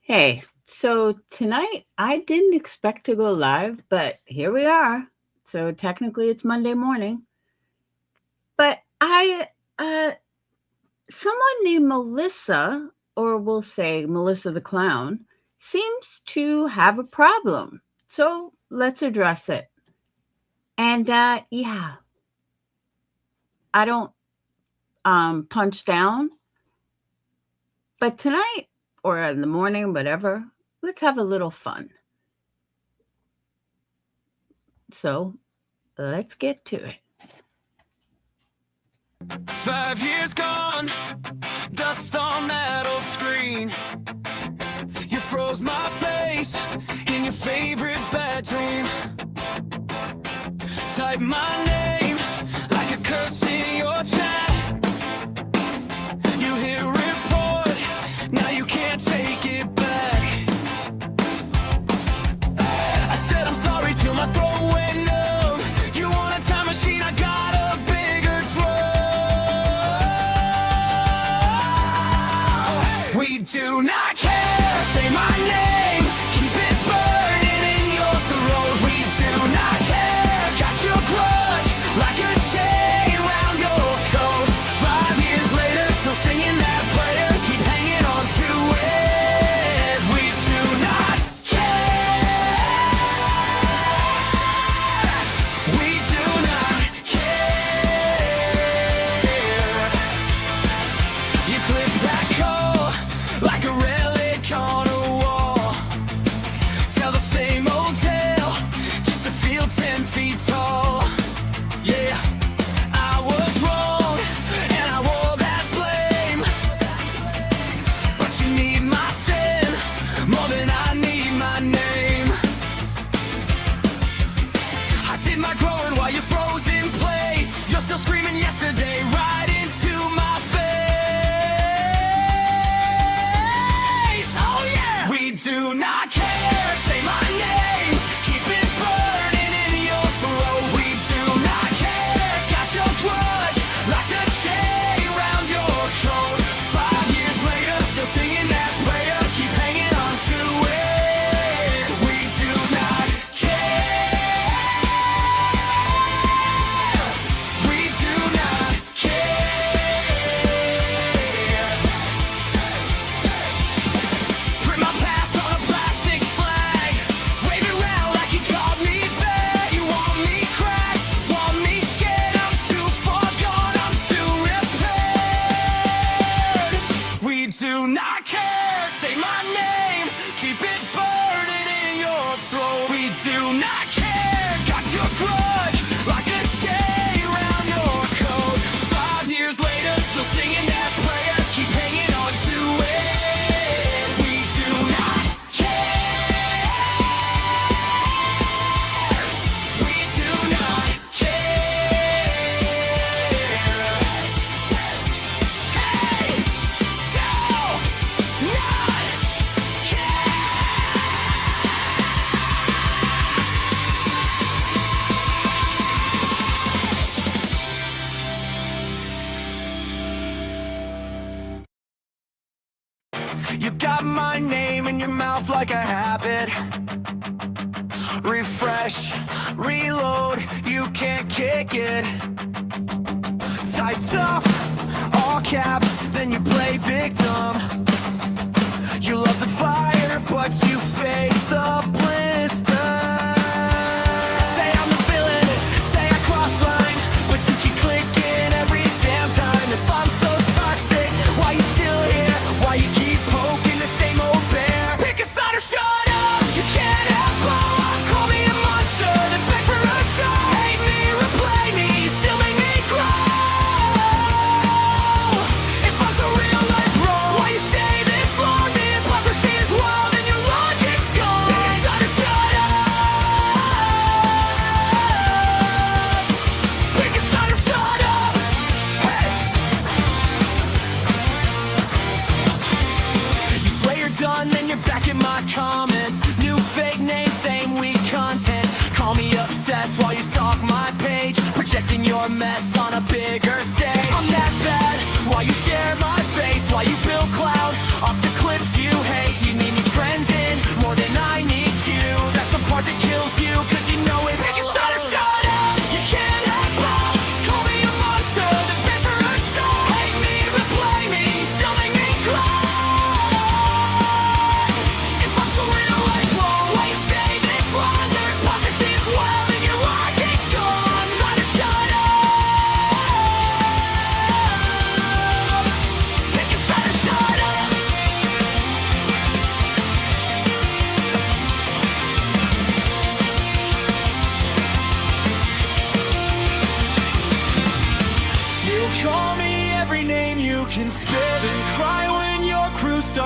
Hey, so tonight I didn't expect to go live, but here we are. So technically it's Monday morning. But someone named Melissa, or we'll say Melissa the Clown, seems to have a problem. So let's address it. And yeah, I don't punch down, but tonight or in the morning, whatever, let's have a little fun. So let's get to it. 5 years gone, dust on that old screen. You froze my face in your favorite bad dream. Type my name like a curse in your chat. You hit report, now you can't take it back. I said I'm sorry till my throat went numb. You want a time machine, I got a bigger drum. We do not care, say my name, keep it burning in your throat. We do not care, got your grudge like a chain around your coat. 5 years later, still singing that prayer, keep hanging on to it. We do not care. We do not care. You click that call like a relic on a wall. Tell the same old tale just to feel 10 feet tall. Yeah, I was wrong and I wore that blame, but you need my sin more than I need my name. I did my growing while you froze in place. You're still screaming yesterday right into my face. Oh yeah, we do not care, say my name, keep it burning in your throat. We do not care, got your grudge like a chain around your coat. 5 years later, still singing that prayer, keep hanging on to it. We do not care. We do not care. Print my past on a plastic flag, wave it around like you called me bad. You want me cracked, want me scared. I'm too far gone, I'm too repaired. We do not care, say my name, keep it burning in your throat. We do not care, got your grudge like a chain around your coat. 5 years later, still singing that prayer, keep hanging on to it. We do not care. We do not care. Hey, do not care. You got my name in your mouth like a habit. Refresh, reload, you can't kick it. Type tough, all caps, then you play victim. You love the fire, but you fake the blister. Say I'm the villain, say I cross lines, but you keep clicking every damn time. If I'm so toxic, why you still here? Why you keep poking the same old bear? Pick a side or shut up, you can't have both. Call me a monster, then beg for a show. Hate me, replay me, you still make me grow. If I'm so real life wrong, why you stay this long? The hypocrisy is wild and your logic's gone. Pick a side or shut up. Pick a side or shut up. Hey. You swear you're done, then you're back in my comments. New fake name, same weak content. Call me obsessed while you stalk my page, projecting your mess on a bigger stage. I'm that bad, while you share my face, while you build cloud off the clips you hate. You need me trained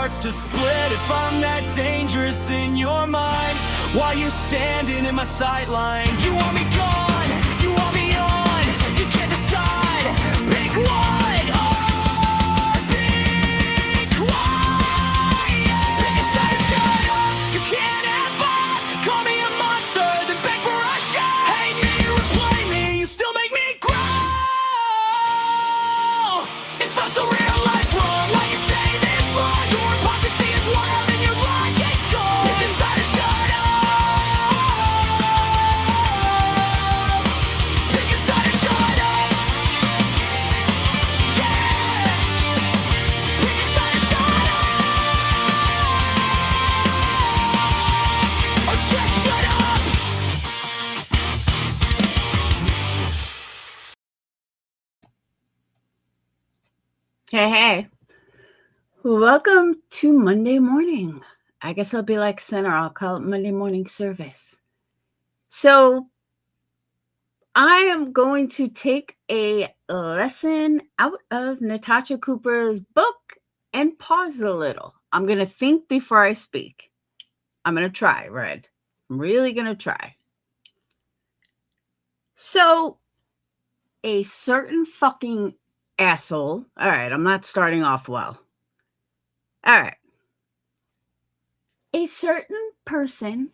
starts to split if I'm that dangerous in your mind. Why you standing in my sideline? You want me gone, you want me on, you can't decide. Pick one or be quiet. Pick a side or shut up. You can't ever call me a monster, then beg for a shot. Hate me or play me, you still make me grow. If I'm so real life wrong, why you stay this long? Your hypocrisy is wild and your logic's gone. Pick a side or shut up. Pick a side or shut up. Yeah. Pick a side or shut up. Or just shut up. Hey. Welcome to Monday morning. I guess I'll be like Center. I'll call it Monday morning service. So I am going to take a lesson out of Natasha Cooper's book and pause a little. I'm going to think before I speak. I'm going to try, Red. I'm really going to try. So a certain fucking asshole. All right, I'm not starting off well. All right. A certain person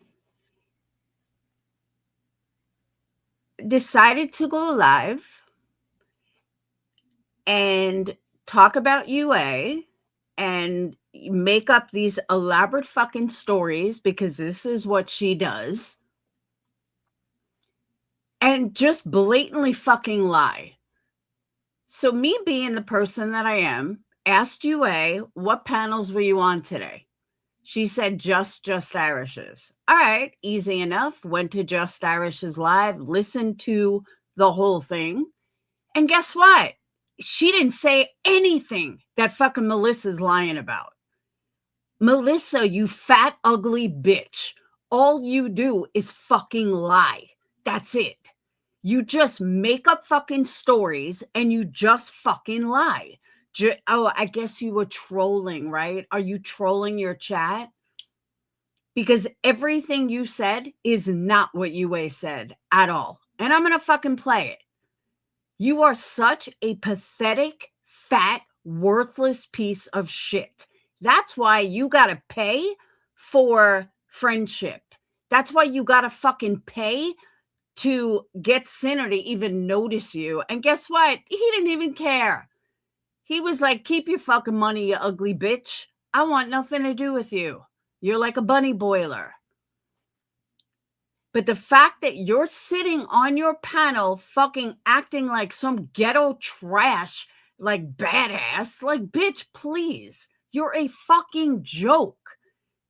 decided to go live and talk about UA and make up these elaborate fucking stories because this is what she does. And just blatantly fucking lie. So me being the person that I am, asked UA, what panels were you on today? She said Just Irish's. All right, easy enough. Went to Just Irish's live, listened to the whole thing. And guess what? She didn't say anything that fucking Melissa's lying about. Melissa, you fat, ugly bitch. All you do is fucking lie. That's it. You just make up fucking stories and you just fucking lie. Oh, I guess you were trolling, right? Are you trolling your chat? Because everything you said is not what UA said at all. And I'm going to fucking play it. You are such a pathetic, fat, worthless piece of shit. That's why you got to pay for friendship. That's why you got to fucking pay to get Sinner to even notice you. And guess what? He didn't even care. He was like, keep your fucking money, you ugly bitch. I want nothing to do with you. You're like a bunny boiler. But the fact that you're sitting on your panel fucking acting like some ghetto trash, like badass, like, bitch, please. You're a fucking joke.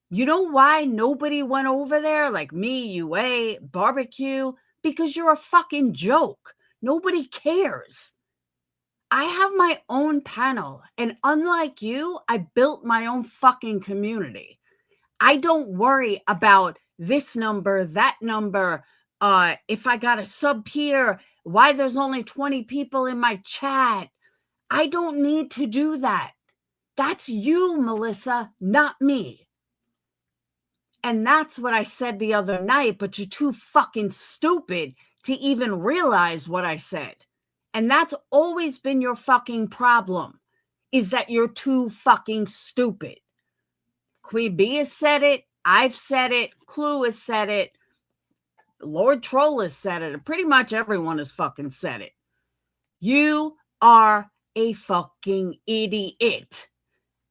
You know why nobody went over there like me, UA, barbecue? Because you're a fucking joke. Nobody cares. I have my own panel, and unlike you, I built my own fucking community. I don't worry about this number, that number, if I got a sub here, why there's only 20 people in my chat. I don't need to do that. That's you, Melissa, not me. And that's what I said the other night, but you're too fucking stupid to even realize what I said. And that's always been your fucking problem, is that you're too fucking stupid. Queen B has said it. I've said it. Clue has said it. Lord Troll has said it. And pretty much everyone has fucking said it. You are a fucking idiot.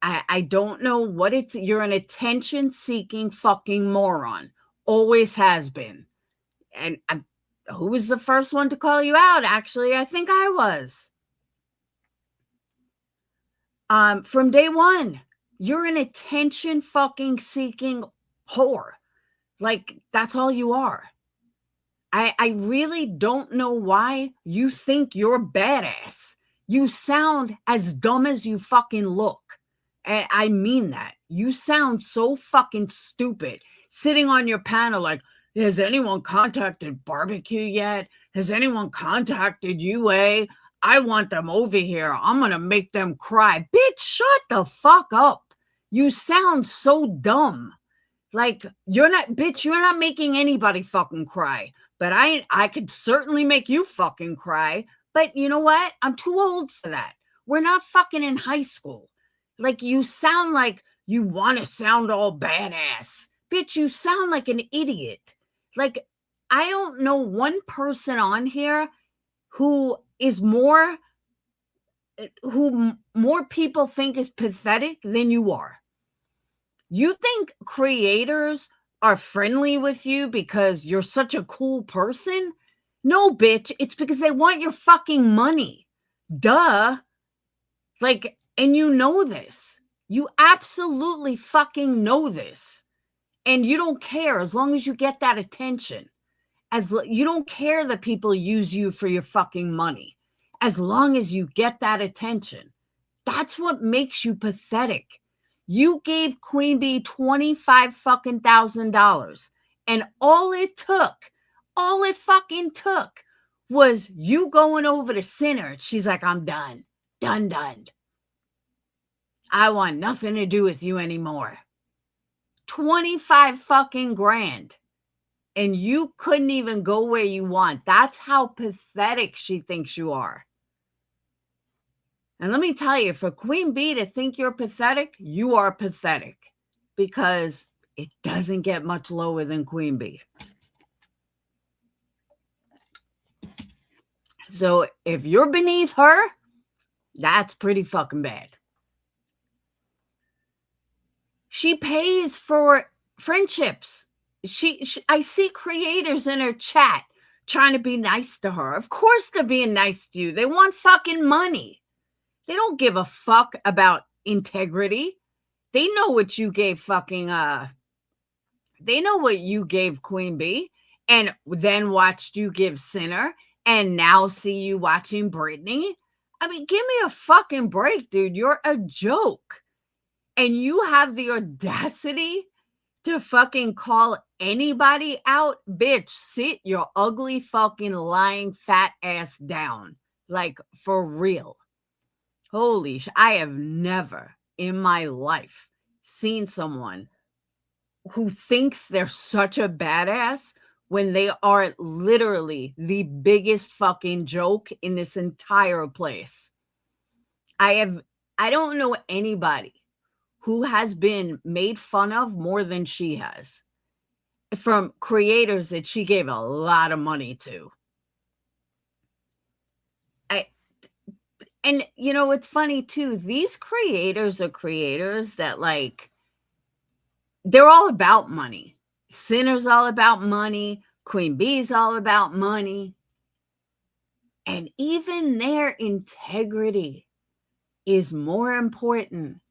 I don't know what it's. You're an attention-seeking fucking moron. Always has been. And who was the first one to call you out? Actually, I think I was. From day one, you're an attention fucking seeking whore. Like, that's all you are. I really don't know why you think you're badass. You sound as dumb as you fucking look. And I mean that. You sound so fucking stupid. Sitting on your panel like, has anyone contacted Barbecue yet? Has anyone contacted UA? I want them over here. I'm going to make them cry. Bitch, shut the fuck up. You sound so dumb. Like, you're not making anybody fucking cry. But I could certainly make you fucking cry. But you know what? I'm too old for that. We're not fucking in high school. Like, you sound like you want to sound all badass. Bitch, you sound like an idiot. Like, I don't know one person on here who more people think is pathetic than you are. You think creators are friendly with you because you're such a cool person? No, bitch. It's because they want your fucking money. Duh. Like, and you know this. You absolutely fucking know this. And you don't care as long as you get that attention. You don't care that people use you for your fucking money. As long as you get that attention. That's what makes you pathetic. You gave Queen Bee $25,000, and all it fucking took was you going over to Sinner. She's like, I'm done. Done. I want nothing to do with you anymore. 25 fucking grand. And you couldn't even go where you want. That's how pathetic she thinks you are. And let me tell you, for Queen Bee to think you're pathetic, you are pathetic. Because it doesn't get much lower than Queen Bee. So if you're beneath her, that's pretty fucking bad. She pays for friendships. I see creators in her chat trying to be nice to her. Of course they're being nice to you. They want fucking money. They don't give a fuck about integrity. They know what you gave they know what you gave Queen Bee, and then watched you give Sinner, and now see you watching Britney. I mean, give me a fucking break, dude. You're a joke. And you have the audacity to fucking call anybody out? Bitch, sit your ugly fucking lying fat ass down. Like, for real. Holy I have never in my life seen someone who thinks they're such a badass when they are literally the biggest fucking joke in this entire place. I don't know anybody who has been made fun of more than she has from creators that she gave a lot of money to. And you know, it's funny too. These creators are creators that, like, they're all about money. Sinner's all about money. Queen Bee's all about money. And even their integrity is more important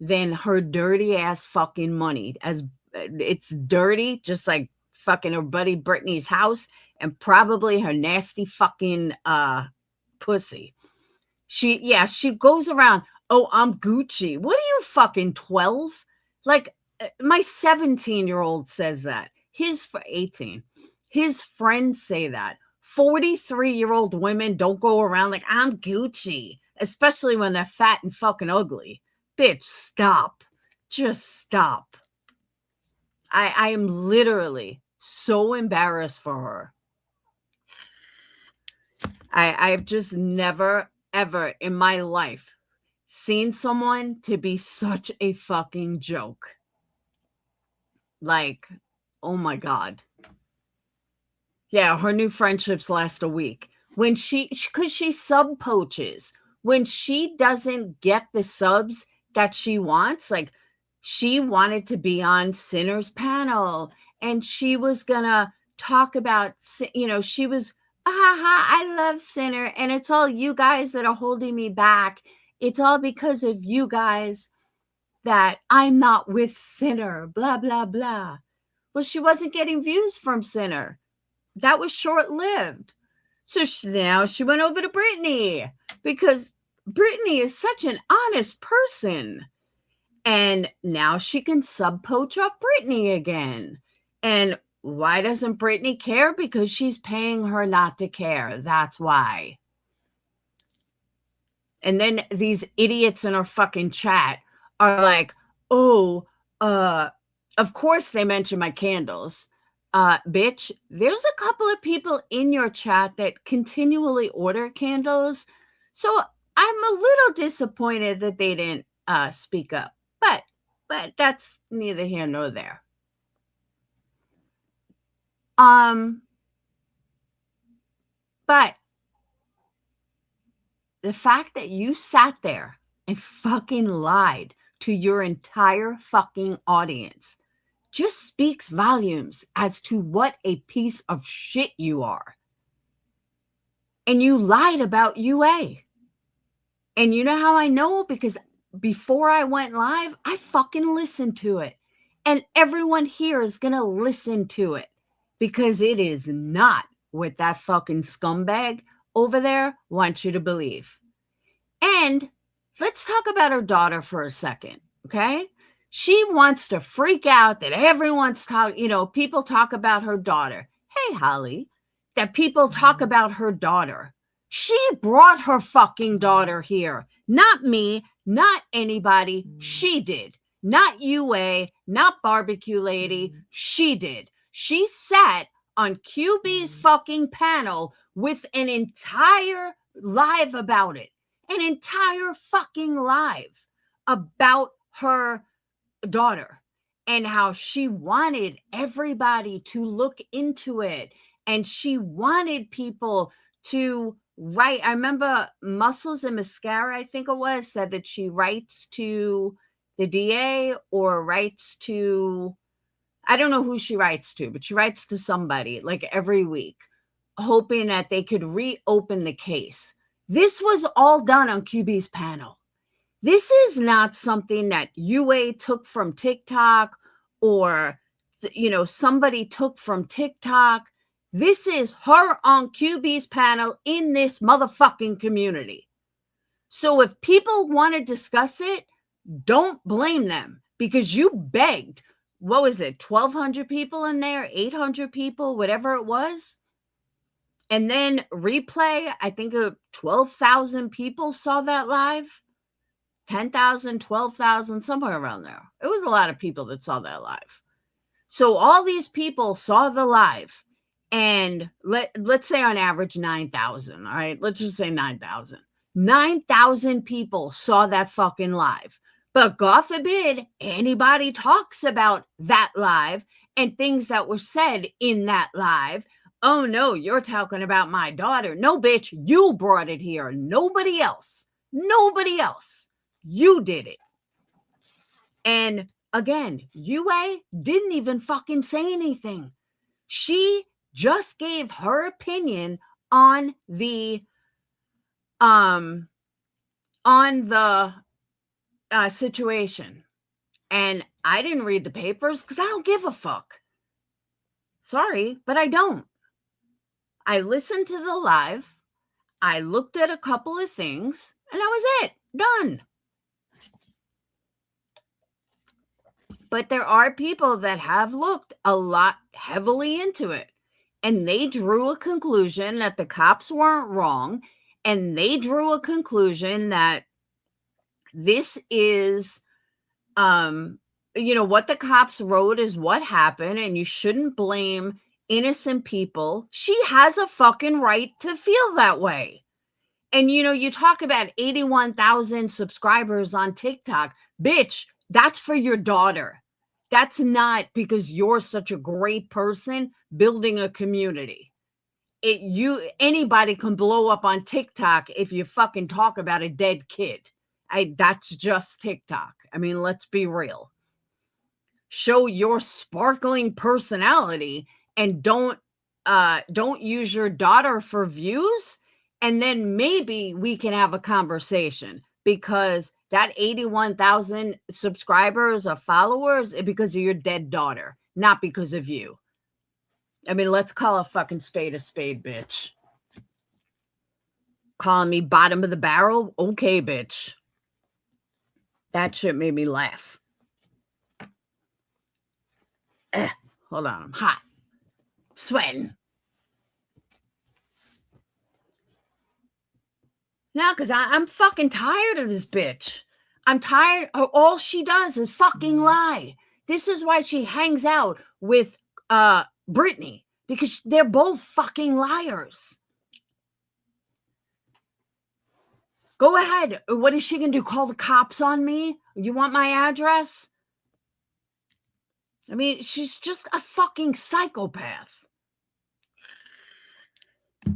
than her dirty ass fucking money. As it's dirty, just like fucking her buddy Britney's house, and probably her nasty fucking pussy. She goes around, oh, I'm Gucci. What are you, fucking 12? Like, my 17-year-old says that. 18. His friends say that. 43-year-old women don't go around like, I'm Gucci, especially when they're fat and fucking ugly. Bitch, stop. Just stop. I am literally so embarrassed for her. I've just never, ever in my life seen someone to be such a fucking joke. Like, oh my God. Yeah, her new friendships last a week. When because she sub poaches. When she doesn't get the subs that she wants, like, she wanted to be on Sinner's panel, and she was gonna talk about, she was, I love Sinner, and it's all you guys that are holding me back. It's all because of you guys that I'm not with Sinner, blah, blah, blah. Well, she wasn't getting views from Sinner. That was short-lived. So now she went over to Britney, because Britney is such an honest person. And now she can sub-poach off Britney again. And why doesn't Britney care? Because she's paying her not to care. That's why. And then these idiots in our fucking chat are like, oh, of course they mention my candles. Bitch, there's a couple of people in your chat that continually order candles. So I'm a little disappointed that they didn't speak up. But that's neither here nor there. But the fact that you sat there and fucking lied to your entire fucking audience just speaks volumes as to what a piece of shit you are. And you lied about UA. And you know how I know? Because before I went live, I fucking listened to it. And everyone here is going to listen to it because it is not what that fucking scumbag over there wants you to believe. And let's talk about her daughter for a second, okay? She wants to freak out that everyone's talking, people talk about her daughter. Hey, Holly, that people talk about her daughter. She brought her fucking daughter here. Not me, not anybody. She did. Not UA, not Barbecue Lady. She did. She sat on QB's fucking panel with an entire live about it. An entire fucking live about her daughter and how she wanted everybody to look into it. And she wanted people to write. I remember Muscles and Mascara, I think it was, said that she writes to the DA or writes to, I don't know who she writes to, but she writes to somebody like every week, hoping that they could reopen the case. This was all done on QB's panel. This is not something that UA took from TikTok or, somebody took from TikTok. This is her on QB's panel in this motherfucking community. So if people want to discuss it, don't blame them because you begged. What was it? 1,200 people in there, 800 people, whatever it was. And then replay, I think 12,000 people saw that live. 10,000, 12,000, somewhere around there. It was a lot of people that saw that live. So all these people saw the live. And let's say on average 9,000. All right, let's just say 9,000. 9,000 people saw that fucking live. But God forbid anybody talks about that live and things that were said in that live. Oh, no, you're talking about my daughter. No, bitch, you brought it here. Nobody else. Nobody else. You did it. And again, UA didn't even fucking say anything. She just gave her opinion on the situation. And I didn't read the papers because I don't give a fuck. Sorry, but I don't. I listened to the live. I looked at a couple of things, and that was it. Done. But there are people that have looked a lot heavily into it, and they drew a conclusion that the cops weren't wrong, and they drew a conclusion that this is, what the cops wrote is what happened, and you shouldn't blame innocent people. She has a fucking right to feel that way. And, you talk about 81,000 subscribers on TikTok. Bitch, that's for your daughter. That's not because you're such a great person building a community. Anybody can blow up on TikTok if you fucking talk about a dead kid. That's just TikTok. I mean, let's be real. Show your sparkling personality and don't use your daughter for views. And then maybe we can have a conversation because that 81,000 subscribers or followers is because of your dead daughter, not because of you. I mean, let's call a fucking spade, bitch. Calling me bottom of the barrel? Okay, bitch. That shit made me laugh. Hold on, I'm hot. I'm sweating. No, because I'm fucking tired of this bitch. I'm tired. All she does is fucking lie. This is why she hangs out with Brittany, because they're both fucking liars. Go ahead. What is she going to do? Call the cops on me? You want my address? I mean, she's just a fucking psychopath.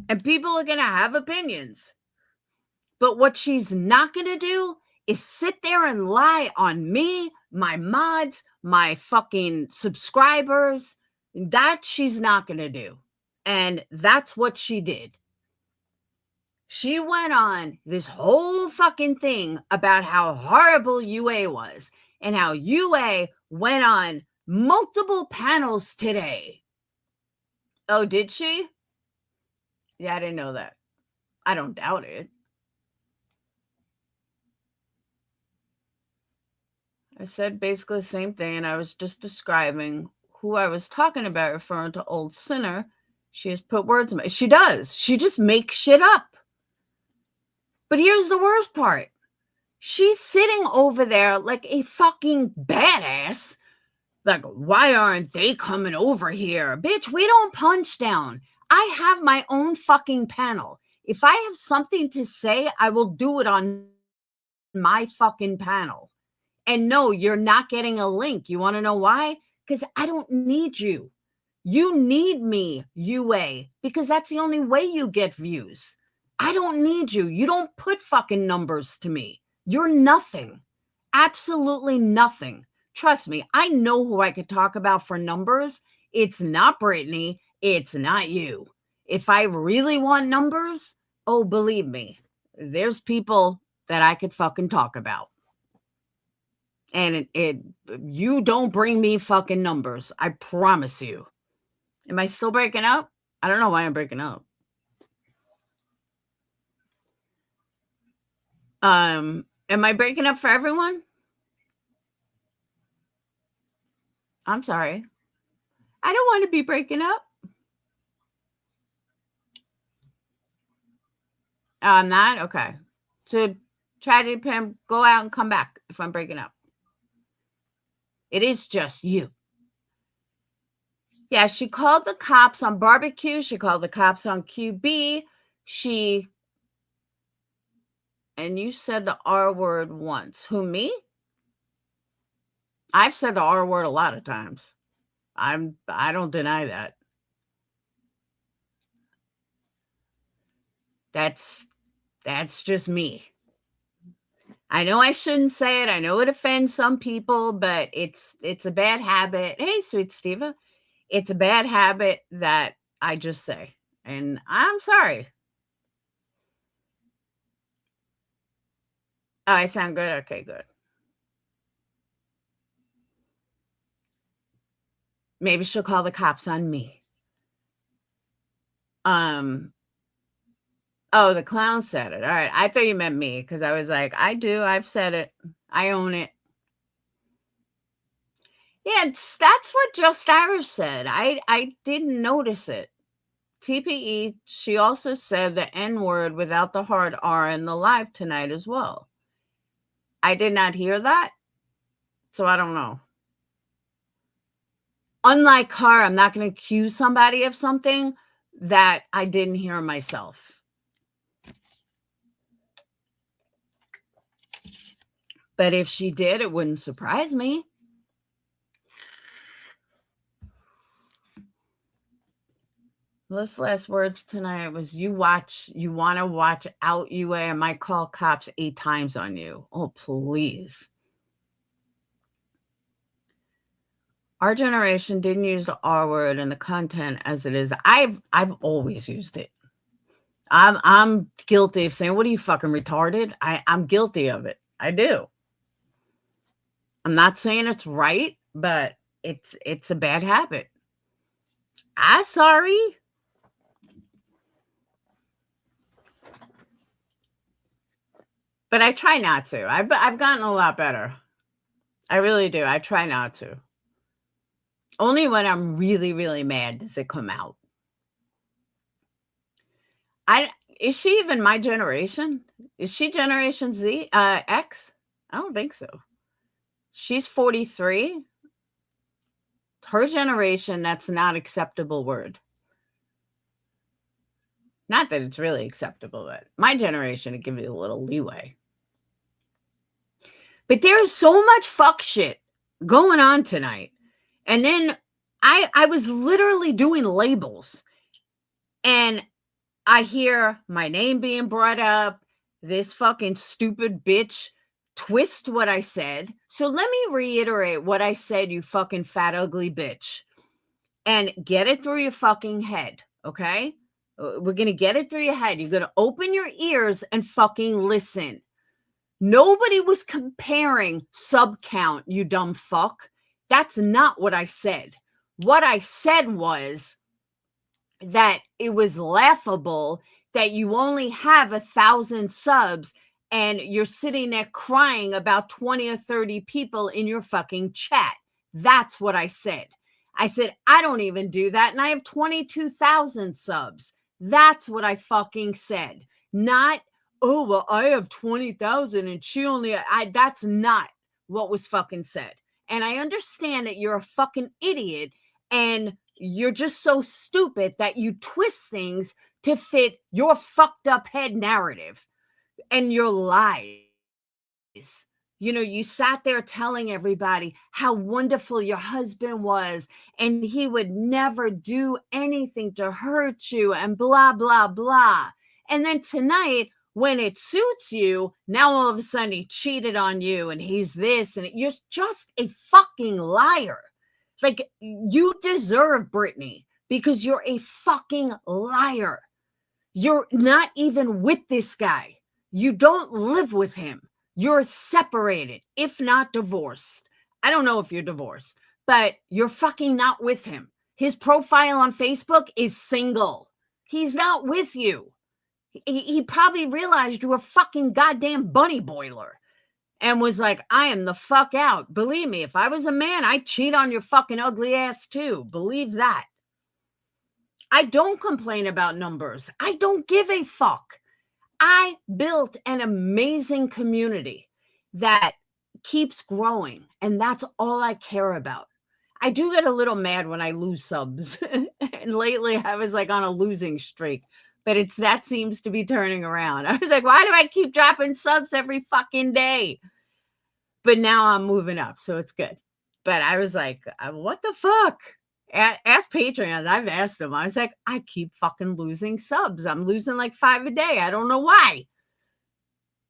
And people are going to have opinions. But what she's not going to do is sit there and lie on me, my mods, my fucking subscribers. That she's not going to do. And that's what she did. She went on this whole fucking thing about how horrible UA was and how UA went on multiple panels today. Oh, did she? Yeah, I didn't know that. I don't doubt it. I said basically the same thing, and I was just describing who I was talking about, referring to Old Sinner. She has put words in my... She does. She just makes shit up. But here's the worst part. She's sitting over there like a fucking badass. Like, why aren't they coming over here? Bitch, we don't punch down. I have my own fucking panel. If I have something to say, I will do it on my fucking panel. And no, you're not getting a link. You want to know why? Because I don't need you. You need me, UA, because that's the only way you get views. I don't need you. You don't put fucking numbers to me. You're nothing. Absolutely nothing. Trust me, I know who I could talk about for numbers. It's not Brittany. It's not you. If I really want numbers, oh, believe me, there's people that I could fucking talk about. And you don't bring me fucking numbers. I promise you. Am I still breaking up? I don't know why I'm breaking up. Am I breaking up for everyone? I'm sorry. I don't want to be breaking up. I'm not? Okay. So, Tragedy Pam, go out and come back if I'm breaking up. It is just you. Yeah, she called the cops on Barbecue. She called the cops on QB. And you said the R word once. Who, me? I've said the R word a lot of times. I don't deny that. That's just me. I know I shouldn't say it. I know it offends some people, but it's a bad habit. Hey, sweet Steva. It's a bad habit that I just say. And I'm sorry. Oh, I sound good? Okay, good. Maybe she'll call the cops on me. Oh, the clown said it. All right. I thought you meant me because I was like, I do. I've said it. I own it. Yeah, that's what Just Irish said. I didn't notice it. TPE, she also said the N-word without the hard R in the live tonight as well. I did not hear that, so I don't know. Unlike her, I'm not going to accuse somebody of something that I didn't hear myself. But if she did, it wouldn't surprise me. Those last words tonight was, you want to watch out, UA. I might call cops 8 times on you. Oh, please. Our generation didn't use the R word in the content as it is. I've always used it. I'm guilty of saying, what are you, fucking retarded? I'm guilty of it. I do. I'm not saying it's right, but it's a bad habit. I'm sorry. But I try not to. I've gotten a lot better. I really do. I try not to. Only when I'm really, really mad does it come out. Is she even my generation? Is she Generation Z, X? I don't think so. She's 43. Her generation, that's not acceptable word. Not that it's really acceptable, but my generation, it gives you a little leeway. But there's so much fuck shit going on tonight. And then I was literally doing labels, and I hear my name being brought up. This fucking stupid bitch twist what I said. So let me reiterate what I said, you fucking fat, ugly bitch. And get it through your fucking head, okay? We're going to get it through your head. You're going to open your ears and fucking listen. Nobody was comparing sub count, you dumb fuck. That's not what I said. What I said was that it was laughable that you only have 1,000 subs and you're sitting there crying about 20 or 30 people in your fucking chat. That's what I said. I said, I don't even do that, and I have 22,000 subs. That's what I fucking said. Not, oh, well, I have 20,000 and she only, that's not what was fucking said. And I understand that you're a fucking idiot and you're just so stupid that you twist things to fit your fucked up head narrative and your lies. You know, you sat there telling everybody how wonderful your husband was and he would never do anything to hurt you and blah, blah, blah. And then tonight, when it suits you, now all of a sudden he cheated on you and he's this, and you're just a fucking liar. Like, you deserve Britney because you're a fucking liar. You're not even with this guy. You don't live with him. You're separated, if not divorced. I don't know if you're divorced, but you're fucking not with him. His profile on Facebook is single. He's not with you. He probably realized you were a fucking goddamn bunny boiler and was like, I am the fuck out. Believe me, if I was a man, I'd cheat on your fucking ugly ass too. Believe that. I don't complain about numbers. I don't give a fuck. I built an amazing community that keeps growing, and that's all I care about. I do get a little mad when I lose subs. And lately I was like on a losing streak, but that seems to be turning around. I was like, why do I keep dropping subs every fucking day? But now I'm moving up, so it's good. But I was like, what the fuck? Ask Patreon. I've asked them. I was like, I keep fucking losing subs. I'm losing like 5 a day. I don't know why.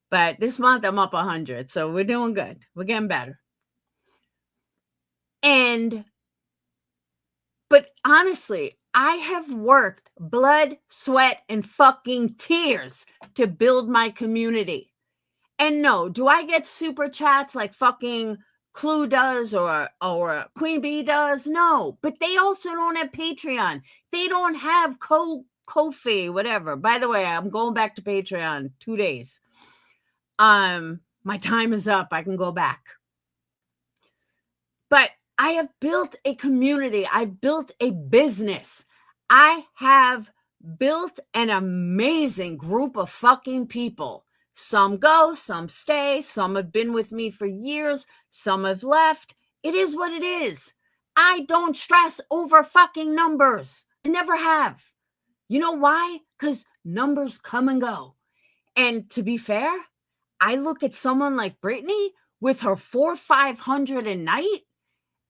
But this month I'm up 100. So we're doing good. We're getting better. But honestly, I have worked blood, sweat, and fucking tears to build my community. And no, do I get super chats like fucking Clue does or Queen Bee does? No, but they also don't have Patreon. They don't have Ko-fi, whatever. By the way, I'm going back to Patreon 2 days. My time is up. I can go back. But I have built a community. I've built a business. I have built an amazing group of fucking people. Some go, some stay, some have been with me for years, some have left. It is what it is. I don't stress over fucking numbers. I never have. You know why? Because numbers come and go. And to be fair, I look at someone like Britney with her 400-500 a night,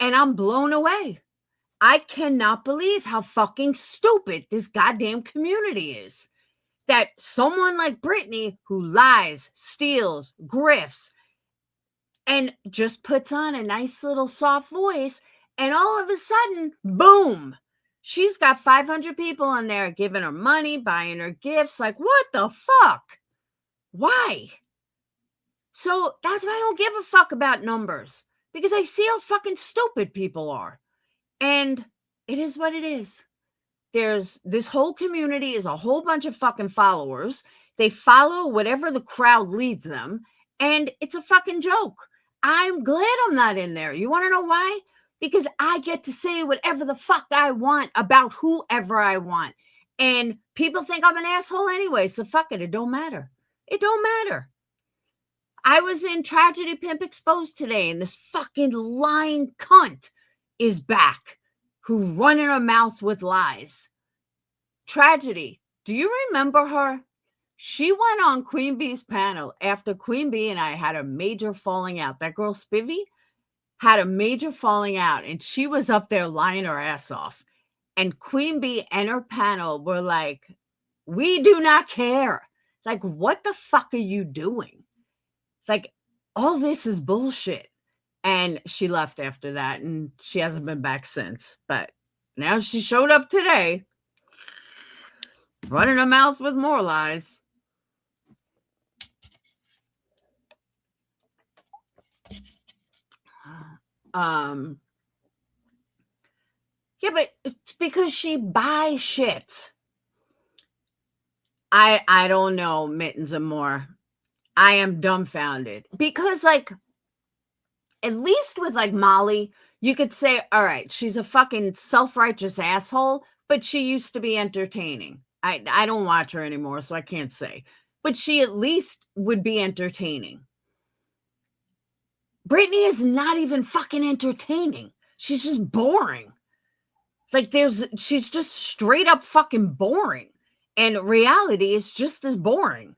and I'm blown away. I cannot believe how fucking stupid this goddamn community is. That someone like Britney, who lies, steals, grifts, and just puts on a nice little soft voice, and all of a sudden, boom, she's got 500 people in there giving her money, buying her gifts. Like, what the fuck? Why? So that's why I don't give a fuck about numbers, because I see how fucking stupid people are. And it is what it is. There's this whole community is a whole bunch of fucking followers. They follow whatever the crowd leads them, and it's a fucking joke. I'm glad I'm not in there. You want to know why? Because I get to say whatever the fuck I want about whoever I want. And people think I'm an asshole anyway, so fuck it. It don't matter. It don't matter. I was in Tragedy Pimp Exposed today, and this fucking lying cunt is back who running her mouth with lies. Tragedy. Do you remember her? She went on Queen Bee's panel after Queen Bee and I had a major falling out. That girl Spivvy had a major falling out, and she was up there lying her ass off. And Queen Bee and her panel were like, we do not care. Like, what the fuck are you doing? Like, all this is bullshit. And she left after that, and she hasn't been back since. But now she showed up today, running her mouth with more lies. Yeah, but it's because she buys shit. I don't know, Mittens and more. I am dumbfounded because, like, at least with like Molly, you could say, all right, she's a fucking self-righteous asshole, but she used to be entertaining. I don't watch her anymore, so I can't say. But she at least would be entertaining. Brittany is not even fucking entertaining. She's just boring. Like she's just straight up fucking boring. And reality is just as boring.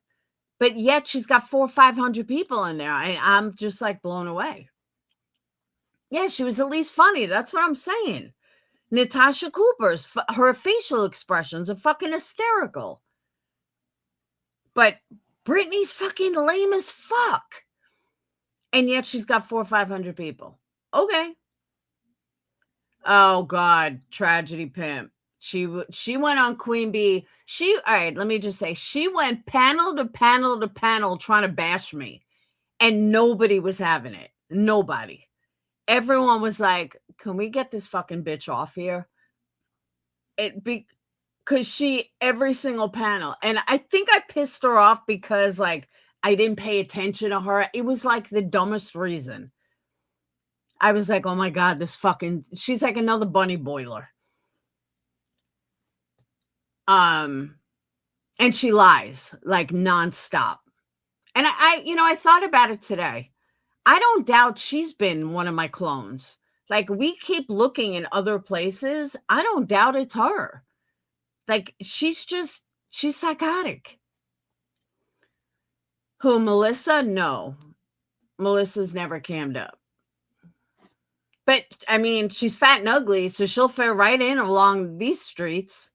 But yet she's got 400 or 500 people in there. I'm just like blown away. Yeah, she was at least funny. That's what I'm saying. Natasha Cooper's, her facial expressions are fucking hysterical. But Brittany's fucking lame as fuck. And yet she's got 400 or 500 people. Okay. Oh, God. Tragedy Pimp. She went on Queen Bee. All right, let me just say, she went panel to panel to panel trying to bash me. And nobody was having it. Nobody. Everyone was like, can we get this fucking bitch off here? Because every single panel, and I think I pissed her off because, like, I didn't pay attention to her. It was like the dumbest reason. I was like, oh my God, she's like another bunny boiler. And she lies like nonstop. And I thought about it today. I don't doubt she's been one of my clones. Like, we keep looking in other places. I don't doubt it's her. Like, she's psychotic. Who, Melissa? No. Melissa's never cammed up. But, I mean, she's fat and ugly, so she'll fare right in along these streets.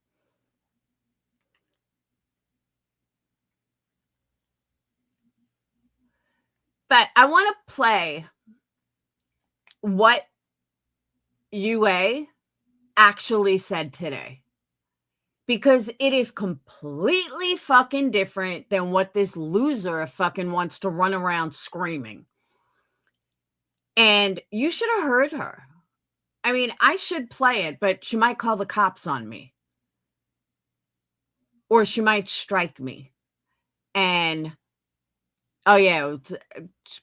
But I want to play what UA actually said today, because it is completely fucking different than what this loser fucking wants to run around screaming. And you should have heard her. I mean, I should play it, but she might call the cops on me. Or she might strike me. And, oh yeah,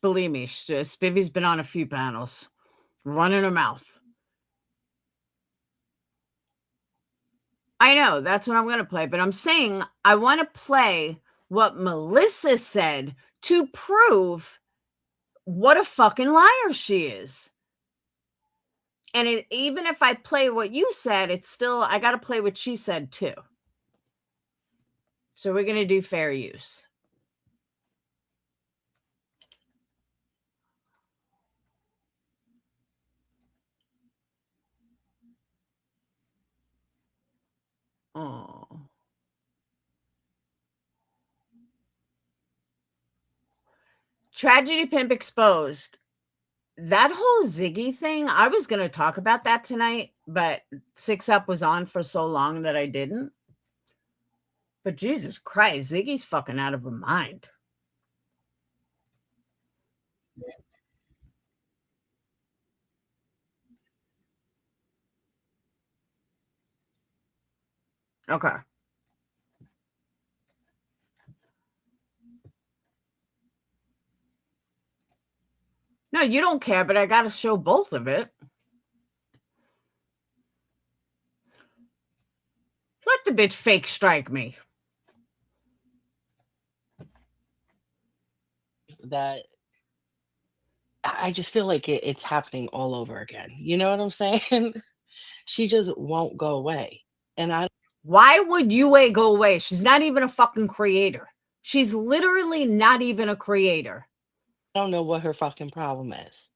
believe me, Spivvy's been on a few panels, running her mouth. I know, that's what I'm going to play, but I'm saying I want to play what Melissa said to prove what a fucking liar she is. And even if I play what you said, it's still, I got to play what she said too. So we're going to do fair use. Oh. Tragedy Pimp Exposed. That whole Ziggy thing, I was going to talk about that tonight, but 6 Up was on for so long that I didn't. But Jesus Christ, Ziggy's fucking out of her mind. Okay. No, you don't care, but I got to show both of it. Let the bitch fake strike me. That I just feel like it's happening all over again. You know what I'm saying? She just won't go away. And I Why would UA go away? She's not even a fucking creator. She's literally not even a creator. don't know what her fucking problem is.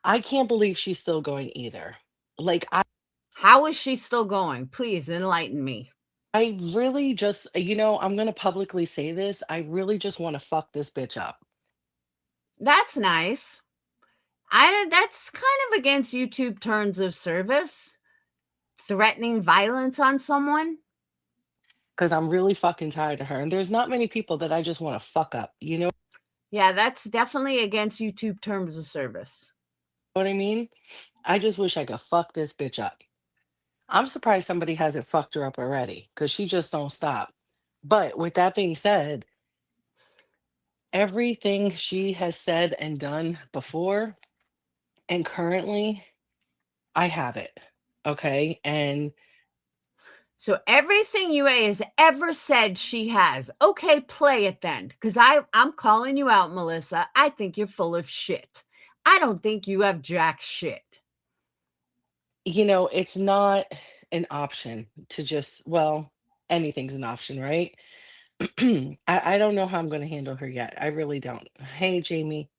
I can't believe she's still going either. Like How is she still going? Please enlighten me. I really just, I'm gonna publicly say this. I really just want to fuck this bitch up. That's nice. I that's kind of against YouTube terms of service. Threatening violence on someone. Because I'm really fucking tired of her. And there's not many people that I just want to fuck up. You know Yeah, that's definitely against YouTube terms of service. what I mean? I just wish I could fuck this bitch up. I'm surprised somebody hasn't fucked her up already because she just don't stop. But with that being said, everything she has said and done before and currently, I have it. Okay. And So everything UA has ever said she has. Okay, play it then. Because I'm calling you out, Melissa. I think you're full of shit. I don't think you have jack shit. it's not an option to just, well, anything's an option, right? I don't know how I'm going to handle her yet. I really don't. Hey, Jamie.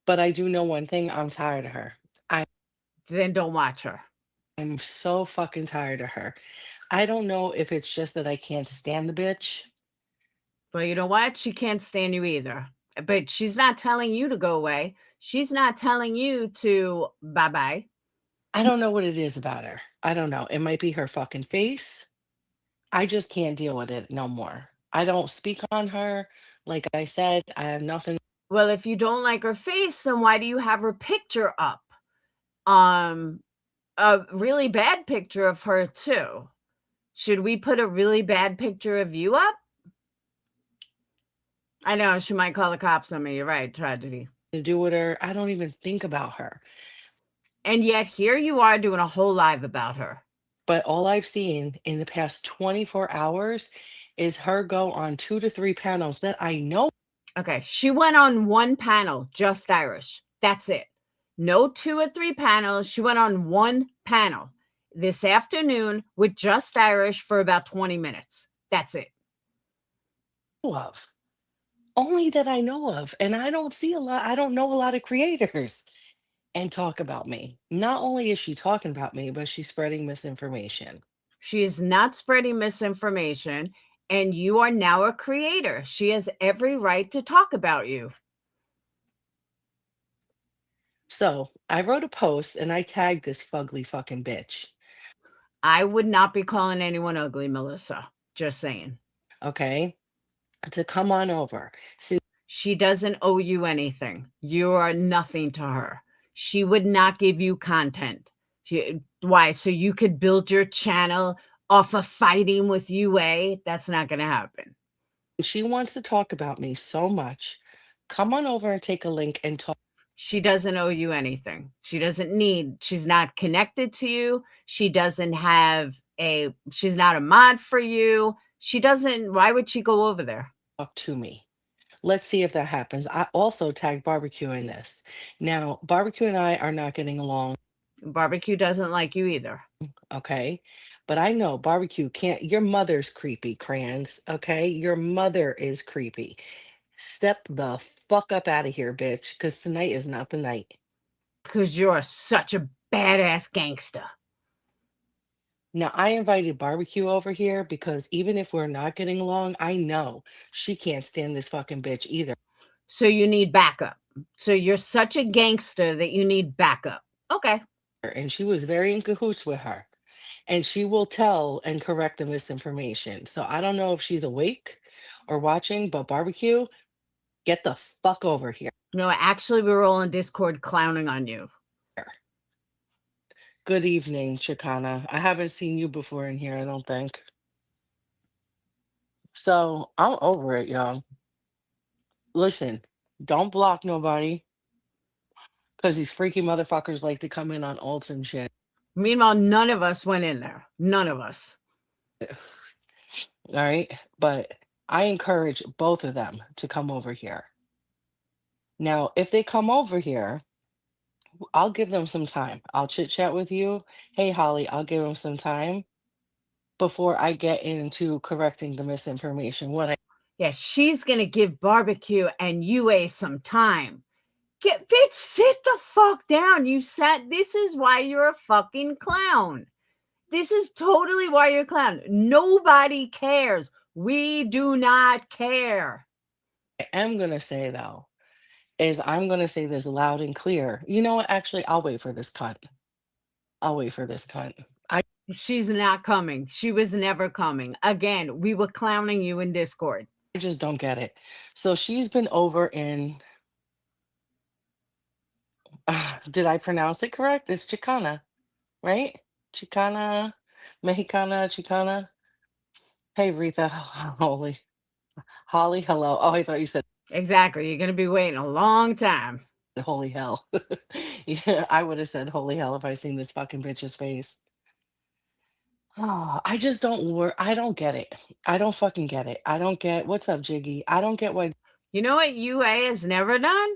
But I do know one thing. I'm tired of her. Then don't watch her. I'm so fucking tired of her. I don't know if it's just that I can't stand the bitch. Well, you know what? She can't stand you either. But she's not telling you to go away. She's not telling you to bye bye. I don't know what it is about her. I don't know. It might be her fucking face. I just can't deal with it no more. I don't speak on her. Like I said, I have nothing. Well, if you don't like her face, then why do you have her picture up? Um, a really bad picture of her too. Should we put a really bad picture of you up? I know she might call the cops on me. You're right. Tragedy. To do with her. I don't even think about her. And yet here you are doing a whole live about her. But all I've seen in the past 24 hours is her go on 2 to 3 panels that I know. Okay. She went on one panel, just Irish. That's it. No 2 or 3 panels. She went on one panel this afternoon with Just Irish for about 20 minutes. That's it. Of. Only that I know of. And I don't see a lot. I don't know a lot of creators and talk about me. Not only is she talking about me, but she's spreading misinformation. She is not spreading misinformation, and you are now a creator. She has every right to talk about you. So I wrote a post and I tagged this fugly fucking bitch. I would not be calling anyone ugly, Melissa. Just saying. Okay. To come on over. See, She doesn't owe you anything. You are nothing to her. She would not give you content. Why? So you could build your channel off of fighting with UA? That's not going to happen. she wants to talk about me so much. Come on over and take a link and talk. She doesn't owe you anything. She doesn't need, she's not connected to you. She doesn't have she's not a mod for you. She doesn't, why would she go over there? Talk to me. Let's see if that happens. I also tagged Barbecue in this. Now, Barbecue and I are not getting along, Barbecue doesn't like you either. okay? But I know Barbecue can't. Your mother's creepy, Crayons, okay? Your mother is creepy. Step the fuck up out of here, bitch, because tonight is not the night. Because you're such a badass gangster. Now, I invited Barbecue over here because even if we're not getting along, I know she can't stand this fucking bitch either. So you need backup. So you're such a gangster that you need backup. Okay. And she was very in cahoots with her. And she will tell and correct the misinformation. So I don't know if she's awake or watching, but Barbecue, get the fuck over here. No, actually, we were all on Discord clowning on you. Good evening, Chicana. I haven't seen you before in here, I don't think. So I'm over it, y'all. Listen, don't block nobody because these freaky motherfuckers like to come in on alts and shit. Meanwhile, none of us went in there. None of us. All right. But I encourage both of them to come over here. Now, if they come over here, I'll give them some time. I'll chit chat with you. Hey, Holly, I'll give them some time before I get into correcting the misinformation. What I Yeah, she's going to give barbecue and UA some time. Get bitch, sit the fuck down. You sat this is why you're a fucking clown. This is totally why you're a clown. Nobody cares. We do not care. am going to say, though, is I'm going to say this loud and clear. You know what? Actually, I'll wait for this cunt. I'll wait for this cunt. I She's not coming. She was never coming. Again, we were clowning you in Discord. just don't get it. So she's been over in, did I pronounce it correct? It's Chicana, right? Chicana, Mexicana, Chicana. Hey, Retha. Holy. Holly, hello. Oh, I thought you said Exactly. You're going to be waiting a long time. holy hell. Yeah, I would have said holy hell if I seen this fucking bitch's face. Oh, I just don't work. I don't get it. I don't fucking get it. I don't get what's up, Jiggy. I don't get why You know what UA has never done?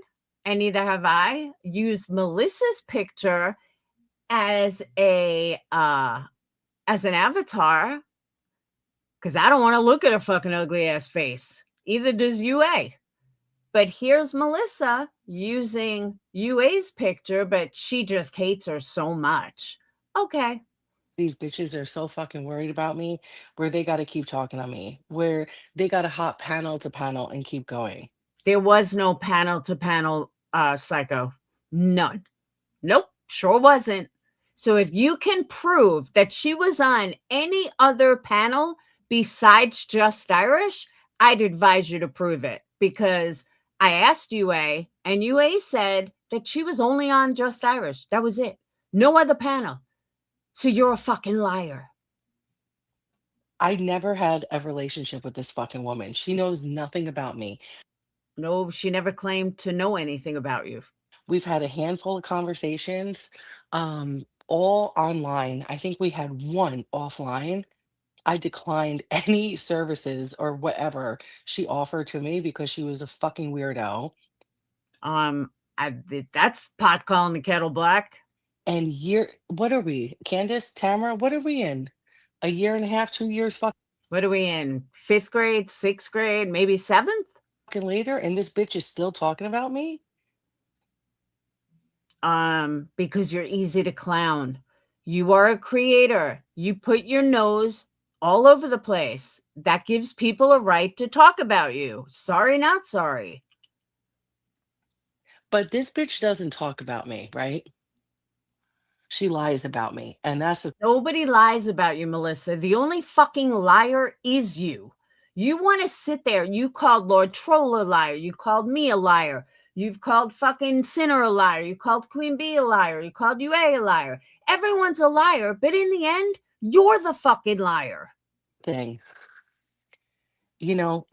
And neither have I. Used Melissa's picture as as an avatar because I don't want to look at her fucking ugly ass face. Either does UA. But here's Melissa using UA's picture, but she just hates her so much. Okay. these bitches are so fucking worried about me, where they got to keep talking to me, where they got to hop panel to panel and keep going. There was no panel to panel psycho. None. Nope, sure wasn't. So if you can prove that she was on any other panel besides Just Irish, I'd advise you to prove it because I asked UA and UA said that she was only on Just Irish. That was it. No other panel. So you're a fucking liar. I never had a relationship with this fucking woman. She knows nothing about me. No, she never claimed to know anything about you. We've had a handful of conversations, all online. I think we had one offline. I declined any services or whatever she offered to me because she was a fucking weirdo. Um, I, that's pot calling the kettle black. And what are we? Candace, Tamara, what are we in? A year and a half, 2 years What are we in? Fifth grade, sixth grade, maybe seventh? fucking later, and this bitch is still talking about me? Because you're easy to clown. You are a creator. You put your nose all over the place. That gives people a right to talk about you. Sorry, not sorry. But this bitch doesn't talk about me, right? She lies about me. And that's the Nobody lies about you, Melissa. The only fucking liar is you. You want to sit there. You called Lord Troll a liar. You called me a liar. You've called fucking Sinner a liar. You called Queen Bee a liar. You called UA a liar. Everyone's a liar. But in the end, you're the fucking liar. thing. You know,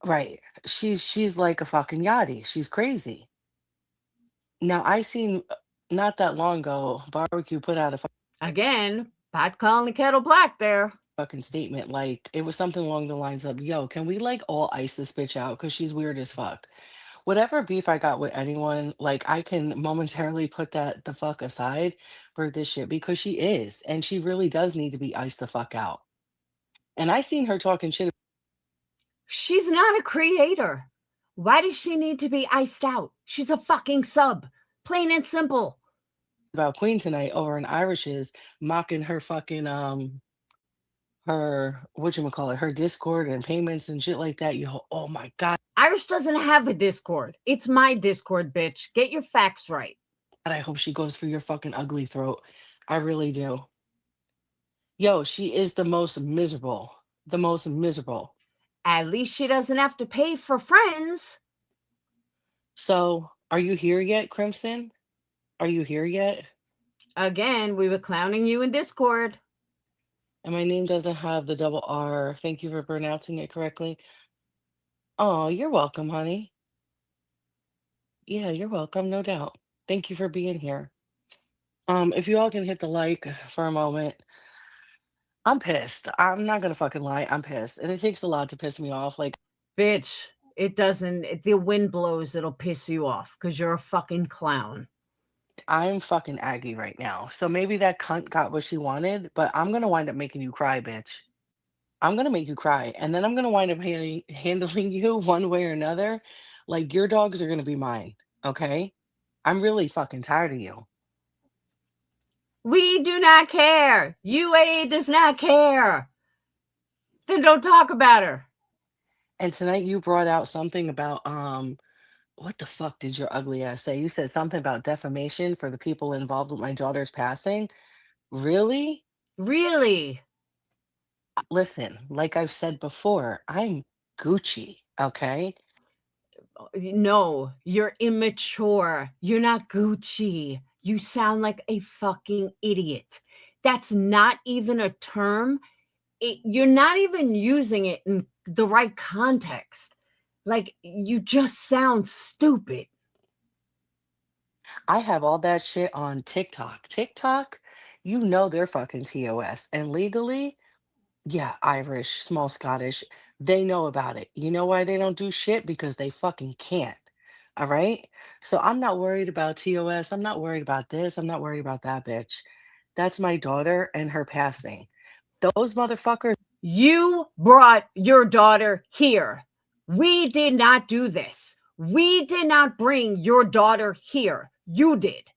right. She's like a fucking yachty. She's crazy. Now I seen not that long ago, Barbecue put out a Again, pot calling the kettle black there. fucking statement. Like it was something along the lines of, yo, can we like all ice this bitch out? Cause she's weird as fuck. Whatever beef I got with anyone, like I can momentarily put that the fuck aside for this shit because she is, and she really does need to be iced the fuck out. And I seen her talking shit She's not a creator. Why does she need to be iced out? She's a fucking sub. Plain and simple. about Queen tonight over in Irish's, mocking her fucking her whatchamacallit, her Discord and payments and shit like that. Yo, oh my god, Irish doesn't have a Discord. It's my Discord, bitch. Get your facts right. I hope she goes for your fucking ugly throat. I really do. Yo, she is the most miserable. The most miserable. At least she doesn't have to pay for friends. So, are you here yet, Crimson? Are you here yet? Again, we were clowning you in Discord. And my name doesn't have the double R. Thank you for pronouncing it correctly. Oh, you're welcome, honey. Yeah, you're welcome, no doubt. Thank you for being here. If you all can hit the like for a moment. I'm pissed. I'm not gonna fucking lie. I'm pissed. And it takes a lot to piss me off. Like, Bitch, It doesn't, if the wind blows, it'll piss you off because you're a fucking clown. I'm fucking Aggie right now. So maybe that cunt got what she wanted, but I'm gonna wind up making you cry, bitch. I'm gonna make you cry, and then I'm gonna wind up handling you one way or another. Like your dogs are gonna be mine, okay? I'm really fucking tired of you. We do not care. UA does not care. Then don't talk about her. And tonight you brought out something about what the fuck did your ugly ass say? You said something about defamation for the people involved with my daughter's passing. Really? Really? Listen, like I've said before, I'm Gucci, okay? No, you're immature. You're not Gucci. You sound like a fucking idiot. That's not even a term. You're not even using it in the right context. Like, you just sound stupid. I have all that shit on TikTok. TikTok, you know they're fucking TOS. And legally, yeah, Irish, small Scottish, they know about it. You know why they don't do shit? Because they fucking can't. All right? So I'm not worried about TOS. I'm not worried about this. I'm not worried about that bitch. That's my daughter and her passing. Those motherfuckers You brought your daughter here. We did not do this. We did not bring your daughter here. You did.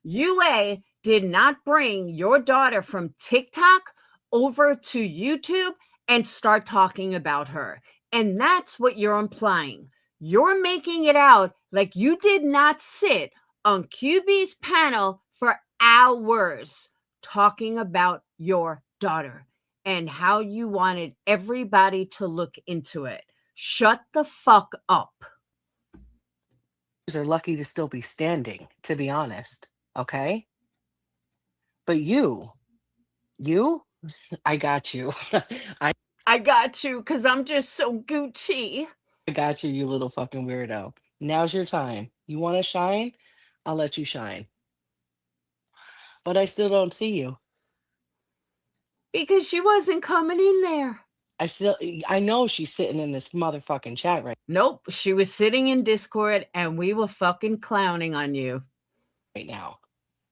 UA did not bring your daughter from TikTok over to YouTube and start talking about her. And that's what you're implying. You're making it out like you did not sit on QB's panel for hours talking about your daughter and how you wanted everybody to look into it. Shut the fuck up. are lucky to still be standing, to be honest. Okay? But you, I got you. I I got you because I'm just so Gucci. got you, you little fucking weirdo. Now's your time. You want to shine? I'll let you shine. But I still don't see you. Because she wasn't coming in there. I know she's sitting in this motherfucking chat Nope, she was sitting in Discord and we were fucking clowning on you. right now,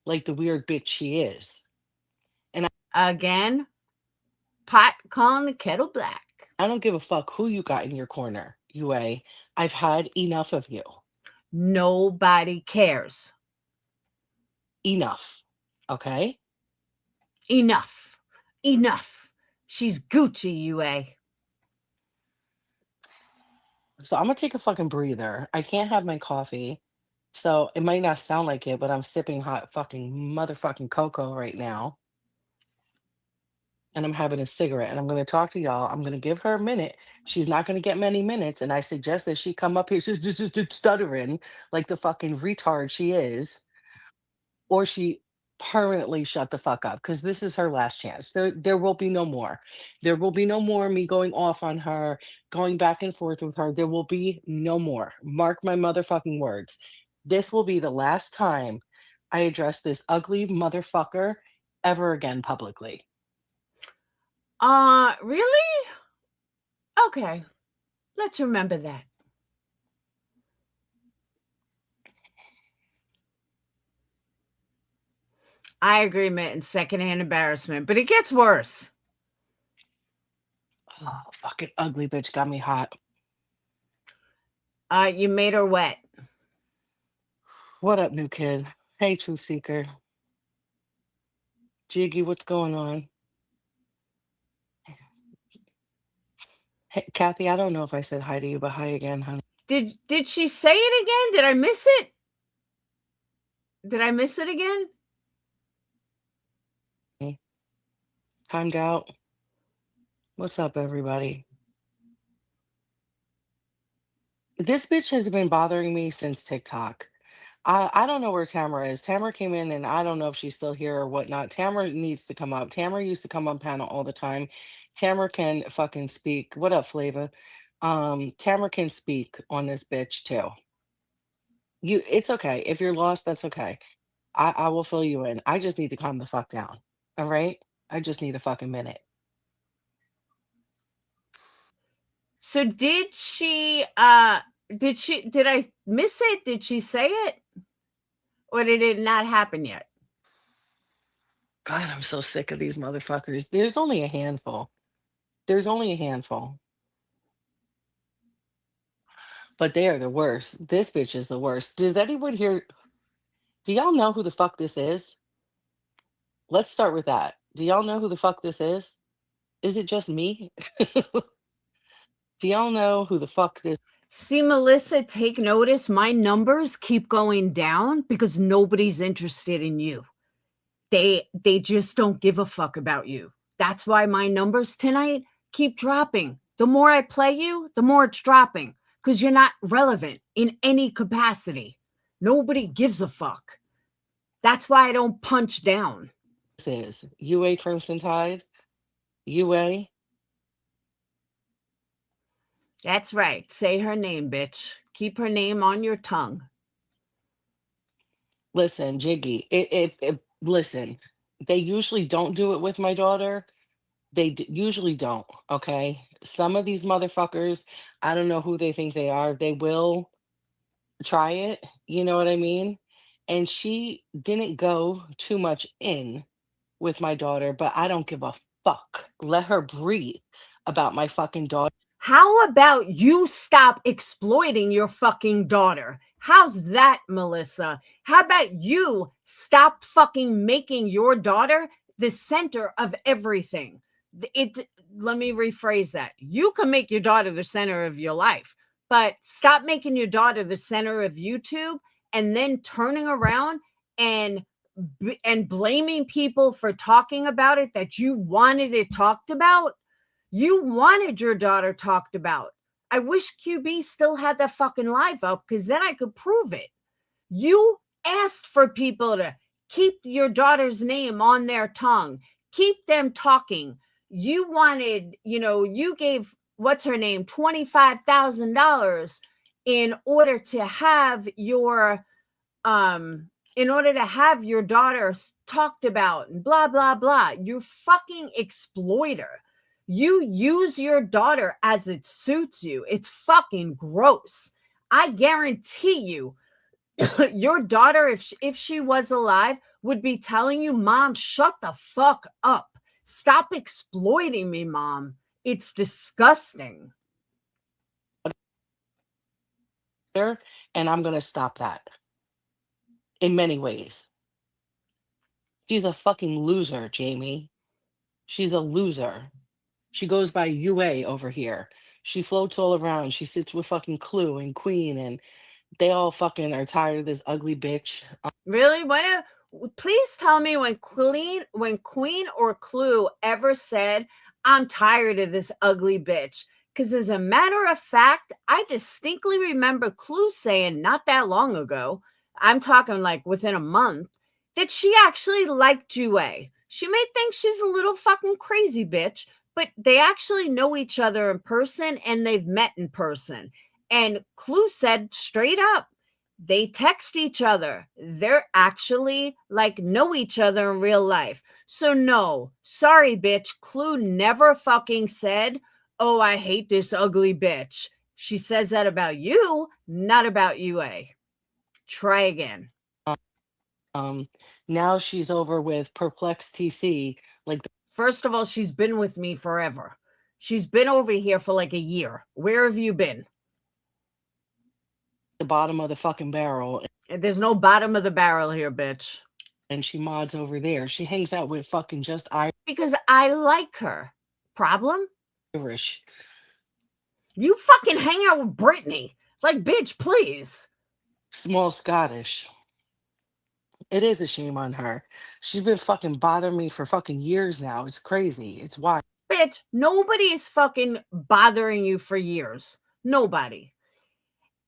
like the weird bitch she is. And Again, pot calling the kettle black. I don't give a fuck who you got in your corner, UA. I've had enough of you. Nobody cares. Enough. Okay? Enough. Enough. She's Gucci, UA. So I'm gonna take a fucking breather. I can't have my coffee. So it might not sound like it, but I'm sipping hot fucking motherfucking cocoa right now. And I'm having a cigarette and I'm going to talk to y'all. I'm going to give her a minute. She's not going to get many minutes. And I suggest that she come up here stuttering like the fucking retard she is, or she permanently shut the fuck up because this is her last chance. There will be no more. There will be no more me going off on her, going back and forth with her. There will be no more. Mark my motherfucking words. This will be the last time I address this ugly motherfucker ever again publicly. Really? Okay. Let's remember that. I agree, Mitten. Secondhand embarrassment, but it gets worse. Oh, fucking ugly bitch got me hot. You made her wet. What up, new kid? Hey, Truth Seeker. Jiggy, what's going on? Hey, Kathy, I don't know if I said hi to you, but hi again, honey. Did she say it again? Did I miss it? Did I miss it again? Timed out. What's up, everybody? This bitch has been bothering me since TikTok. I don't know where Tamara is. Tamara came in and I don't know if she's still here or whatnot. Tamara needs to come up. Tamara used to come on panel all the time. Tamara can fucking speak. What up, Flava? Tamara can speak on this bitch too. It's okay. If you're lost, that's okay. I will fill you in. I just need to calm the fuck down. All right? I just need a fucking minute. So did I miss it? Did she say it? Or did it not happen yet? God, I'm so sick of these motherfuckers. There's only a handful. There's only a handful, but they are the worst. This bitch is the worst. Does anyone here? Do y'all know who the fuck this is? Let's start with that. Do y'all know who the fuck this is? Is it just me? Do y'all know who the fuck this See, Melissa, take notice. My numbers keep going down because nobody's interested in you. They just don't give a fuck about you. That's why my numbers tonight keep dropping. The more I play you, the more it's dropping because you're not relevant in any capacity. Nobody gives a fuck. That's why I don't punch down. is? UA Crimson Tide? UA? That's right. Say her name, bitch. Keep her name on your tongue. Listen, Jiggy, listen, they usually don't do it with my daughter. Usually don't, okay? Some of these motherfuckers, I don't know who they think they are. They will try it, you know what I mean? And she didn't go too much in with my daughter, but I don't give a fuck. Let her breathe about my fucking daughter. How about you stop exploiting your fucking daughter? How's that, Melissa? How about you stop fucking making your daughter the center of everything? It Let me rephrase that. You can make your daughter the center of your life, but stop making your daughter the center of YouTube and then turning around and blaming people for talking about it that you wanted it talked about. You wanted your daughter talked about. I wish QB still had that fucking live up because then I could prove it. You asked for people to keep your daughter's name on their tongue, keep them talking. You wanted, you gave what's her name $25,000 in order to have your daughter talked about and blah blah blah. You fucking exploiter. You use your daughter as it suits you. It's fucking gross. I guarantee you your daughter, if she was alive, would be telling you, Mom, shut the fuck up. Stop exploiting me, Mom. It's disgusting. And I'm going to stop that in many ways. She's a fucking loser, Jamie. She's a loser. She goes by UA over here. She floats all around. She sits with fucking Clue and Queen, and they all fucking are tired of this ugly bitch. Really? Please tell me when Queen or Clue ever said, I'm tired of this ugly bitch. Because as a matter of fact, I distinctly remember Clue saying not that long ago, I'm talking like within a month, that she actually liked Jue. She may think she's a little fucking crazy bitch, but they actually know each other in person and they've met in person. And Clue said straight up, they text each other. They're actually like know each other in real life. So no, sorry, bitch. Clue never fucking said, oh, I hate this ugly bitch. She says that about you, not about UA. Try again. Um, Now she's over with Perplex TC, like First of all, she's been with me forever. She's been over here for like a year. Where have you been? the bottom of the fucking barrel, There's no bottom of the barrel here, bitch. and she mods over there. She hangs out with fucking just Because I like her. Problem? Irish. You fucking hang out with Brittany. Like, bitch, please. Small Scottish. It is a shame on her. She's been fucking bothering me for fucking years now. It's crazy. It's wild. Bitch, nobody is fucking bothering you for years. Nobody.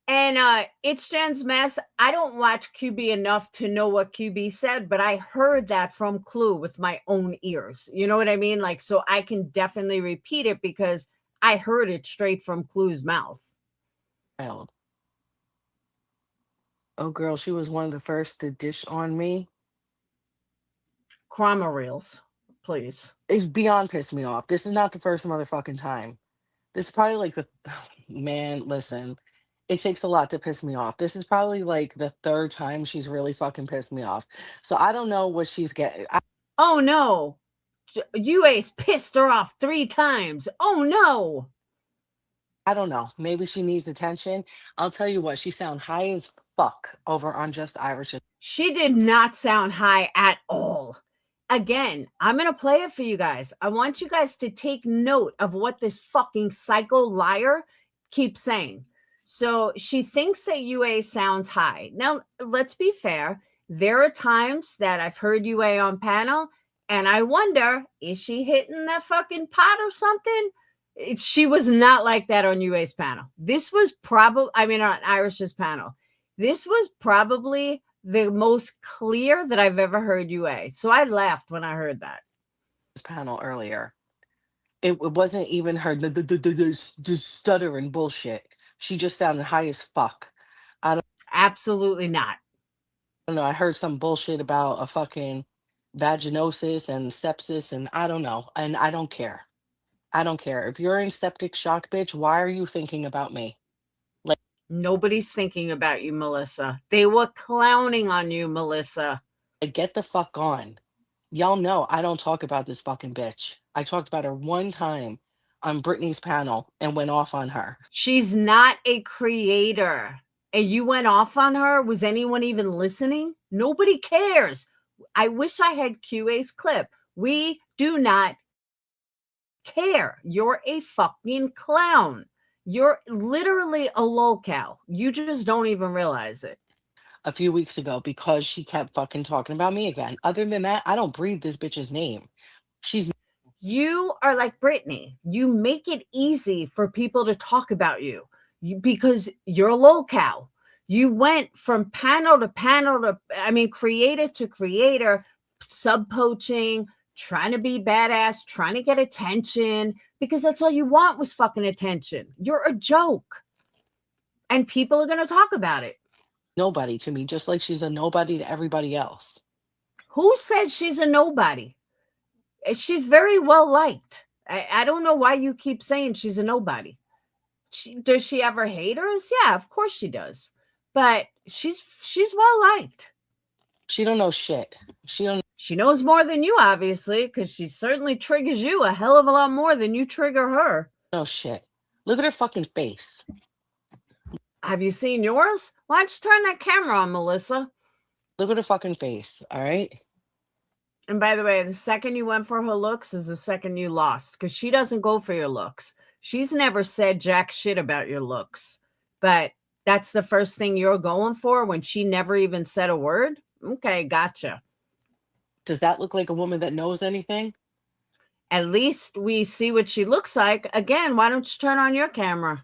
And it's Jen's mess. I don't watch QB enough to know what QB said, but I heard that from Clue with my own ears. You know what I mean? Like, so I can definitely repeat it because I heard it straight from Clue's mouth. Oh, girl, she was one of the first to dish on me. Crama reels, please. It's beyond pissed me off. This is not the first motherfucking time This is probably like the man, listen, it takes a lot to piss me off. This is probably like the third time she's really fucking pissed me off. So I don't know what she's getting. Oh no. UA's pissed her off 3 times. Oh no. I don't know. Maybe she needs attention. I'll tell you what, she sound high as fuck over on Just Irish. She did not sound high at all. Again, I'm going to play it for you guys. I want you guys to take note of what this fucking psycho liar keeps saying. So she thinks that UA sounds high. Now, let's be fair. There are times that I've heard UA on panel, and I wonder, is she hitting that fucking pot or something? She was not like that on UA's panel. This was probably, I mean, on Irish's panel. This was probably the most clear that I've ever heard UA. So I laughed when I heard that. Panel earlier. It wasn't even her stuttering bullshit. She just sounded high as fuck. Absolutely not. I don't know. I heard some bullshit about a fucking vaginosis and sepsis, and I don't know. And I don't care. I don't care. If you're in septic shock, bitch, why are you thinking about me? Like, nobody's thinking about you, Melissa. They were clowning on you, Melissa. get the fuck on. Y'all know I don't talk about this fucking bitch. I talked about her one time on Britney's panel and went off on her. She's not a creator. And you went off on her? Was anyone even listening? Nobody cares. I wish I had QA's clip. We do not care. You're a fucking clown. You're literally a lolcow. You just don't even realize it. A few weeks ago because she kept fucking talking about me again. Other than that, I don't breathe this bitch's name. You are like Britney. You make it easy for people to talk about you, because you're a lolcow. You went from panel to panel to, I mean, creator to creator, sub poaching, trying to be badass, trying to get attention, because that's all you want was fucking attention. You're a joke. And people are going to talk about it. Nobody to me, just like she's a nobody to everybody else. Who said she's a nobody? She's very well liked. I don't know why you keep saying she's a nobody. Does she ever haters? Yeah, of course she does. But she's well liked. She don't know shit. She knows more than you, obviously, because she certainly triggers you a hell of a lot more than you trigger her. No shit. Look at her fucking face. Have you seen yours? Why don't you turn that camera on, Melissa? Look at her fucking face, all right? And by the way, the second you went for her looks is the second you lost, because she doesn't go for your looks. She's never said jack shit about your looks. But that's the first thing you're going for when she never even said a word? Okay, gotcha. Does that look like a woman that knows anything? At least we see what she looks like. Again, why don't you turn on your camera?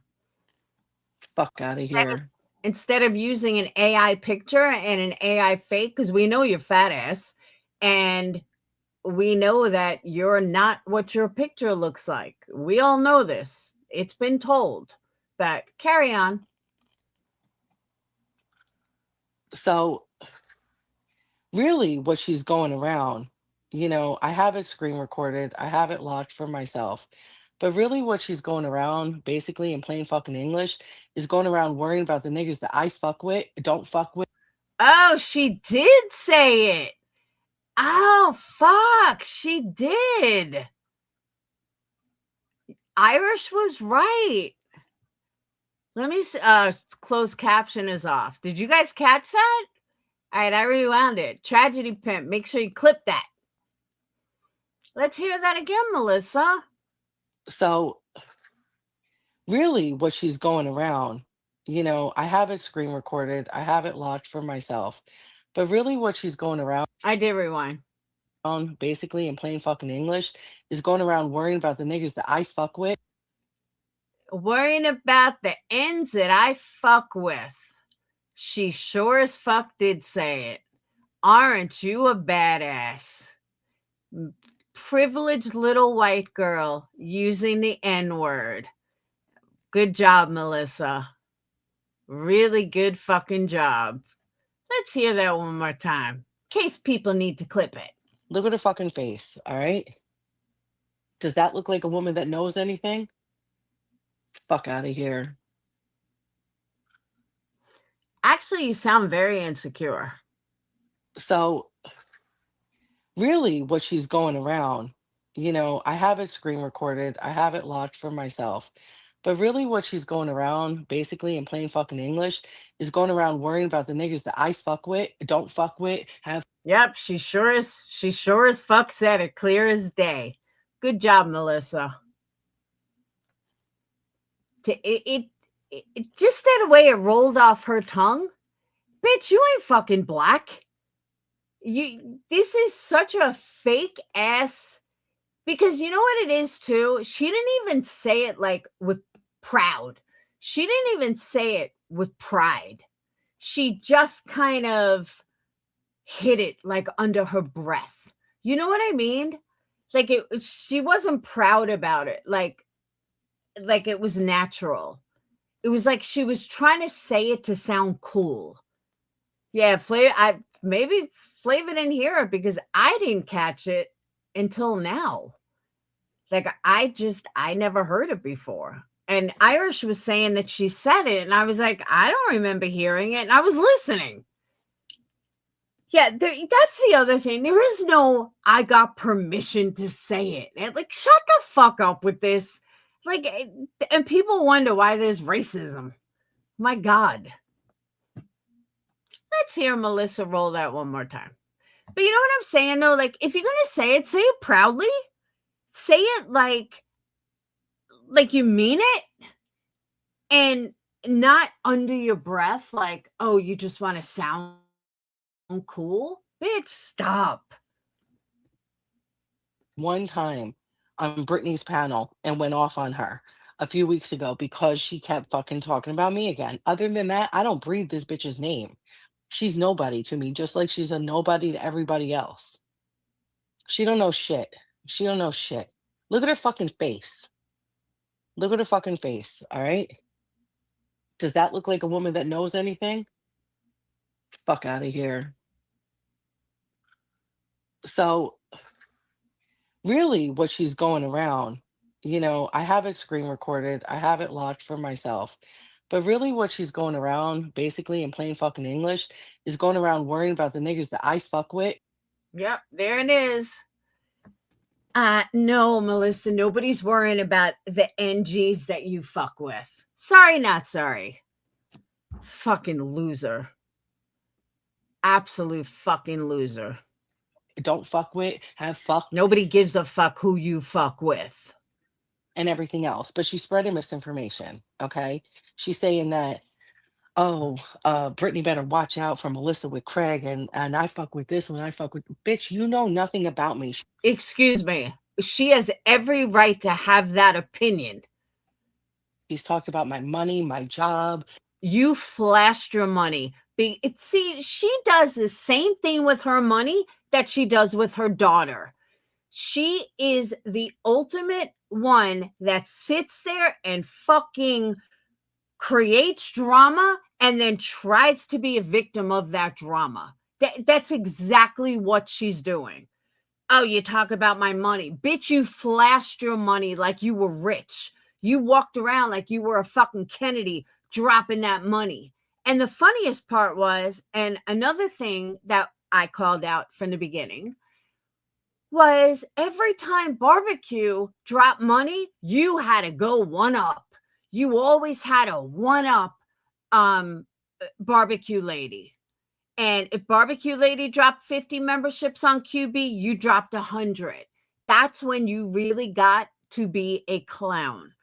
Fuck out of here. Instead of using an AI picture and an AI fake, because we know you're fat ass, and we know that you're not what your picture looks like. We all know this. It's been told. But carry on. So, really, what she's going around, I have it screen recorded, I have it locked for myself. But really, what she's going around, basically in plain fucking English, is going around worrying about the niggas that I fuck with, don't fuck with. Oh, she did say it. Oh, fuck. She did. Irish was right. Let me see. Closed caption is off. Did you guys catch that? All right, I rewound it. Tragedy Pimp. Make sure you clip that. Let's hear that again, Melissa. So, really, what she's going around, I have it screen recorded, I have it locked for myself. But really, what she's going around, I did rewind. Basically in plain fucking English, is going around worrying about the niggas that I fuck with. Worrying about the ends that I fuck with. She sure as fuck did say it. Aren't you a badass? Privileged little white girl using the N-word. Good job, Melissa. Really good fucking job. Let's hear that one more time, in case people need to clip it. Look at her fucking face, all right? Does that look like a woman that knows anything? Fuck out of here. Actually, you sound very insecure. So really what she's going around, I have it screen recorded, I have it locked for myself. But really what she's going around, basically in plain fucking English, is going around worrying about the niggas that I fuck with, don't fuck with, have Yep, she sure as fuck said it, clear as day. Good job, Melissa. It just that way it rolled off her tongue. Bitch, you ain't fucking black. This is such a fake ass, because you know what it is too? She didn't even say it like with proud. She didn't even say it with pride. She just kind of hit it like under her breath. You know what I mean? Like she wasn't proud about it. Like it was natural. It was like she was trying to say it to sound cool. Yeah, maybe Flavor didn't hear it because I didn't catch it until now. Like I never heard it before. And Irish was saying that she said it, and I was like, I don't remember hearing it. And I was listening. Yeah, that's the other thing. There is no I got permission to say it. Like, shut the fuck up with this. Like, and people wonder why there's racism. My God. Let's hear Melissa roll that one more time. But you know what I'm saying, though? Like, if you're gonna say it proudly. Say it like you mean it, and not under your breath, like, oh, you just want to sound cool. Bitch, stop. one time on Brittany's panel and went off on her a few weeks ago because she kept fucking talking about me again. Other than that, I don't breathe this bitch's name. She's nobody to me, just like she's a nobody to everybody else. She don't know shit. She don't know shit. Look at her fucking face. Look at her fucking face, all right? Does that look like a woman that knows anything? Fuck out of here. So, really, what she's going around, I have it screen recorded, I have it locked for myself. But really, what she's going around, basically in plain fucking English, is going around worrying about the niggas that I fuck with. Yep, there it is. No, Melissa, nobody's worrying about the NGs that you fuck with. Sorry, not sorry. Fucking loser. Absolute fucking loser. Don't fuck with, have fucked, Nobody gives a fuck who you fuck with. and everything else. But she's spreading misinformation. Okay. She's saying that, oh, Brittany better watch out for Melissa with Craig, and I fuck with this one, I fuck with bitch, you know nothing about me. Excuse me. She has every right to have that opinion. She's talked about my money, my job. You flashed your money. See, she does the same thing with her money that she does with her daughter. She is the ultimate one that sits there and fucking creates drama and then tries to be a victim of that drama. That's exactly what she's doing. Oh, you talk about my money. Bitch, you flashed your money like you were rich. You walked around like you were a fucking Kennedy dropping that money. And the funniest part was, and another thing that I called out from the beginning, was every time barbecue dropped money, you had to go one up. You always had a one up barbecue lady. And if Barbecue Lady dropped 50 memberships on QB, you dropped 100. That's when you really got to be a clown.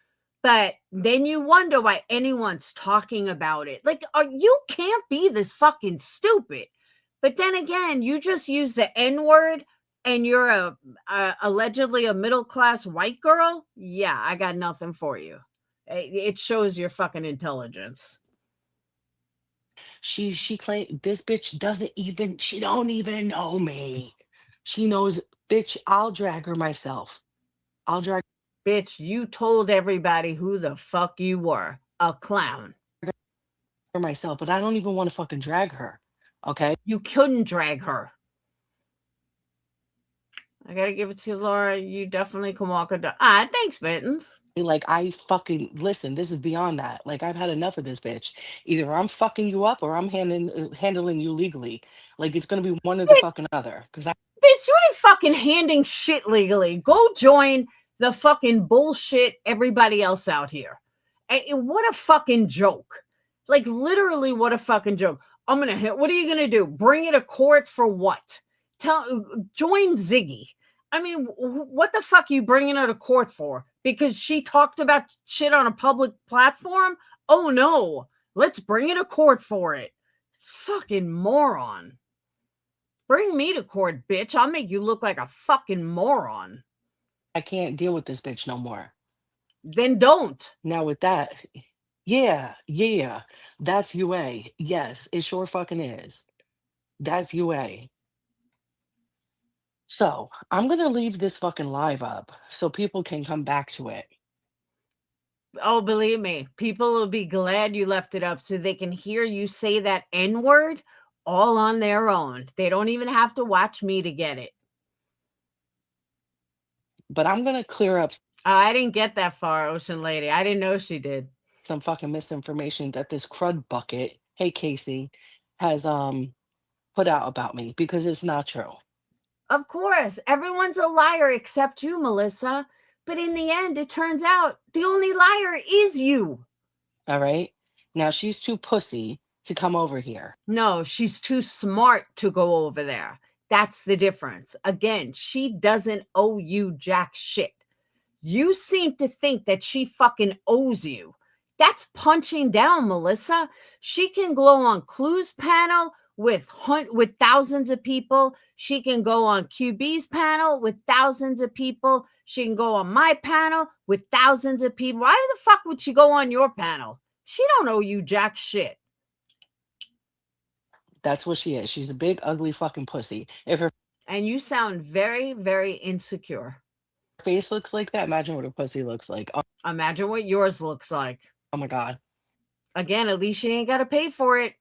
But then you wonder why anyone's talking about it. Like, you can't be this fucking stupid. But then again, you just use the N word and you're allegedly a middle class white girl. Yeah, I got nothing for you. It shows your fucking intelligence. She claimed this bitch she don't even know me. She knows, bitch, I'll drag her myself. I'll drag Bitch, you told everybody who the fuck you were. A clown. her myself, but I don't even want to fucking drag her. Okay? You couldn't drag her. I gotta give it to you, Laura. You definitely can walk a dog. Thanks, Mittens. Like, I fucking listen, this is beyond that. Like, I've had enough of this bitch. Either I'm fucking you up or I'm handling you legally. Like, it's gonna be one or the fucking other. Because I Bitch, you ain't fucking handing shit legally. Go join the fucking bullshit everybody else out here. What a fucking joke. Like, literally, what a fucking joke. I'm gonna hit. What are you gonna do? Bring it to court for what? Join Ziggy. I mean, what the fuck are you bringing her to court for? Because she talked about shit on a public platform? Oh no, let's bring it to court for it. Fucking moron. Bring me to court, bitch. I'll make you look like a fucking moron. can't deal with this bitch no more. Then don't. Now with that, yeah, that's UA. Yes, it sure fucking is. That's UA. So I'm gonna leave this fucking live up so people can come back to it. Oh, believe me, people will be glad you left it up so they can hear you say that N word all on their own. They don't even have to watch me to get it. But I'm gonna clear up I didn't get that far, Ocean Lady. I didn't know she did. some fucking misinformation that this crud bucket, hey Casey, has put out about me because it's not true. Of course, everyone's a liar except you, Melissa. But in the end, it turns out the only liar is you. All right. Now she's too pussy to come over here. No, she's too smart to go over there. That's the difference. Again, she doesn't owe you jack shit. You seem to think that she fucking owes you. That's punching down, Melissa. She can go on Clue's panel with thousands of people. She can go on QB's panel with thousands of people. She can go on my panel with thousands of people. Why the fuck would she go on your panel? She don't owe you jack shit. That's what she is. She's a big, ugly fucking pussy. If her And you sound very, very insecure. face looks like that, imagine what her pussy looks like. Oh, Imagine what yours looks like. oh my God. Again, at least she ain't got to pay for it.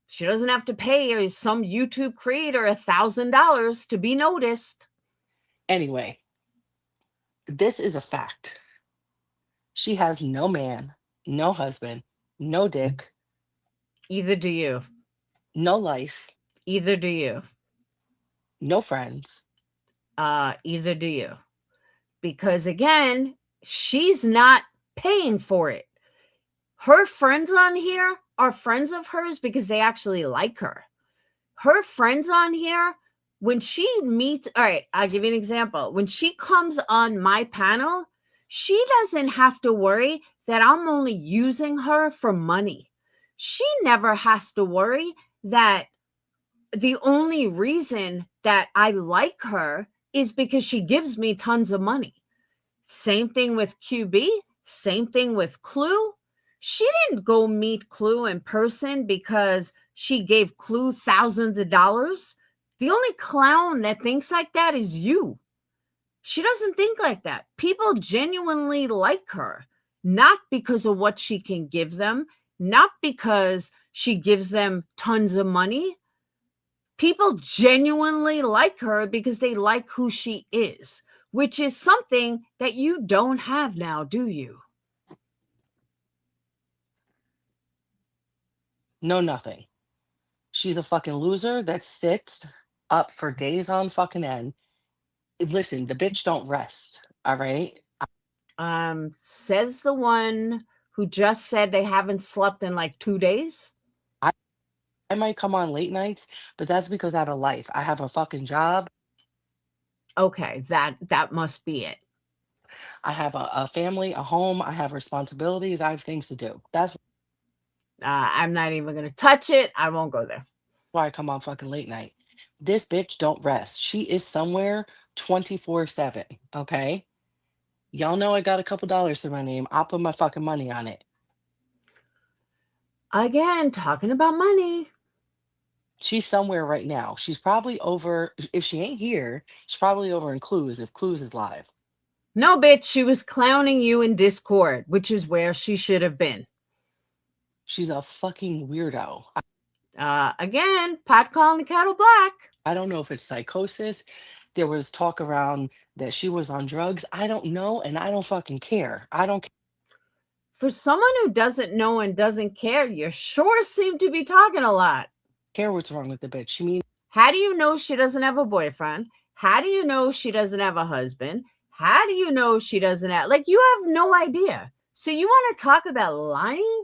She doesn't have to pay some YouTube creator $1,000 to be noticed. Anyway, this is a fact. She has no man, no husband, no dick, Either do you. no life, Either do you. no friends. Either do you. Because again, she's not paying for it. Her friends on here are friends of hers because they actually like her. Her friends on here, when she meets, all right, I'll give you an example. When she comes on my panel, she doesn't have to worry that I'm only using her for money. She never has to worry that the only reason that I like her is because she gives me tons of money. Same thing with QB, same thing with Clue. She didn't go meet Clue in person because she gave Clue thousands of dollars. The only clown that thinks like that is you. She doesn't think like that. People genuinely like her, not because of what she can give them, not because she gives them tons of money. People genuinely like her because they like who she is, which is something that you don't have now, do you? No, nothing. She's a fucking loser that sits up for days on fucking end. Listen, the bitch don't rest. All right. Says the one who just said they haven't slept in like 2 days. I might come on late nights, but that's because I have a life. I have a fucking job. Okay, that must be it. I have a family, a home. I have responsibilities. I have things to do. That's I'm not even gonna touch it. I won't go there. why I come on fucking late night. This bitch don't rest. She is somewhere 24/7. Okay. Y'all know I got a couple dollars to my name. I'll put my fucking money on it. Again, talking about money. She's somewhere right now. She's probably over. If she ain't here, she's probably over in Clues if Clues is live. No, bitch, she was clowning you in Discord, which is where she should have been. She's a fucking weirdo. Again, pot calling the kettle black. I don't know if it's psychosis. There was talk around that she was on drugs. I don't know, and I don't fucking care. I don't For someone who doesn't know and doesn't care, you sure seem to be talking a lot. care what's wrong with the bitch. She means How do you know she doesn't have a boyfriend? How do you know she doesn't have a husband? How do you know she doesn't have, like, you have no idea. So you want to talk about lying?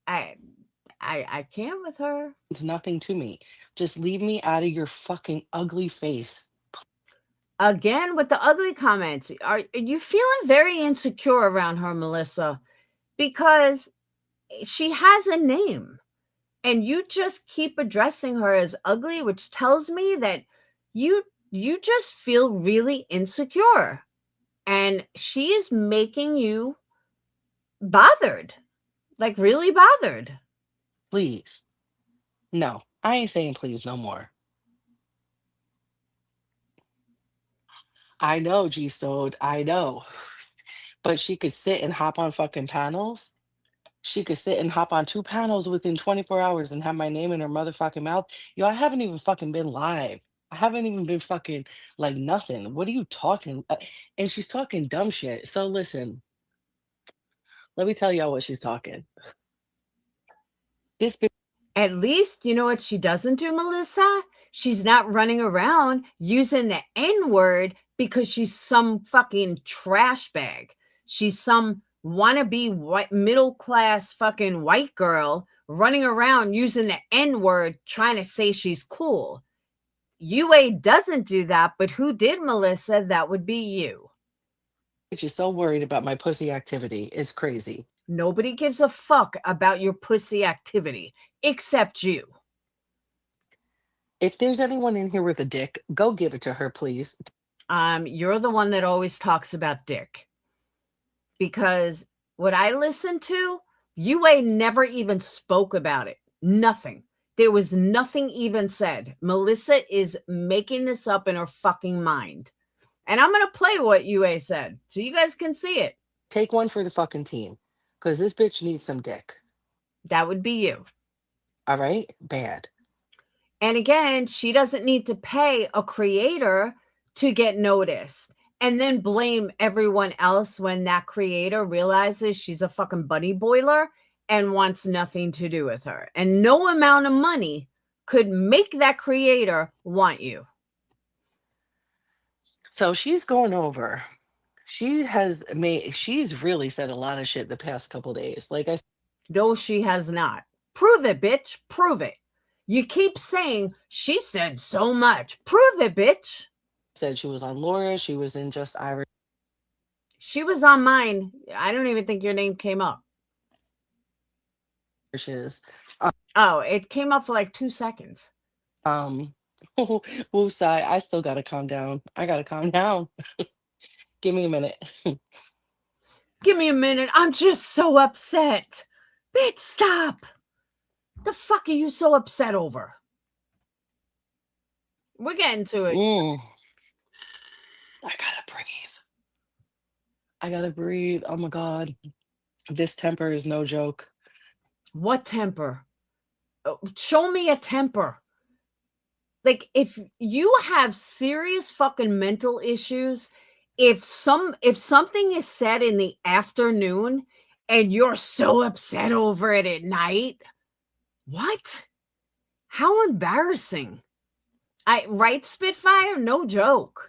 I can't with her. nothing to me. Just leave me out of your fucking ugly face. Again with the ugly comments. Are you feeling very insecure around her, Melissa? Because she has a name and you just keep addressing her as ugly, which tells me that you just feel really insecure and she is making you bothered, like really bothered. Please. No, I ain't saying please no more. I know, G Stode, I know. But she could sit and hop on fucking panels. She could sit and hop on 2 panels within 24 hours and have my name in her motherfucking mouth. Yo, I haven't even fucking been live. I haven't even been fucking like nothing. What are you talking? And she's talking dumb shit. So listen, let me tell y'all what she's talking. This bitch At least you know what she doesn't do, Melissa? She's not running around using the N word because she's some fucking trash bag. She's some wannabe white middle class fucking white girl running around using the N word trying to say she's cool. UA doesn't do that, but who did, Melissa? That would be you. is so worried about my pussy activity. It's crazy. Nobody gives a fuck about your pussy activity except you. If there's anyone in here with a dick, go give it to her, please. You're the one that always talks about dick. Because what I listened to, UA never even spoke about it. Nothing. There was nothing even said. Melissa is making this up in her fucking mind. And I'm going to play what UA said so you guys can see it. Take one for the fucking team. Because this bitch needs some dick. That would be you. All right? Bad. And again, she doesn't need to pay a creator to get noticed and then blame everyone else when that creator realizes she's a fucking bunny boiler and wants nothing to do with her. And no amount of money could make that creator want you. So she's going over. She's really said a lot of shit the past couple days. Like I No, she has not. Prove it, bitch. Prove it. You keep saying she said so much. Prove it, bitch. said, she was on Laura. She was in Just Irish. She was on mine. I don't even think your name came up. Oh, it came up for like 2 seconds. Woosai, I still gotta calm down. I gotta calm down. Give me a minute. Give me a minute. I'm just so upset. Bitch, stop. The fuck are you so upset over? We're getting to it. I gotta breathe. I gotta breathe. Oh my God. This temper is no joke. What temper? Show me a temper. Like, if you have serious fucking mental issues, if something is said in the afternoon and you're so upset over it at night, what? How embarrassing. Right, Spitfire? No joke.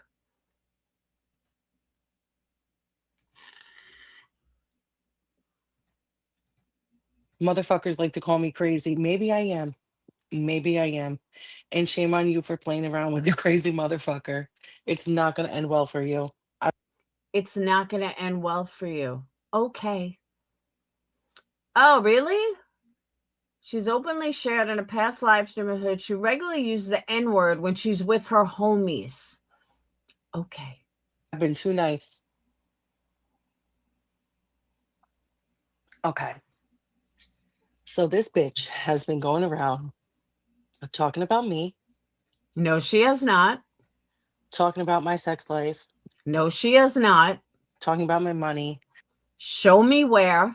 Motherfuckers like to call me crazy. Maybe I am. Maybe I am. And shame on you for playing around with your crazy motherfucker. It's not gonna end well for you. It's not going to end well for you. Okay. Oh, really? She's openly shared in a past live stream that she regularly uses the N-word when she's with her homies. Okay. I've been too nice. Okay. So this bitch has been going around talking about me, No, she has not. talking about my sex life, No, she has not. talking about my money. Show me where.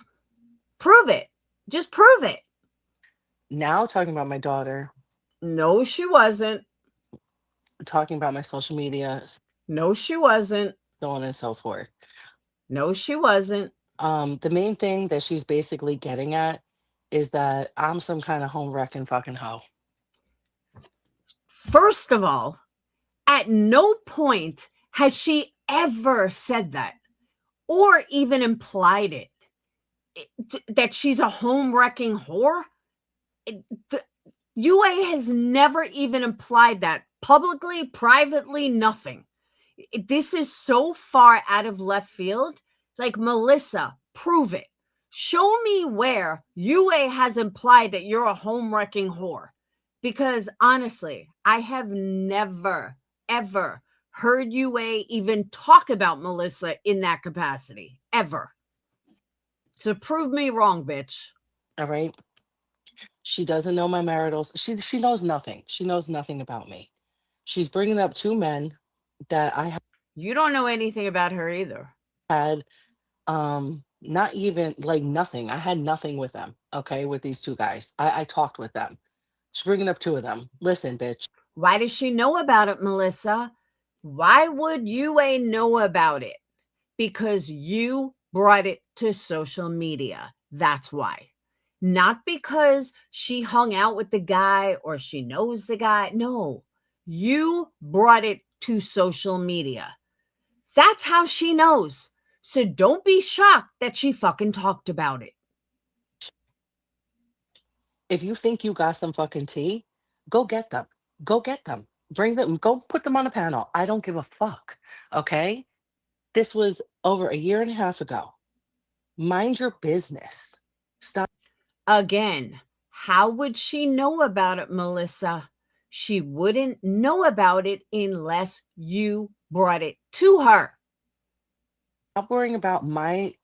Prove it. Just prove it. Now talking about my daughter. No, she wasn't. talking about my social media, No, she wasn't. so on and so forth. No, she wasn't. The main thing that she's basically getting at is that I'm some kind of home wrecking fucking hoe. First of all, at no point has she ever said that or even implied that she's a home wrecking whore. UA has never even implied that publicly, privately, nothing. This is so far out of left field. Like, Melissa, prove it. Show me where UA has implied that you're a home wrecking whore. Because honestly, I have never, ever heard UA even talk about Melissa in that capacity, ever. So prove me wrong, bitch. All right. She doesn't know my marital. She knows nothing. She knows nothing about me. She's bringing up two men that I You don't know anything about her either. had not even like nothing. I had nothing with them. Okay, with these two guys. I talked with them. She's bringing up two of them. Listen, bitch. Why does she know about it, Melissa? Why would UA know about it? Because you brought it to social media. That's why. Not because she hung out with the guy or she knows the guy. No, you brought it to social media. That's how she knows. So don't be shocked that she fucking talked about it. If you think you got some fucking tea, go get them. Go get them. Bring them. Go put them on the panel. I don't give a fuck. Okay. This was over a year and a half ago. Mind your business. Stop. Again, how would she know about it, Melissa? She wouldn't know about it unless you brought it to her. Stop worrying about my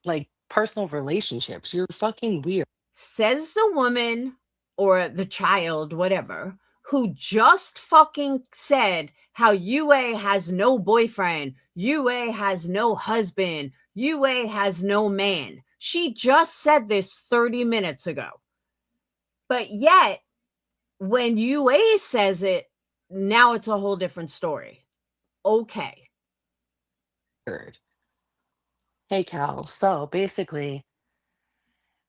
like personal relationships. You're fucking weird. Says the woman or the child, whatever, who just fucking said how UA has no boyfriend, UA has no husband, UA has no man. She just said this 30 minutes ago. But yet, when UA says it, now it's a whole different story. Okay. Hey Cal. So basically,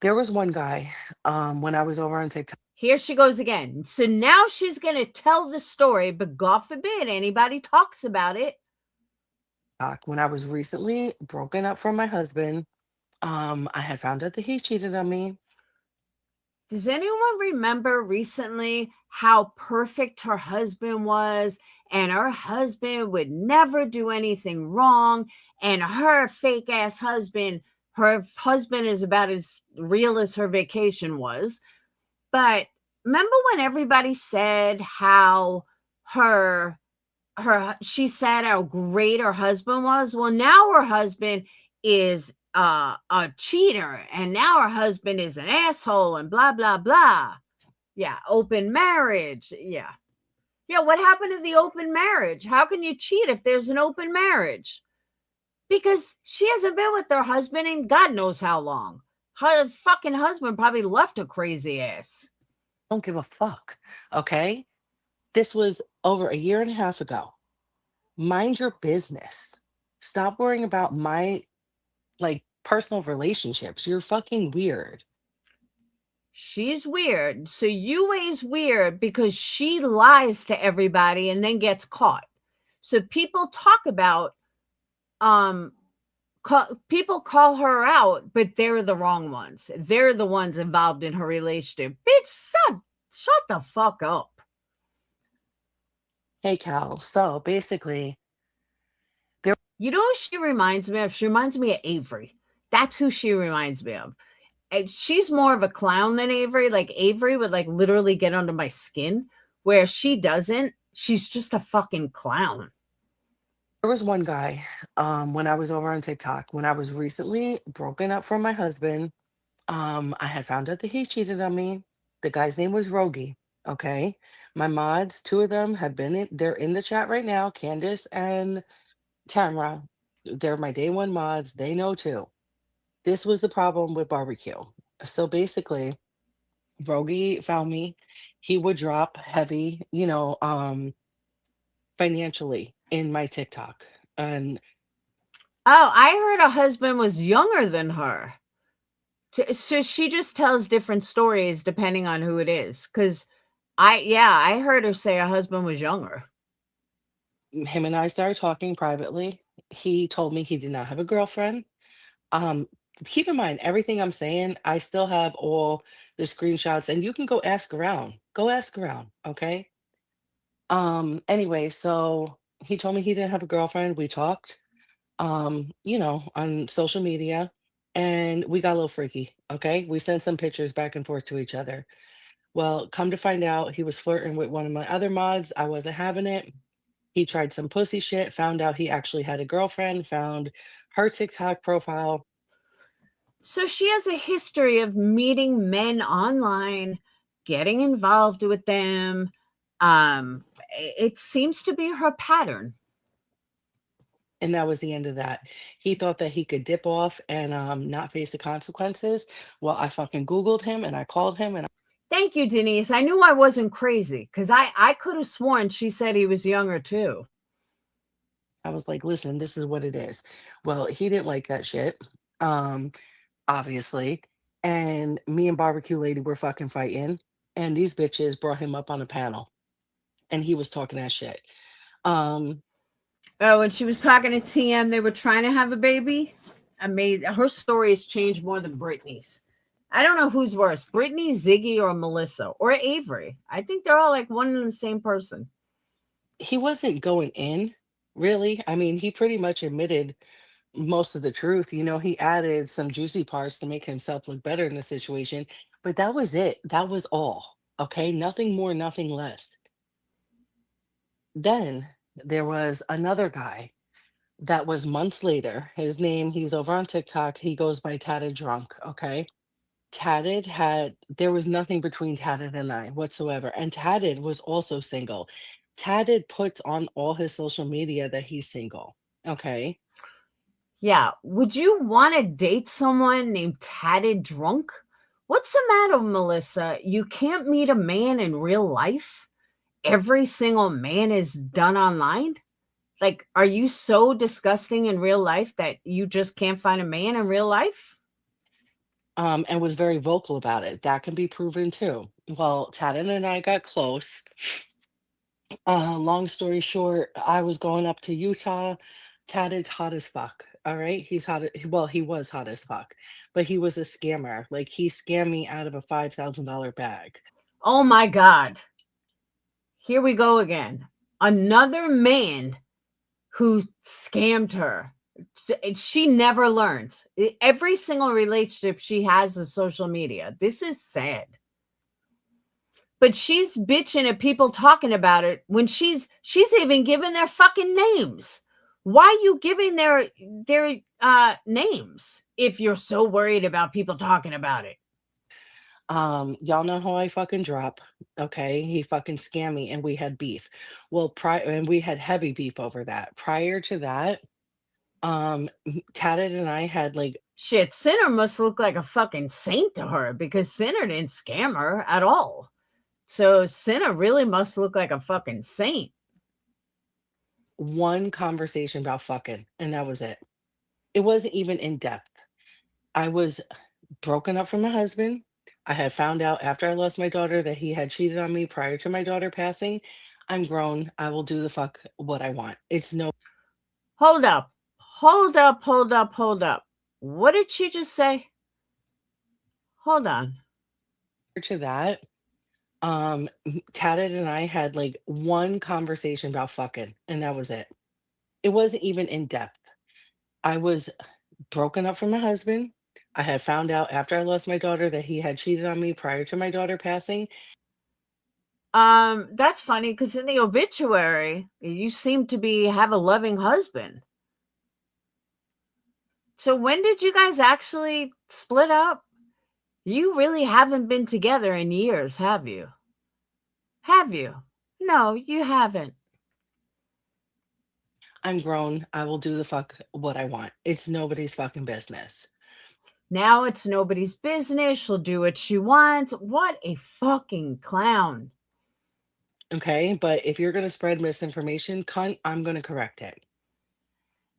there was one guy when I was over on TikTok Here she goes again. So now she's going to tell the story, but God forbid anybody talks about it. when I was recently broken up from my husband. I had found out that he cheated on me. Does anyone remember recently how perfect her husband was? And her husband would never do anything wrong. And her fake ass husband, her husband is about as real as her vacation was. But remember when everybody said how she said how great her husband was? Well, now her husband is a cheater, and now her husband is an asshole, and blah blah blah. Yeah, open marriage. Yeah. What happened to the open marriage? How can you cheat if there's an open marriage? Because she hasn't been with her husband in God knows how long. Her fucking husband probably left her crazy ass. Don't give a fuck. Okay. This was over a year and a half ago. Mind your business. Stop worrying about my like personal relationships. You're fucking weird. She's weird. So Yue's weird because she lies to everybody and then gets caught. So people talk about people call her out, but they're the wrong ones. They're the ones involved in her relationship. Bitch, shut the fuck up. Hey Cal. So basically, You know who she reminds me of? She reminds me of Avery. That's who she reminds me of. And she's more of a clown than Avery. Like, Avery would like literally get under my skin, where she doesn't. She's just a fucking clown. there was one guy when I was over on TikTok when I was recently broken up from my husband. I had found out that he cheated on me. The guy's name was Rogie. Okay. My mods, two of them have been they're in the chat right now, Candace and Tamara. They're my day one mods. They know too. This was the problem with barbecue. So basically, Rogie found me. He would drop heavy, financially in my TikTok. And Oh, I heard a husband was younger than her. So she just tells different stories depending on who it is. Because I heard her say her husband was younger. him and I started talking privately. He told me he did not have a girlfriend. Um, Keep in mind, everything I'm saying, I still have all the screenshots, and you can go ask around. Go ask around, okay? Anyway, so he told me he didn't have a girlfriend. We talked, on social media, and we got a little freaky, okay? We sent some pictures back and forth to each other. Well, come to find out, he was flirting with one of my other mods. I wasn't having it. He tried some pussy shit, found out he actually had a girlfriend, found her TikTok profile. So she has a history of meeting men online, getting involved with them. It seems to be her pattern. And that was the end of that. He thought that he could dip off and not face the consequences. Well, I fucking Googled him and I called him and Thank you, Denise. I knew I wasn't crazy because I could have sworn she said he was younger too. I was like, listen, this is what it is. Well, he didn't like that shit, um, obviously. And me and Barbecue Lady were fucking fighting. And these bitches brought him up on a panel and he was talking that shit. Um, Oh, when she was talking to TM, they were trying to have a baby. Her story has changed more than Britney's. I don't know who's worse, Britney, Ziggy, or Melissa, or Avery. I think they're all like one and the same person. he wasn't going in, really. I mean, he pretty much admitted most of the truth. He added some juicy parts to make himself look better in the situation, but that was it. That was all. Okay. Nothing more, nothing less. Then there was another guy that was months later. He's over on TikTok. He goes by Tatted Drunk. Okay. There was nothing between Tatted and I whatsoever. And Tatted was also single. Tatted puts on all his social media that he's single. Okay. Yeah. Would you want to date someone named Tatted Drunk? What's the matter, Melissa? You can't meet a man in real life? Every single man is done online? Like, are you so disgusting in real life that you just can't find a man in real life? And was very vocal about it. That can be proven too. Well, Tatted and I got close. Long story short, I was going up to Utah. Tatted's hot as fuck. All right. Well, he was hot as fuck, but he was a scammer. Like he scammed me out of a $5,000 bag. Oh my God. Here we go again. Another man who scammed her. She never learns. Every single relationship she has is social media. This is sad. But she's bitching at people talking about it when she's even given their fucking names. Why are you giving their names if you're so worried about people talking about it? Y'all know how I fucking drop. Okay. He fucking scammed me and we had beef. Well, and we had heavy beef over that. Prior to that, Tatted and I had like Shit, Sinner must look like a fucking saint to her because Sinner didn't scam her at all. So Sinner really must look like a fucking saint. one conversation about fucking, and that was it. It wasn't even in depth. I was broken up from my husband. I had found out after I lost my daughter that he had cheated on me prior to my daughter passing. I'm grown. I will do the fuck what I want. It's no Hold up. Hold up, hold up, hold up. What did she just say? Hold on. to that. Tatted and I had like one conversation about fucking, and that was it. It wasn't even in depth. I was broken up from my husband. I had found out after I lost my daughter that he had cheated on me prior to my daughter passing. That's funny because in the obituary, you seem to be have a loving husband. So when did you guys actually split up? You really haven't been together in years, have you? Have you? No, you haven't. I'm grown. I will do the fuck what I want. It's nobody's fucking business. Now it's nobody's business. She'll do what she wants. What a fucking clown. Okay. But if you're going to spread misinformation, cunt, I'm going to correct it.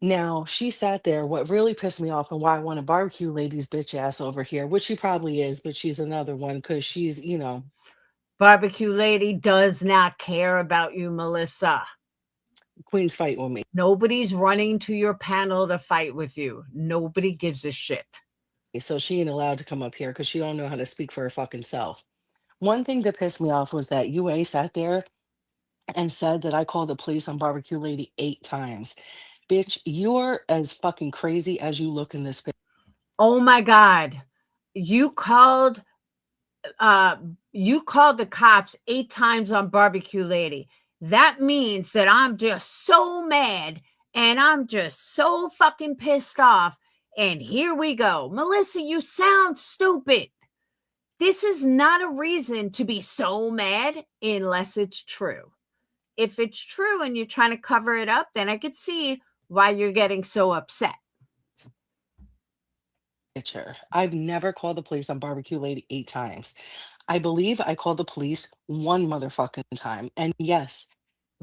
Now, she sat there. What really pissed me off and why I want to barbecue lady's bitch ass over here, which she probably is, but she's another one because she's, Barbecue lady does not care about you, Melissa. Queen's fight with me. Nobody's running to your panel to fight with you. Nobody gives a shit. So she ain't allowed to come up here because she don't know how to speak for her fucking self. One thing that pissed me off was that UA sat there and said that I called the police on barbecue lady 8 times. Bitch, you're as fucking crazy as you look in this picture. Oh my God. You called the cops 8 times on barbecue lady. That means that I'm just so mad and I'm just so fucking pissed off. And here we go. Melissa, you sound stupid. This is not a reason to be so mad unless it's true. If it's true and you're trying to cover it up, then I could see why you're getting so upset. I've never called the police on barbecue lady 8 times. I believe I called the police one motherfucking time. And yes,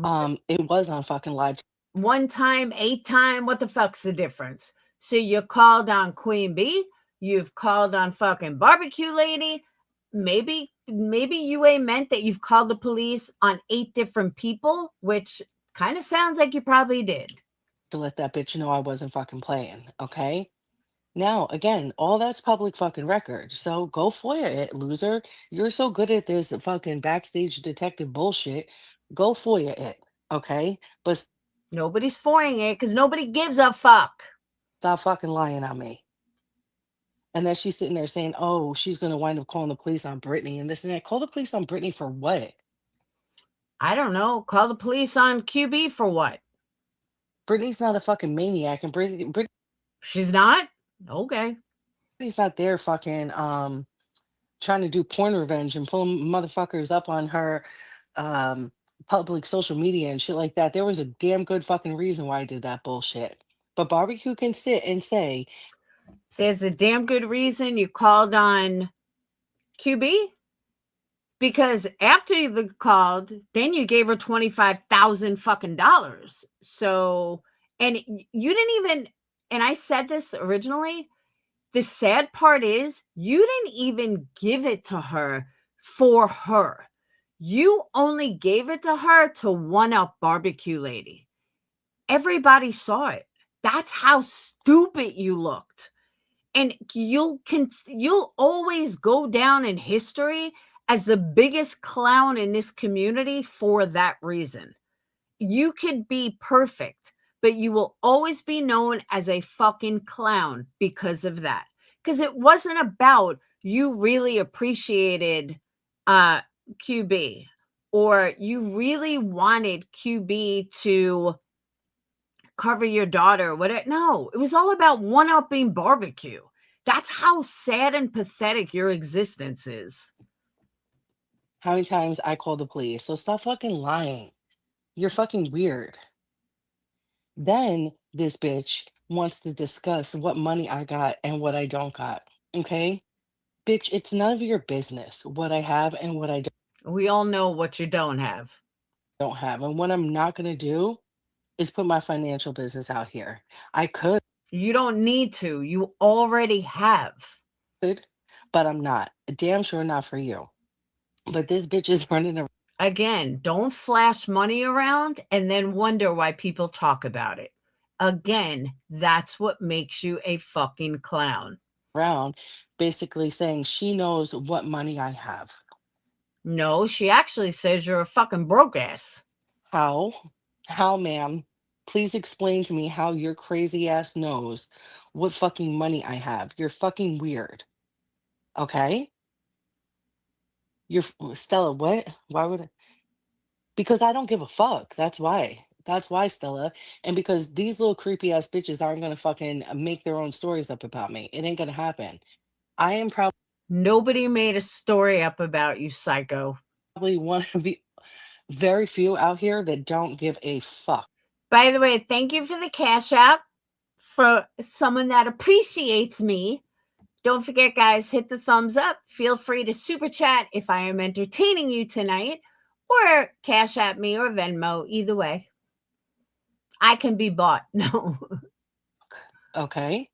it was on fucking live. 1 time, 8 time, what the fuck's the difference? So you called on Queen Bee, you've called on fucking barbecue lady. Maybe UA meant that you've called the police on 8 different people, which kind of sounds like you probably did. To let that bitch know I wasn't fucking playing, okay? Now, again, all that's public fucking record. So go FOIA it, loser. You're so good at this fucking backstage detective bullshit. Go FOIA it, okay? But Nobody's foiling it because nobody gives a fuck. stop fucking lying on me. And then she's sitting there saying, oh, she's going to wind up calling the police on Brittany and this and that. Call the police on Brittany for what? I don't know. Call the police on QB for what? Brittany's not a fucking maniac. And Brittany's She's not? Okay. not there fucking trying to do porn revenge and pull motherfuckers up on her public social media and shit like that. There was a damn good fucking reason why I did that bullshit. But barbecue can sit and say, there's a damn good reason you called on QB, because after you called, then you gave her 25,000 fucking dollars. So, and you didn't even, and I said this originally, the sad part is you didn't even give it to her for her. You only gave it to her to one up barbecue lady. Everybody saw it. That's how stupid you looked. And you'll always go down in history as the biggest clown in this community for that reason. You could be perfect, but you will always be known as a fucking clown because of that. Because it wasn't about you really appreciated QB or you really wanted QB to cover your daughter, whatever. No, it was all about one-upping barbecue. That's how sad and pathetic your existence is. how many times I called the police? So stop fucking lying. You're fucking weird. Then this bitch wants to discuss what money I got and what I don't got. Okay? Bitch, it's none of your business what I have and what I We all know what you don't have. don't have. And what I'm not going to do is put my financial business out here. I could, You don't need to. You already have. but I'm not. Damn sure not for you. But this bitch is running around. Again, don't flash money around and then wonder why people talk about it. Again, that's what makes you a fucking clown. Around basically saying she knows what money I have. No, she actually says you're a fucking broke ass. How? How, ma'am? Please explain to me how your crazy ass knows what fucking money I have. You're fucking weird. Okay? Stella, what? Why would I? Because I don't give a fuck. That's why. That's why, Stella. And because these little creepy ass bitches aren't gonna fucking make their own stories up about me. It ain't gonna happen. I am Nobody made a story up about you, psycho. probably one of the very few out here that don't give a fuck. By the way, thank you for the cash app for someone that appreciates me. Don't forget, guys, hit the thumbs up. Feel free to super chat if I am entertaining you tonight, Or cash at me or Venmo, either way. I can be bought. No. Okay.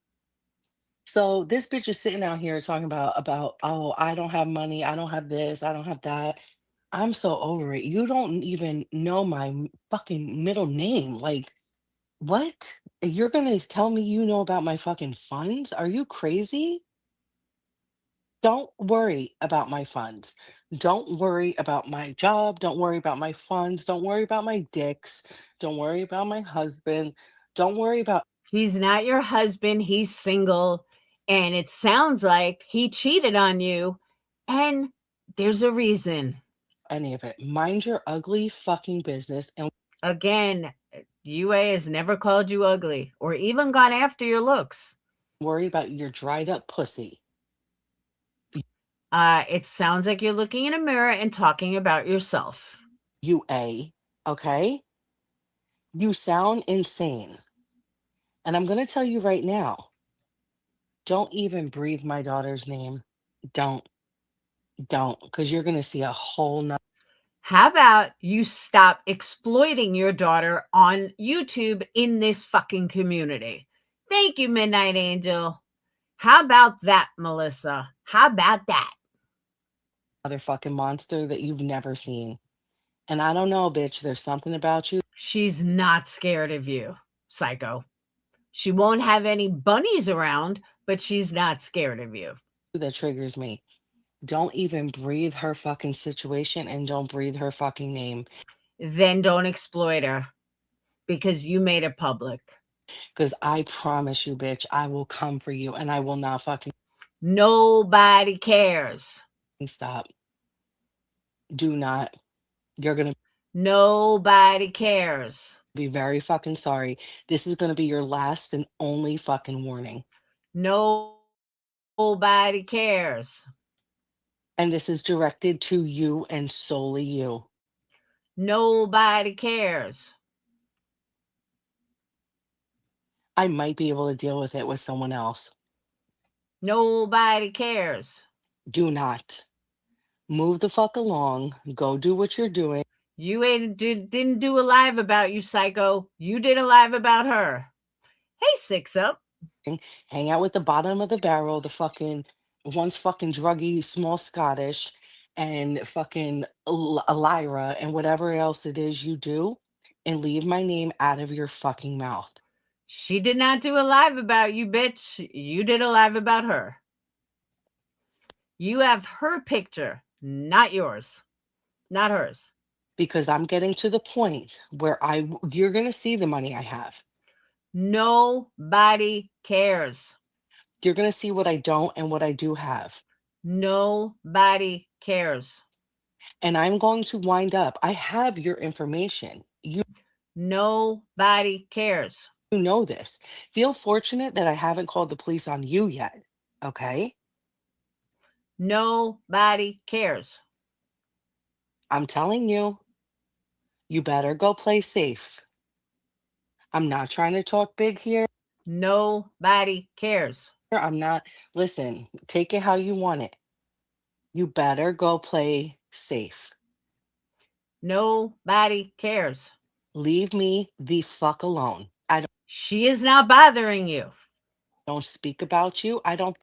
So this bitch is sitting out here talking about oh, I don't have money, I don't have this, I don't have that. I'm so over it. You don't even know my fucking middle name. Like, what? You're gonna tell me you know about my fucking funds? Are you crazy? Don't worry about my funds. Don't worry about my job. Don't worry about my funds. Don't worry about my dicks. Don't worry about my husband. Don't worry about He's not your husband. He's single. And it sounds like he cheated on you. And there's a reason. any of it. Mind your ugly fucking business and Again, UA has never called you ugly or even gone after your looks. worry about your dried up pussy. It sounds like you're looking in a mirror and talking about yourself. UA, okay? You sound insane. And I'm going to tell you right now, don't even breathe my daughter's name. Don't, don't, because you're going to see a whole nother. How about you stop exploiting your daughter on YouTube in this fucking community? Thank you, Midnight Angel. How about that, Melissa? How about that? Motherfucking monster that you've never seen. And I don't know, bitch, there's something about you She's not scared of you, psycho. She won't have any bunnies around, but she's not scared of you. that triggers me. Don't even breathe her fucking situation and don't breathe her fucking name. Then don't exploit her because you made it public. Because I promise you, bitch, I will come for you and I will not fucking Nobody cares. stop. Do not. You're going to Nobody cares. be very fucking sorry. This is going to be your last and only fucking warning. Nobody cares. And this is directed to you and solely you. Nobody cares. I might be able to deal with it with someone else. Nobody cares. Do not. Move the fuck along. Go do what you're doing. You didn't do a live about you, psycho. You did a live about her. Hey, Six Up. Hang out with the bottom of the barrel, the fucking once fucking druggy, small Scottish, and fucking Lyra, and whatever else it is you do, and leave my name out of your fucking mouth. She did not do a live about you, bitch. You did a live about her. You have her picture, not yours, not hers. Because I'm getting to the point where you're gonna see the money I have. Nobody cares. You're gonna see what I don't and what I do have. Nobody cares. And I'm going to wind up. I have your information. Nobody cares. You know this. Feel fortunate that I haven't called the police on you yet. Okay? Nobody cares. I'm telling you, you better go play safe. I'm not trying to talk big here. Nobody cares. I'm not. Listen, take it how you want it. You better go play safe. Nobody cares. Leave me the fuck alone. She is not bothering you. Don't speak about you. I don't.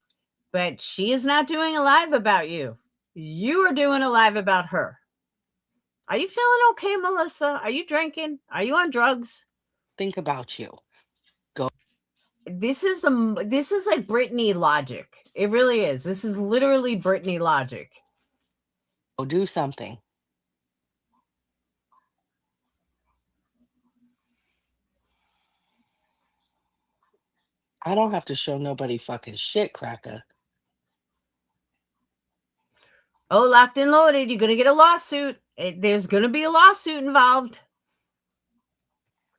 But she is not doing a live about you. You are doing a live about her. Are you feeling okay, Melissa? Are you drinking? Are you on drugs? Think about you. This is like Britney logic. It really is. This is literally Britney logic. Go do something. I don't have to show nobody fucking shit, cracker. Oh, locked and loaded. You're going to get a lawsuit. There's going to be a lawsuit involved.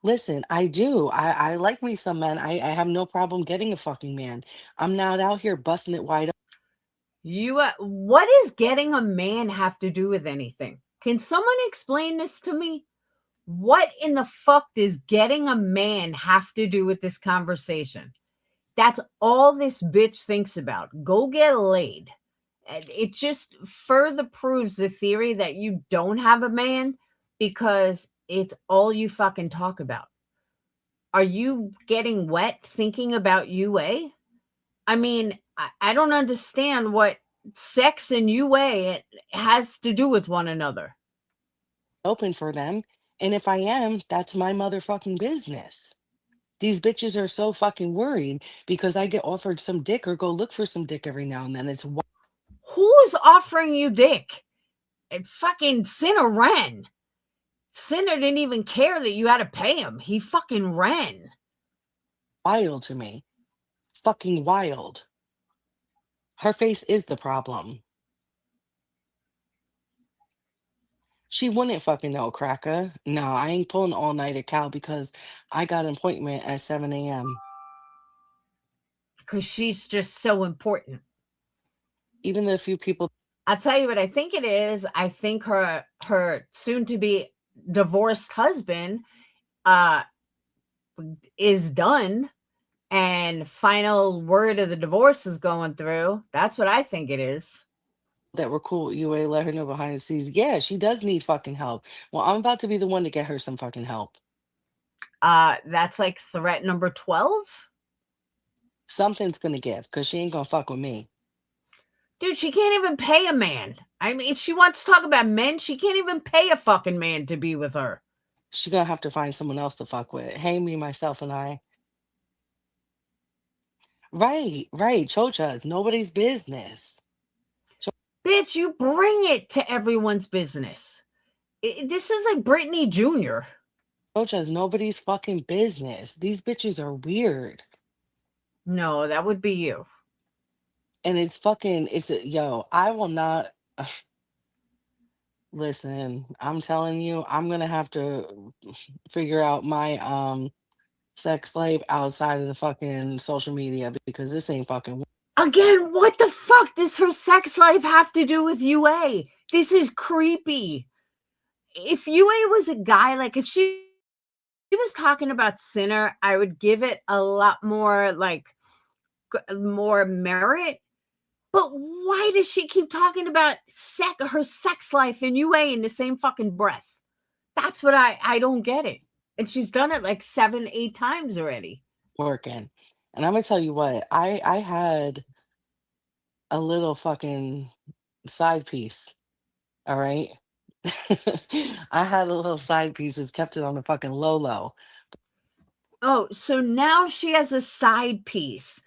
Listen, I do. I like me some men. I have no problem getting a fucking man. I'm not out here busting it wide open. What is getting a man have to do with anything? Can someone explain this to me? What in the fuck does getting a man have to do with this conversation? That's all this bitch thinks about. Go get laid. And it just further proves the theory that you don't have a man because it's all you fucking talk about. Are you getting wet thinking about UA? I mean, I don't understand what sex and UA has to do with one another. Open for them. And if I am, that's my motherfucking business. These bitches are so fucking worried because I get offered some dick or go look for some dick every now and then. It's Who's offering you dick? And fucking Sinner ran. Sinner didn't even care that you had to pay him. He fucking ran. wild to me. Fucking wild. Her face is the problem. She wouldn't fucking know, cracker. No, I ain't pulling all night at Cal because I got an appointment at 7 a.m. Because she's just so important. Even the few people I'll tell you what I think it is. I think her soon to be divorced husband is done and final word of the divorce is going through. That's what I think it is. that were cool with UA let her know behind the scenes. Yeah, she does need fucking help. Well, I'm about to be the one to get her some fucking help. That's like threat number 12. Something's gonna give because she ain't gonna fuck with me. Dude, she can't even pay a man. I mean, if she wants to talk about men, she can't even pay a fucking man to be with her. She gonna have to find someone else to fuck with. Hey, me, myself, and I. Right, right. Chocha, it's nobody's business. Bitch, you bring it to everyone's business. This is like Brittany Jr. Chocha is nobody's fucking business. These bitches are weird. No, that would be you. And it's fucking, yo, I will not. Listen, I'm telling you, I'm gonna have to figure out my sex slave outside of the fucking social media because this ain't fucking Again, what the fuck does her sex life have to do with UA? This is creepy. If UA was a guy, like if she was talking about Sinner, I would give it a lot more like more merit. But why does she keep talking about her sex life and UA in the same fucking breath? That's what I don't get it. And she's done it like 7, 8 times already. working. And I'm gonna tell you what, I had a little fucking side piece. All right. I had a little side piece that's kept it on the fucking low low. Oh, so now she has a side piece.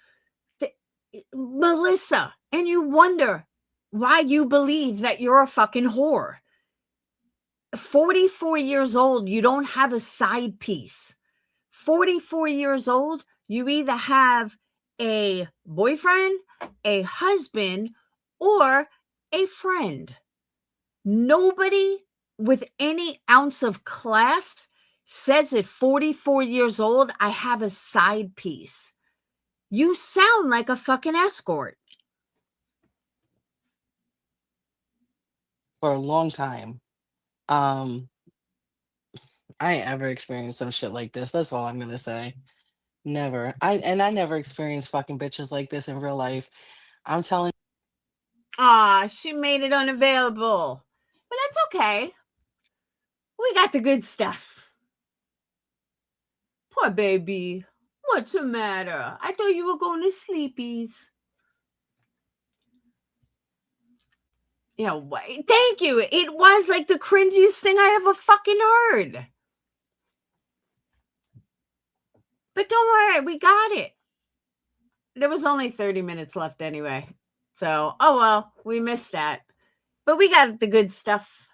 Melissa, and you wonder why you believe that you're a fucking whore. 44 years old, you don't have a side piece. 44 years old, you either have a boyfriend, a husband, or a friend. Nobody with any ounce of class says at 44 years old, I have a side piece. You sound like a fucking escort. For a long time. Um, I ain't ever experienced some shit like this. That's all I'm gonna say. Never. I never experienced fucking bitches like this in real life. I'm telling She made it unavailable. But that's okay. We got the good stuff. Poor baby. What's the matter? I thought you were going to sleepies. Yeah, thank you. It was like the cringiest thing I ever fucking heard. But don't worry, we got it. There was only 30 minutes left anyway. So, oh well, we missed that. But we got the good stuff.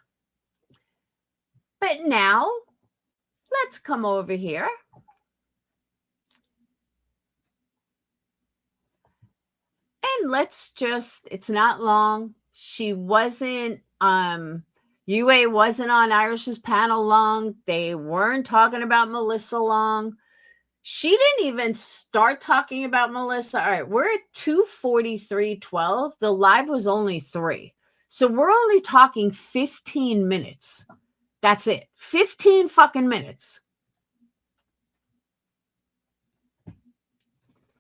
But now, let's come over here. And let's just, it's not long. She wasn't, UA wasn't on Irish's panel long. They weren't talking about Melissa long. She didn't even start talking about Melissa. All right, we're at 2:43:12. The live was only 3. So we're only talking 15 minutes. That's it. 15 fucking minutes.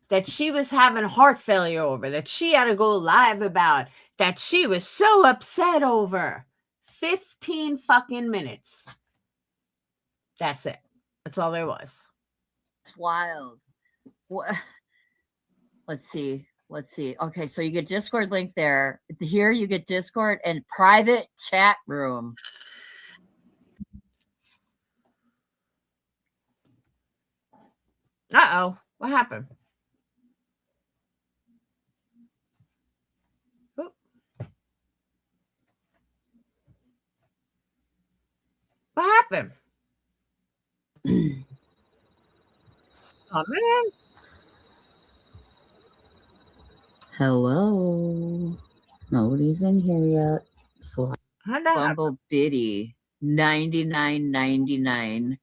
That she was having heart failure over, that she had to go live about, that she was so upset over. 15 fucking minutes. That's it. That's all there was. It's wild. What? Let's see. Okay, so you get Discord link there. Here you get Discord and private chat room. Uh-oh. What happened? Oop. What happened? Oh, man. Hello. Nobody's in here yet. So How'd that happen? Bumble Biddy, $99.99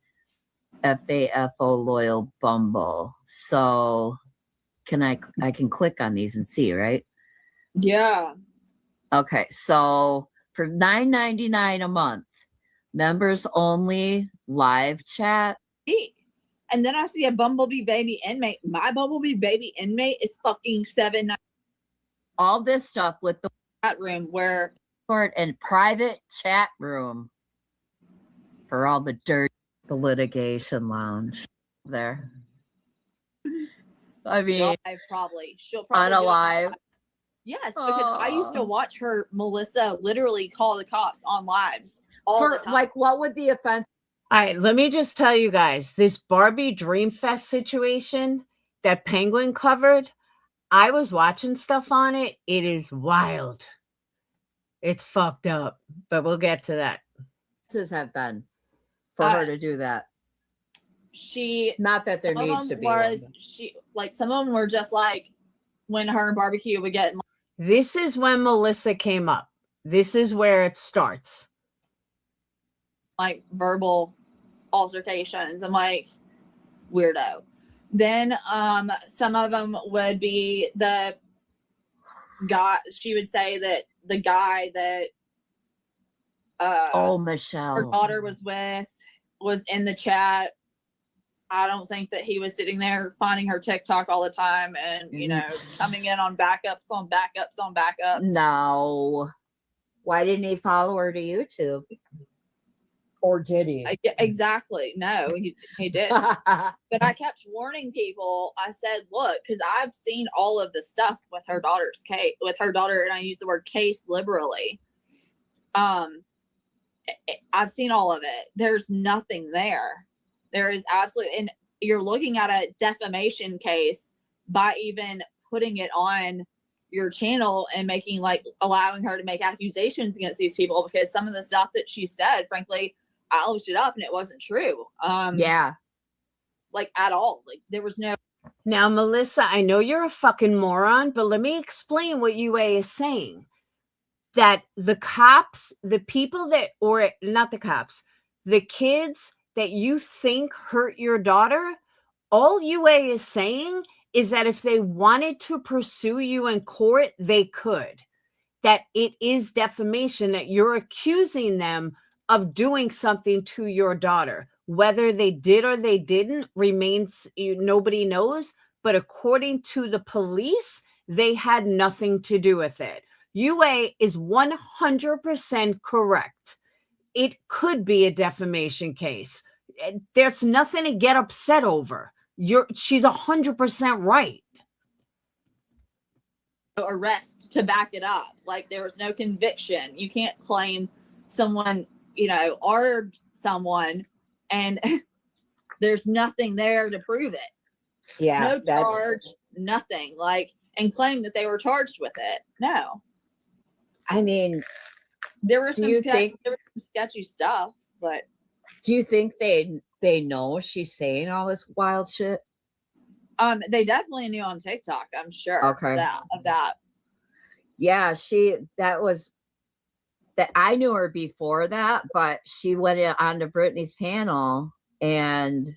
FAFO loyal Bumble. So I can click on these and see, right? Yeah. Okay, so for $9.99 a month, members only live chat. And then I see a Bumblebee baby inmate. My Bumblebee baby inmate is fucking $7.99. All this stuff with the Chat room where Discord and private chat room for all the dirt, the litigation lounge there. I mean, she'll on probably a do it. live. Yes, because I used to watch her, Melissa, literally call the cops on lives all the time. Like, what would the offense? All right, let me just tell you guys, this Barbie Dreamfest situation that Penguin covered, I was watching stuff on it. It is wild. It's fucked up, but we'll get to that. Have been for her to do that? Not that there needs to be one. Some of them were just like when her and Barbecue would get in. This is when Melissa came up. This is where it starts. Like verbal altercations. I'm like, weirdo. Then some of them would be the guy. She would say that the guy that Michelle, her daughter was with, was in the chat. I don't think that he was sitting there finding her TikTok all the time and, coming in on backups on backups on backups. No. Why didn't he follow her to YouTube? Or did he? Exactly. No, he did. But I kept warning people. I said, look, because I've seen all of the stuff with her daughter's case, and I use the word case liberally. I've seen all of it. There's nothing there. There is absolutely, and you're looking at a defamation case by even putting it on your channel and allowing her to make accusations against these people, because some of the stuff that she said, frankly, I looked it up and it wasn't true. Yeah. At all. There was no. Now, Melissa, I know you're a fucking moron, but let me explain what UA is saying. That the cops, the people that, or not the cops, the kids that you think hurt your daughter, all UA is saying is that if they wanted to pursue you in court, they could. That it is defamation, that you're accusing them of doing something to your daughter. Whether they did or they didn't remains, nobody knows. But according to the police, they had nothing to do with it. UA is 100% correct. It could be a defamation case. There's nothing to get upset over. She's 100% right. Arrest to back it up. There was no conviction. You can't claim someone, armed someone and there's nothing there to prove it. Yeah. No charge, nothing. And claim that they were charged with it. No. I mean, there was some sketchy stuff, but do you think they know she's saying all this wild shit? They definitely knew on TikTok, I'm sure. Okay. Of that. Yeah, I knew her before that, but she went on to Brittany's panel and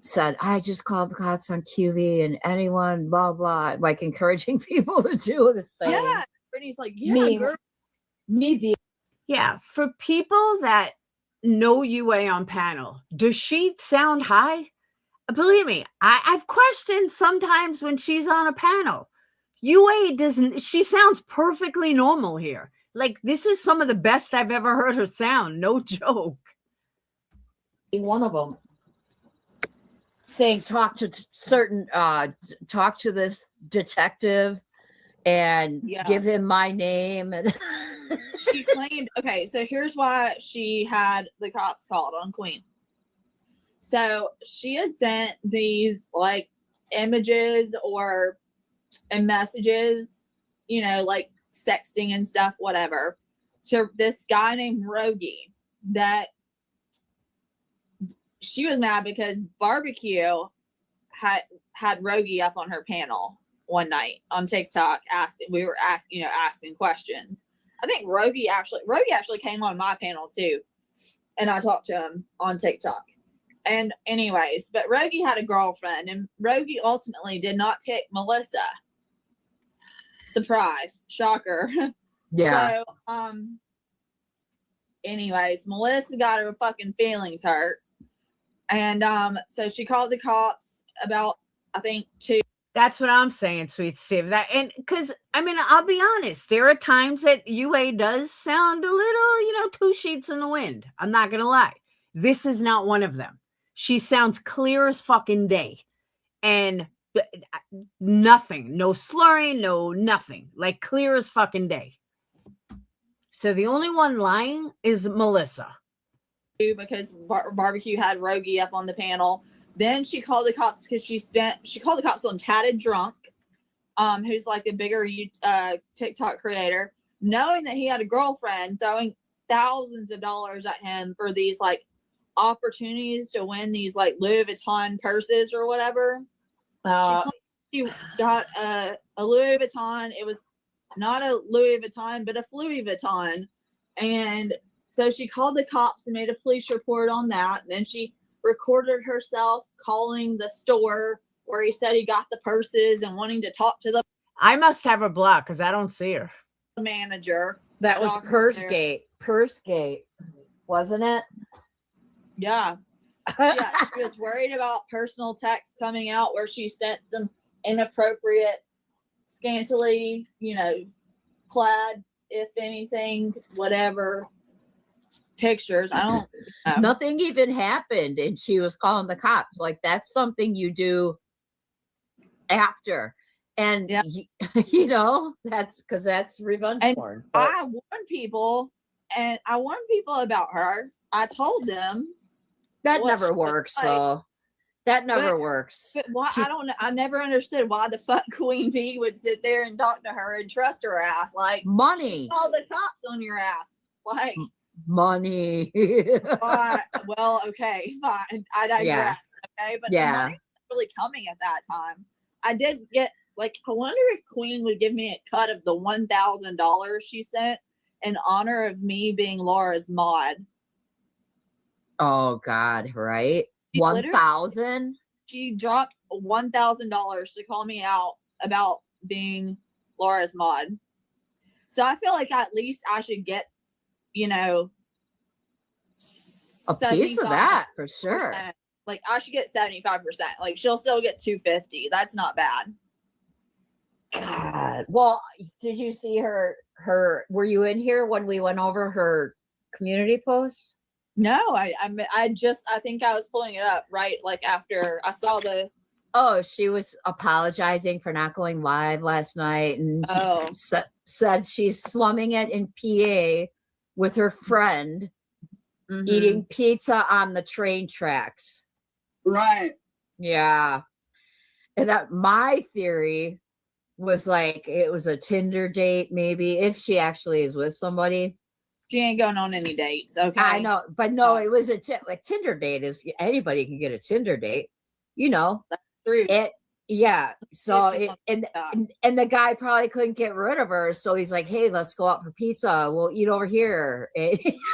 said, I just called the cops on QV and anyone, blah, blah, encouraging people to do the same. Yeah. Brittany's girl. Yeah. For people that know UA on panel, does she sound high? Believe me, I've questioned sometimes when she's on a panel. UA doesn't, she sounds perfectly normal here. Like, this is some of the best I've ever heard her sound. No joke. One of them saying, talk to talk to this detective and give him my name. And she claimed, okay, so here's why she had the cops called on Queen. So she had sent these like images and messages, you know, like sexting and stuff, whatever, to this guy named Rogie, that she was mad because Barbecue had Rogie up on her panel one night on TikTok. Asking questions. I think Rogie actually came on my panel too, and I talked to him on TikTok. And anyways, but Rogie had a girlfriend, and Rogie ultimately did not pick Melissa. Surprise, shocker. yeah. So, anyways, Melissa got her fucking feelings hurt. And so she called the cops about, I think, 2. That's what I'm saying, Sweet Steve. That, and because I mean, I'll be honest, there are times that UA does sound a little, two sheets in the wind. I'm not gonna lie. This is not one of them. She sounds clear as fucking day. And nothing, no slurring, no nothing. Like clear as fucking day. So the only one lying is Melissa. Because Barbecue had Rogie up on the panel. Then she called the cops because she called the cops on Tatted Drunk, who's like a bigger TikTok creator, knowing that he had a girlfriend, throwing thousands of dollars at him for these like opportunities to win these like Louis Vuitton purses or whatever. She got a Louis Vuitton. It was not a Louis Vuitton, but a Louis Vuitton. And so she called the cops and made a police report on that. And then she recorded herself calling the store where he said he got the purses and wanting to talk to the I must have her blocked because I don't see her. manager. That was Pursegate, wasn't it? Yeah. Yeah, she was worried about personal texts coming out where she sent some inappropriate, scantily, clad, if anything, whatever, pictures. I don't know. Nothing even happened, and she was calling the cops. Like, that's something you do after. And that's because that's revenge porn. But I warned people about her. I told them that never works, though. That never works. But why? I don't know. I never understood why the fuck Queen Bee would sit there and talk to her and trust her ass. Like, money. Call the cops on your ass. Like, money. Well, okay, fine. I digress. Yeah. Okay, but the money was really coming at that time. I did get I wonder if Queen would give me a cut of the $1,000 she sent in honor of me being Laura's mod. Oh God, right? 1,000. She dropped $1,000 to call me out about being Laura's mod. So I feel like at least I should get, a piece of that for sure. Like I should get 75%. Like she'll still get 250. That's not bad. God. Well, did you see her? Were you in here when we went over her community post? No, I think I was pulling it up right like after I saw the. Oh, she was apologizing for not going live last night, and said she's slumming it in PA with her friend, eating pizza on the train tracks. Right. Yeah. And my theory was like it was a Tinder date, maybe, if she actually is with somebody. She ain't going on any dates. Okay. I know, but no, it was a Tinder date. Is anybody can get a Tinder date, That's true. So and the guy probably couldn't get rid of her, so he's like, "Hey, let's go out for pizza. We'll eat over here." Right.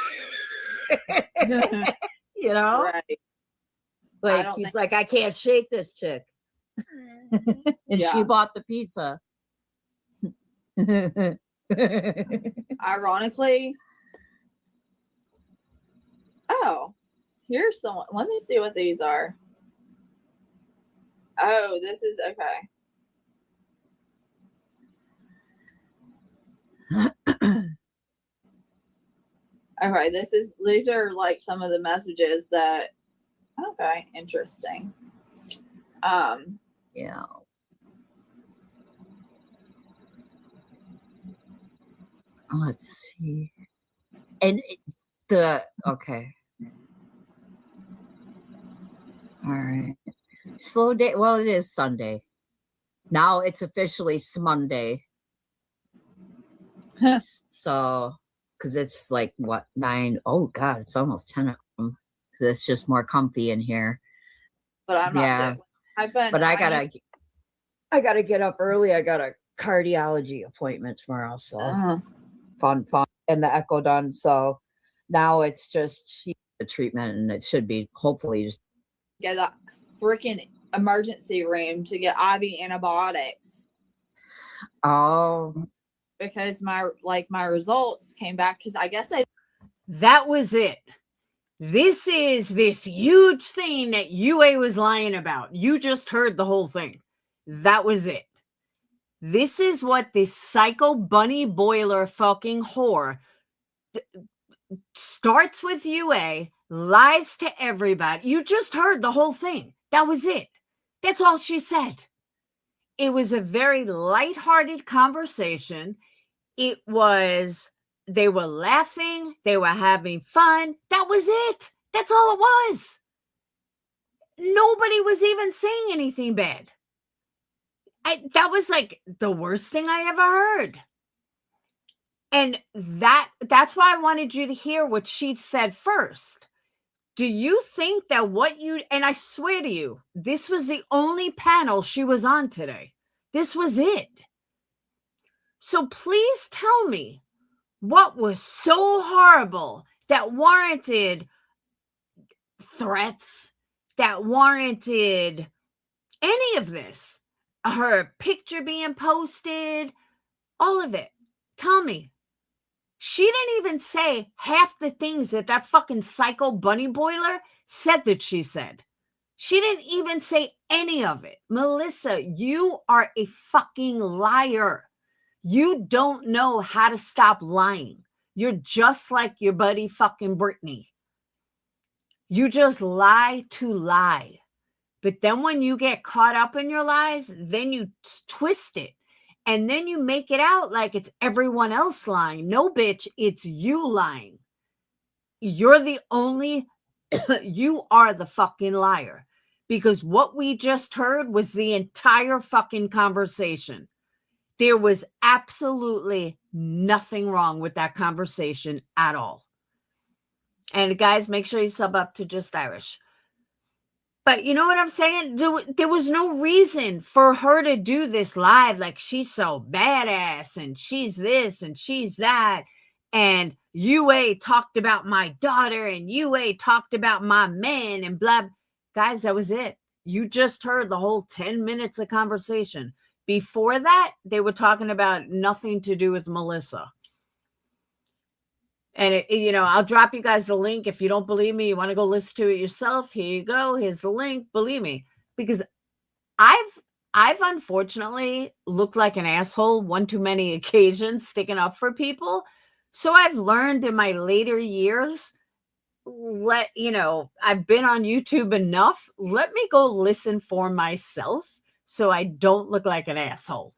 Like he's like, "I can't shake this chick," and she bought the pizza. Ironically. Oh, here's someone. Let me see what these are. Oh, this is okay. Okay, these are like some of the messages that. Okay, interesting. Yeah. Let's see. And okay. All right. Slow day. Well, it is Sunday. Now it's officially Monday. So, because it's like what, 9? Oh God, it's almost 10 o'clock. It's just more comfy in here. But I'm not. But I gotta get up early. I got a cardiology appointment tomorrow. So fun, and the echo done. So now it's just the treatment, and it should be hopefully just get that freaking emergency room to get IV antibiotics. Oh, because my results came back because I guess that was it. This is this huge thing that UA was lying about. You just heard the whole thing. That was it. This is what this psycho bunny boiler fucking whore starts with UA, lies to everybody. You just heard the whole thing. That was it. That's all she said. It was a very lighthearted conversation. They were laughing. They were having fun. That was it. That's all it was. Nobody was even saying anything bad. That was like the worst thing I ever heard. And that's why I wanted you to hear what she said first. Do you think that and I swear to you, this was the only panel she was on today. This was it. So please tell me what was so horrible that warranted threats, that warranted any of this. Her picture being posted, all of it. Tell me. She didn't even say half the things that fucking psycho bunny boiler said that she said. She didn't even say any of it. Melissa, you are a fucking liar. You don't know how to stop lying. You're just like your buddy fucking Brittany. You just lie to lie. But then when you get caught up in your lies, then you twist it. And then you make it out like it's everyone else lying. No, bitch, it's you lying. You're the only, you are the fucking liar. Because what we just heard was the entire fucking conversation. There was absolutely nothing wrong with that conversation at all. And guys, make sure you sub up to Just Irish. But you know what I'm saying? There was no reason for her to do this live. Like, she's so badass and she's this and she's that. And UA talked about my daughter and UA talked about my men and blah. Guys, that was it. You just heard the whole 10 minutes of conversation. Before that, they were talking about nothing to do with Melissa. And, I'll drop you guys the link. If you don't believe me, you want to go listen to it yourself, here you go. Here's the link. Believe me, because I've unfortunately looked like an asshole one too many occasions sticking up for people. So I've learned in my later years, I've been on YouTube enough. Let me go listen for myself so I don't look like an asshole.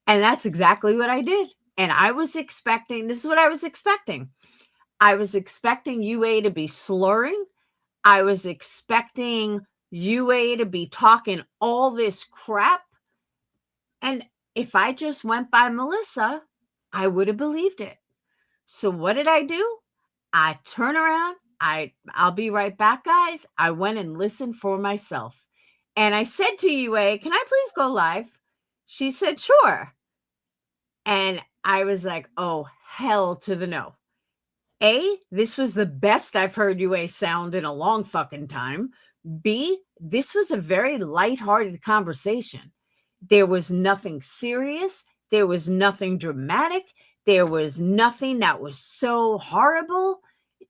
And that's exactly what I did. And I was expecting, this is what I was expecting. I was expecting UA to be slurring. I was expecting UA to be talking all this crap. And if I just went by Melissa, I would have believed it. So what did I do? I turn around. I'll be right back, guys. I went and listened for myself. And I said to UA, can I please go live? She said, sure. And I was like, oh, hell to the no. A, this was the best I've heard UA sound in a long fucking time. B, this was a very lighthearted conversation. There was nothing serious. There was nothing dramatic. There was nothing that was so horrible.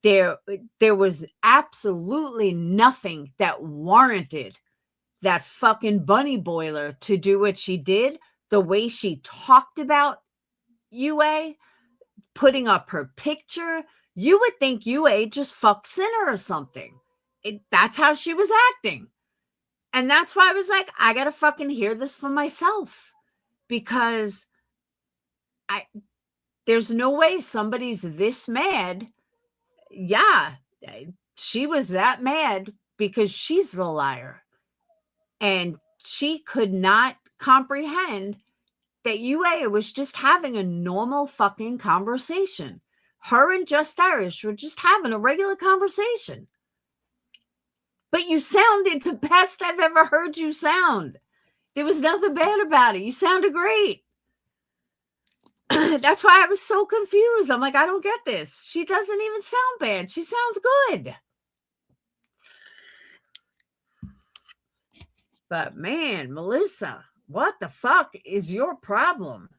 There was absolutely nothing that warranted that fucking bunny boiler to do what she did, the way she talked about UA, putting up her picture, You would think UA just fucked Sinner or something. That's how she was acting. And that's why I was like, I gotta fucking hear this for myself. Because there's no way somebody's this mad. Yeah, she was that mad because she's the liar. And she could not comprehend that UA was just having a normal fucking conversation. Her and Just Irish were just having a regular conversation. But you sounded the best I've ever heard you sound. There was nothing bad about it. You sounded great. That's why I was so confused. I'm like, I don't get this. She doesn't even sound bad. She sounds good. But man, Melissa, what the fuck is your problem?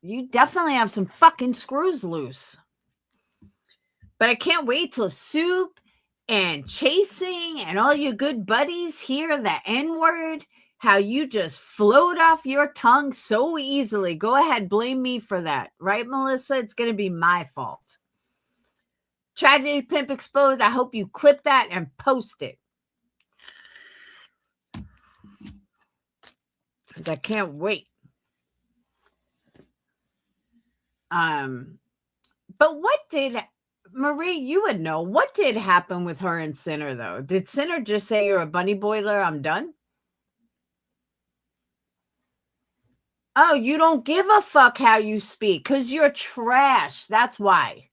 You definitely have some fucking screws loose. But I can't wait till Soup and Chasing and all your good buddies hear the N-word, how you just float off your tongue so easily. Go ahead, blame me for that. Right, Melissa? It's going to be my fault. Tragedy Pimp Exposed, I hope you clip that and post it. Because I can't wait. But what did... Marie, you would know. What did happen with her and Sinner, though? Did Sinner just say, you're a bunny boiler, I'm done? Oh, you don't give a fuck how you speak because you're trash. That's why.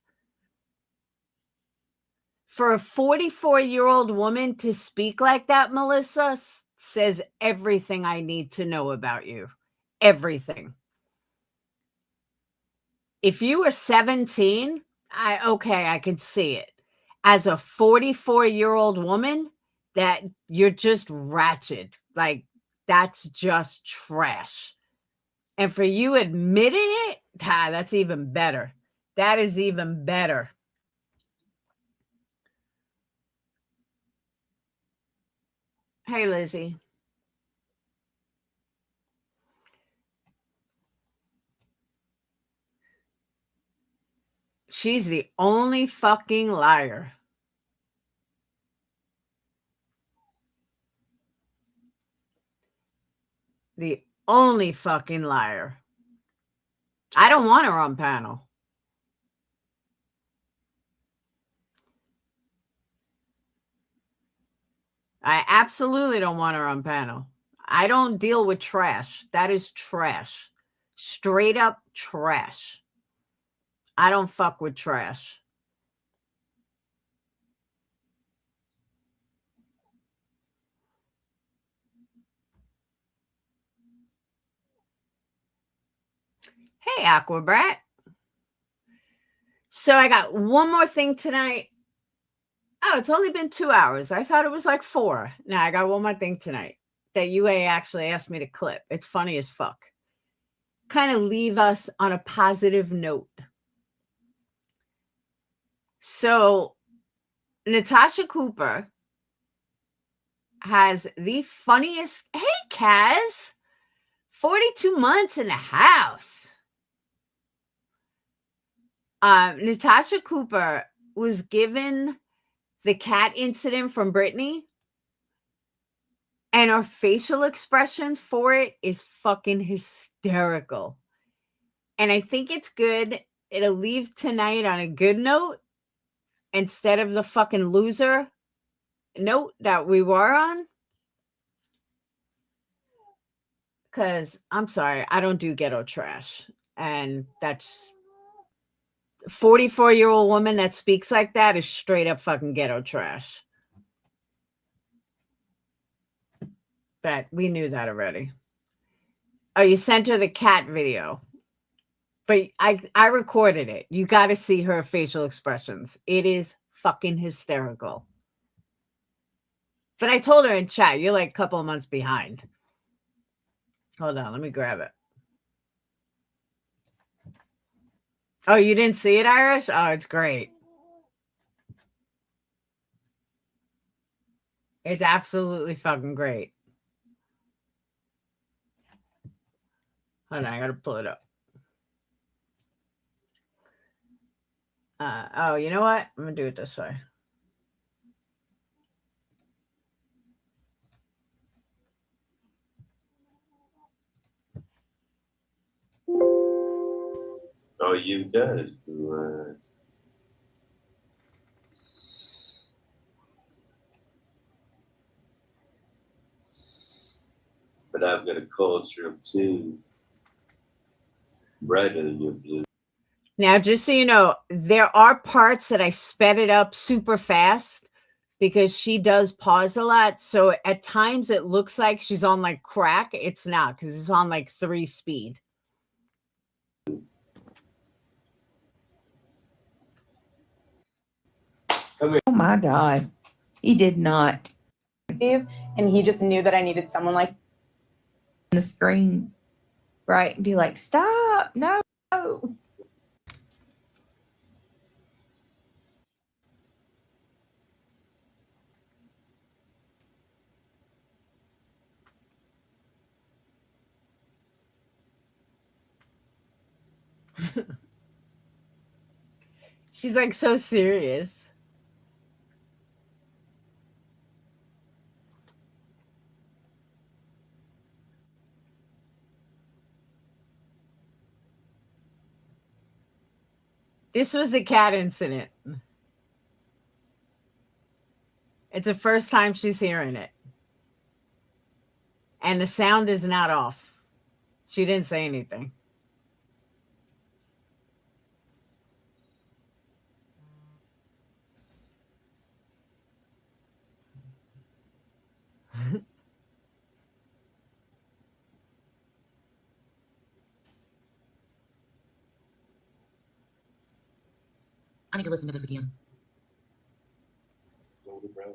For a 44-year-old woman to speak like that, Melissa, says everything I need to know about you. Everything. If you were 17... I can see it. As a 44-year-old woman, that you're just ratchet. Like, that's just trash. And for you admitting it, that's even better. That is even better. Hey, Lizzie. She's the only fucking liar. The only fucking liar. I don't want her on panel. I absolutely don't want her on panel. I don't deal with trash. That is trash. Straight up trash. I don't fuck with trash. Hey, Aquabrat. So I got one more thing tonight. Oh, it's only been 2 hours. I thought it was like 4. Now I got one more thing tonight that UA actually asked me to clip. It's funny as fuck. Kind of leave us on a positive note. So Natasha Cooper has the funniest... Hey, Kaz! 42 months in the house. Natasha Cooper was given the cat incident from Britney, and her facial expressions for it is fucking hysterical. And I think it's good. It'll leave tonight on a good note instead of the fucking loser note that we were on. Because I'm sorry, I don't do ghetto trash. And that's 44-year-old woman that speaks like that is straight up fucking ghetto trash. But we knew that already. Oh, you sent her the cat video. But I recorded it. You got to see her facial expressions. It is fucking hysterical. But I told her in chat, you're like a couple of months behind. Hold on, let me grab it. Oh, you didn't see it, Irish? Oh, it's great. It's absolutely fucking great. Hold on, I gotta pull it up. Oh, you know what? I'm gonna do it this way. All you got is blue eyes. But I've got a culture of two, brighter than your blue. Now, just so you know, there are parts that I sped it up super fast because she does pause a lot. So at times it looks like she's on like crack. It's not, because it's on like 3 speed. Oh my God. He did not. And he just knew that I needed someone like On the screen, right? And be like, stop. No. She's like so serious. This was the cat incident. It's the first time she's hearing it. And the sound is not off. She didn't say anything. I need to listen to this again. Golden brown.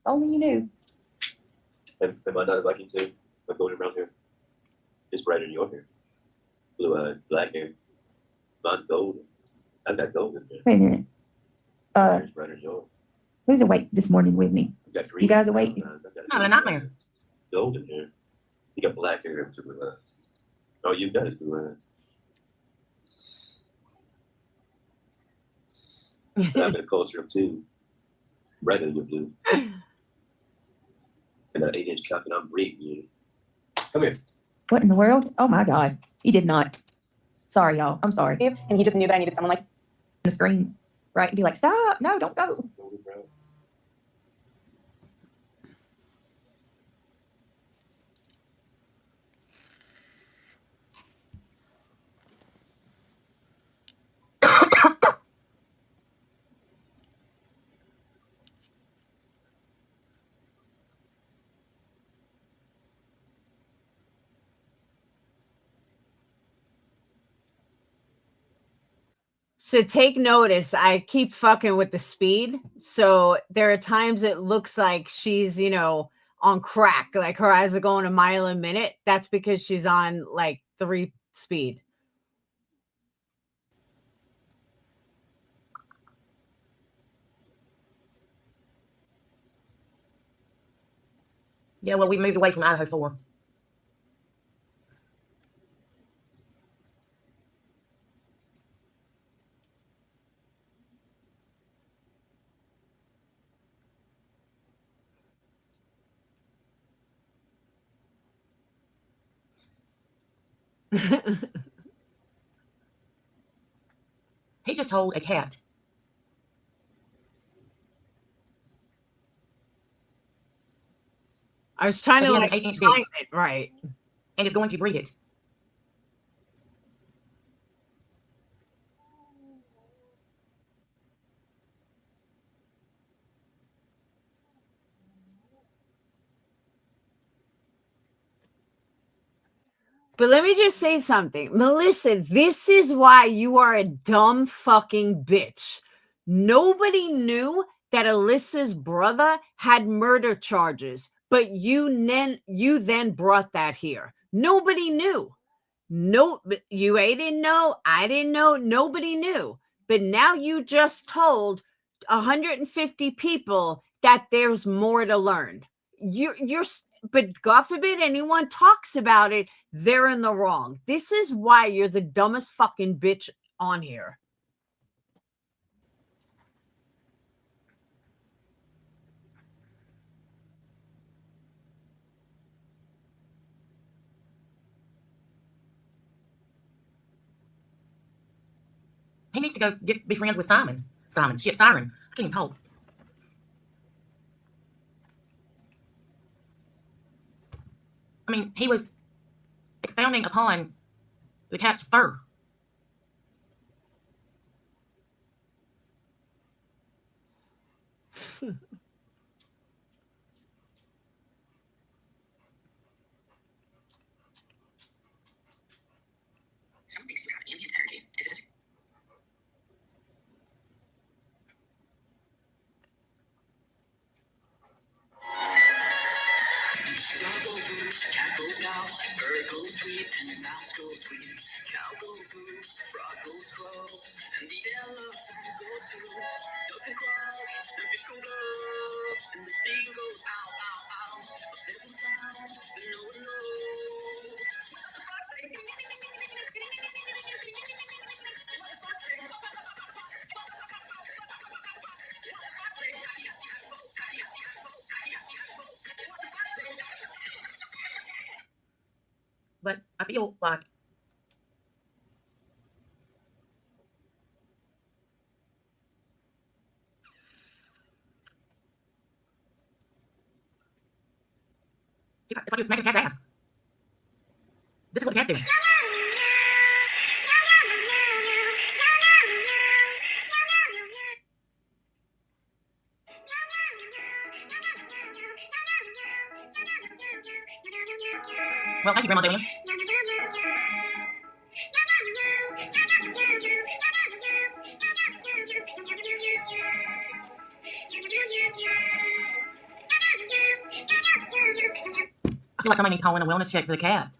Only you knew. Am I not a Viking too? My golden brown hair. It's brighter than your hair. Blue eyes, black hair. Mine's golden. I've got golden hair. Wait a minute. Mine's brighter than yours. Who's awake this morning with me? I've got You guys awake? brown eyes. I've got Not a nightmare. golden hair. You got black hair and blue eyes. All you've got is blue eyes. But I've got a culture of two, brighter than your blue. And that 8-inch cock, and I'm breeding you. Come here. What in the world? Oh my God. He did not. Sorry, y'all. I'm sorry. On and he just knew that I needed someone like the screen, right? And be like, stop. No, don't go. Golden brown. So take notice, I keep fucking with the speed. So there are times it looks like she's, on crack, like her eyes are going a mile a minute. That's because she's on like 3 speed. Yeah, well, we moved away from Idaho 4. He just told a cat. I was trying But to he has like an 8-inch time dick. it right. And is going to breed it. But let me just say something. Melissa, this is why you are a dumb fucking bitch. Nobody knew that Alyssa's brother had murder charges, but you then brought that here. Nobody knew. No, you didn't know. I didn't know. Nobody knew. But now you just told 150 people that there's more to learn. But God forbid anyone talks about it, they're in the wrong. This is why you're the dumbest fucking bitch on here. He needs to go be friends with Simon. Siren. I can't even talk. I mean, he was expounding upon the cat's fur. Some thinks you have ambient energy. Cat goes down, bird goes tweet, and the mouse goes tweet. Cow goes moo, frog goes crow, and the elephant goes through. Ducks and quack, the fish go blow, and the sea goes ow, ow, ow. But there's one sound that no one knows. What the fox say? But I feel like it's like you're smacking a cat's ass. This is what the cat's doing. Well, thank you, Grandma Delia. I feel like somebody needs to call in a wellness check for the cat.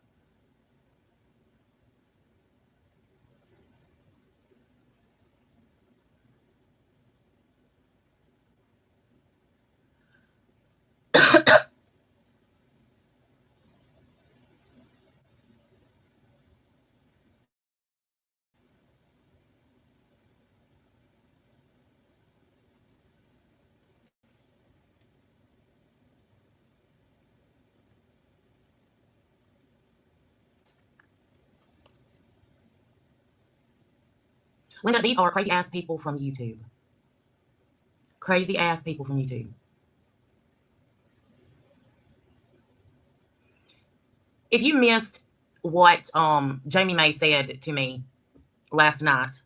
Linda, these are crazy ass people from YouTube. Crazy ass people from YouTube. If you missed what Jamie May said to me last night,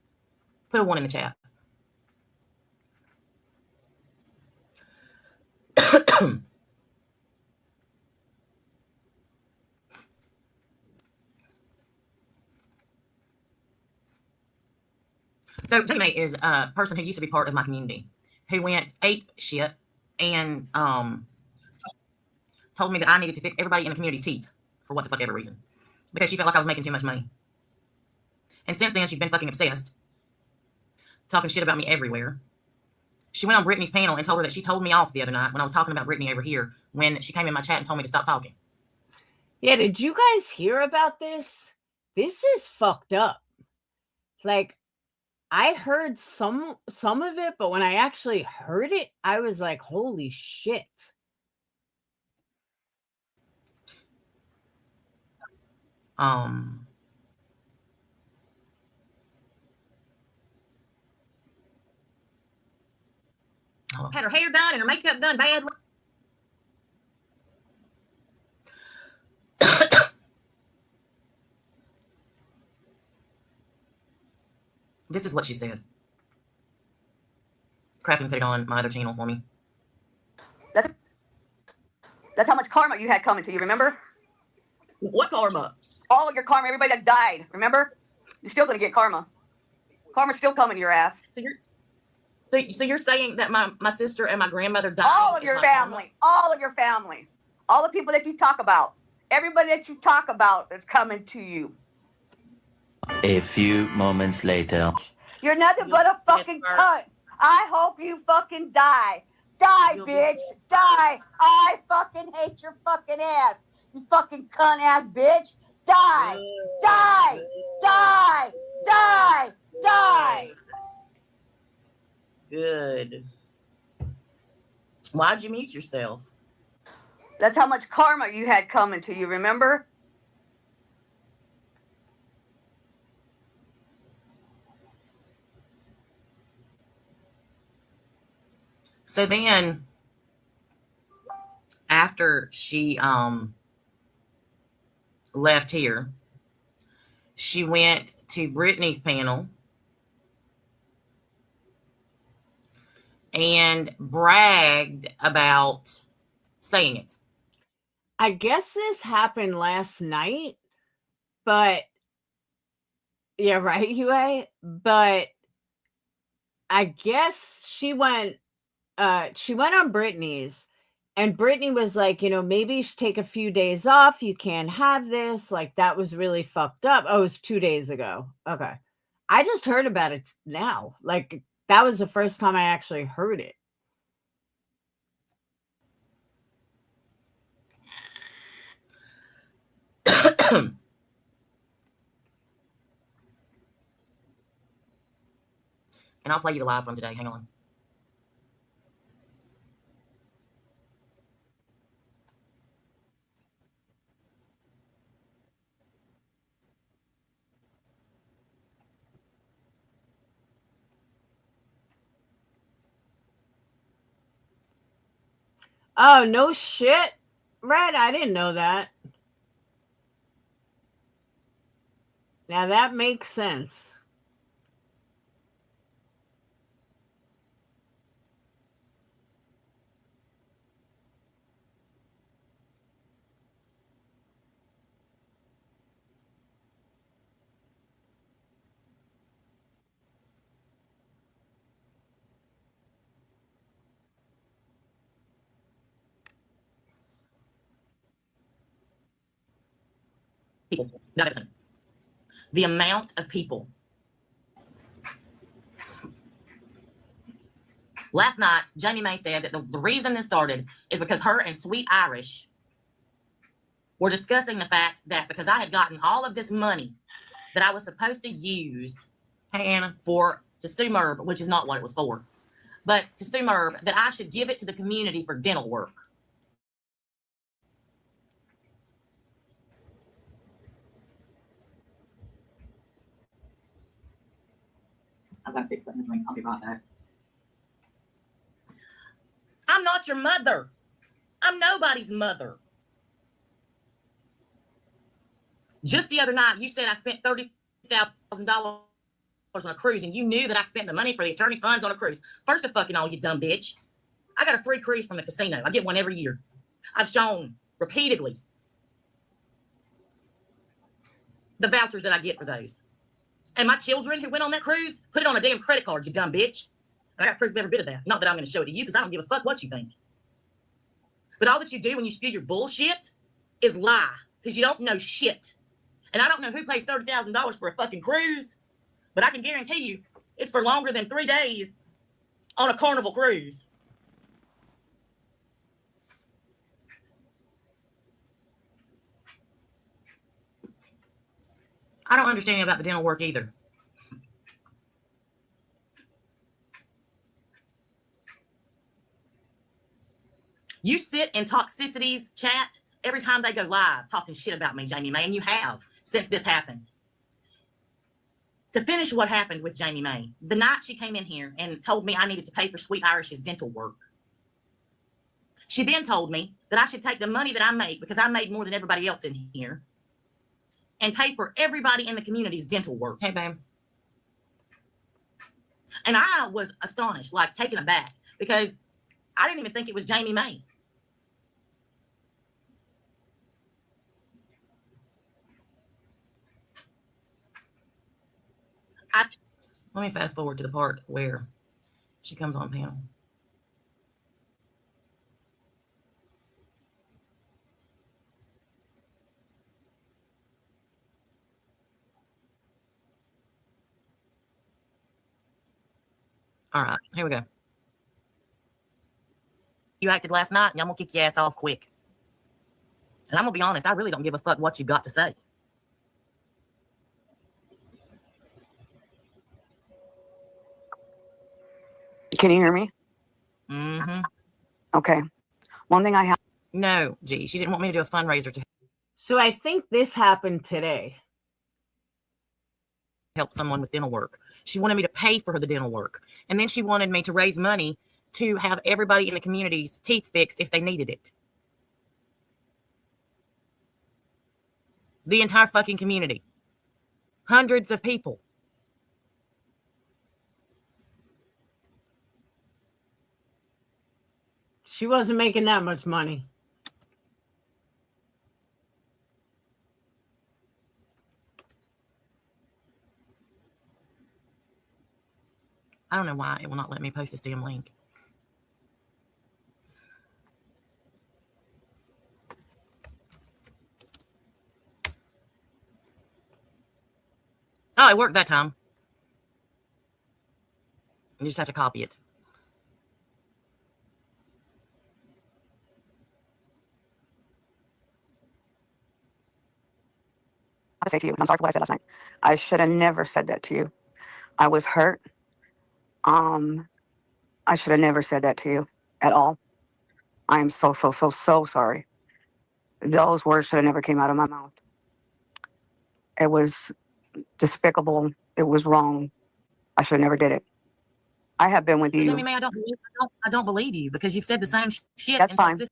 put a 1 in the chat. So Jamie May is a person who used to be part of my community, who went ape shit and told me that I needed to fix everybody in the community's teeth for what the fuck ever reason, because she felt like I was making too much money. And since then, she's been fucking obsessed, talking shit about me everywhere. She went on Brittany's panel and told her that she told me off the other night when I was talking about Brittany over here, when she came in my chat and told me to stop talking. Yeah, did you guys hear about this? This is fucked up. Like, I heard some of it, but when I actually heard it, I was like, holy shit. Had her hair done and her makeup done bad. This is what she said. Crafton put it on my other channel for me. That's how much karma you had coming to you, remember? What karma? All of your karma, everybody that's died, remember? You're still going to get karma. Karma's still coming to your ass. So you're saying that my sister and my grandmother died? All of your family. All of your family. All the people that you talk about. Everybody that you talk about is coming to you. A few moments later. You're nothing but a fucking cunt. I hope you fucking die. Die, bitch. Die. I fucking hate your fucking ass. You fucking cunt ass bitch. Die. Die. Die. Die. Die. Good. Why'd you mute yourself? That's how much karma you had coming to you, remember? So then after she left here, she went to Brittany's panel and bragged about saying it. I guess this happened last night, but yeah, right, Yue. But I guess she went on Brittany's, and Brittany was like, maybe you should take a few days off. You can't have this. Like, that was really fucked up. Oh, it was 2 days ago. Okay. I just heard about it now. Like, that was the first time I actually heard it. And I'll play you the live one today. Hang on. Oh, no shit. Red, I didn't know that. Now that makes sense. People. Not everything. The amount of people. Last night, Jamie May said that the reason this started is because her and Sweet Irish were discussing the fact that because I had gotten all of this money that I was supposed to use to sue Merb, which is not what it was for, but to sue Merb, that I should give it to the community for dental work. I'm going to fix that in this link. I'll be right back. I'm not your mother. I'm nobody's mother. Just the other night, you said I spent $30,000 on a cruise, and you knew that I spent the money for the attorney funds on a cruise. First of fucking all, you dumb bitch. I got a free cruise from the casino. I get one every year. I've shown repeatedly the vouchers that I get for those. And my children who went on that cruise put it on a damn credit card, you dumb bitch. I got proof of every bit of that. Not that I'm going to show it to you because I don't give a fuck what you think. But all that you do when you spew your bullshit is lie because you don't know shit. And I don't know who pays $30,000 for a fucking cruise, but I can guarantee you it's for longer than 3 days on a Carnival cruise. I don't understand about the dental work either. You sit in Toxicity's chat every time they go live talking shit about me, Jamie May, and you have since this happened. To finish what happened with Jamie May, the night she came in here and told me I needed to pay for Sweet Irish's dental work, she then told me that I should take the money that I make, because I made more than everybody else in here, and pay for everybody in the community's dental work. Hey, babe. And I was astonished, like taken aback, because I didn't even think it was Jamie May. Let me fast forward to the part where she comes on panel. All right, here we go. You acted last night, and I'm going to kick your ass off quick. And I'm going to be honest, I really don't give a fuck what you got to say. Can you hear me? Mm-hmm. Okay. One thing I have. No, gee, she didn't want me to do a fundraiser to So I think this happened today. help someone with dental work. She wanted me to pay for her the dental work. And then she wanted me to raise money to have everybody in the community's teeth fixed if they needed it. The entire fucking community. Hundreds of people. She wasn't making that much money. I don't know why it will not let me post this damn link. Oh, it worked that time. You just have to copy it. I say to you, I'm sorry for what I said last night. I should have never said that to you. I was hurt. I should have never said that to you at all. I am so sorry. Those words should have never came out of my mouth. It was despicable. It was wrong. I should have never did it. I have been with you. Jamie May, I don't believe you because you've said the same shit. That's fine. Texas.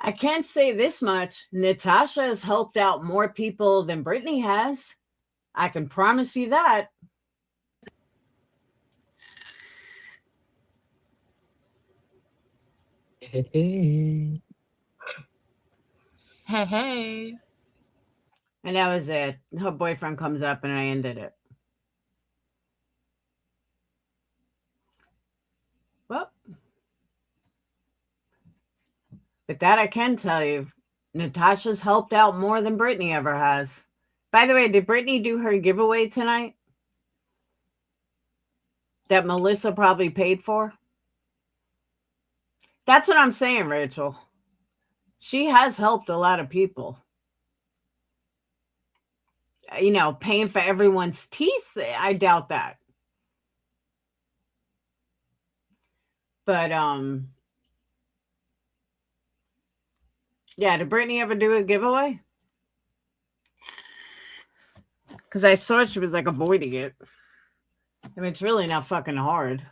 I can't say this much. Natasha has helped out more people than Brittany has. I can promise you that. Hey. And that was it. Her boyfriend comes up and I ended it. Well, but that I can tell you, Natasha's helped out more than Brittany ever has. By the way, did Brittany do her giveaway tonight? That Melissa probably paid for? That's what I'm saying, Rachel. She has helped a lot of people. You know, paying for everyone's teeth, I doubt that. But, yeah, did Brittany ever do a giveaway? Because I saw she was, like, avoiding it. I mean, it's really not fucking hard.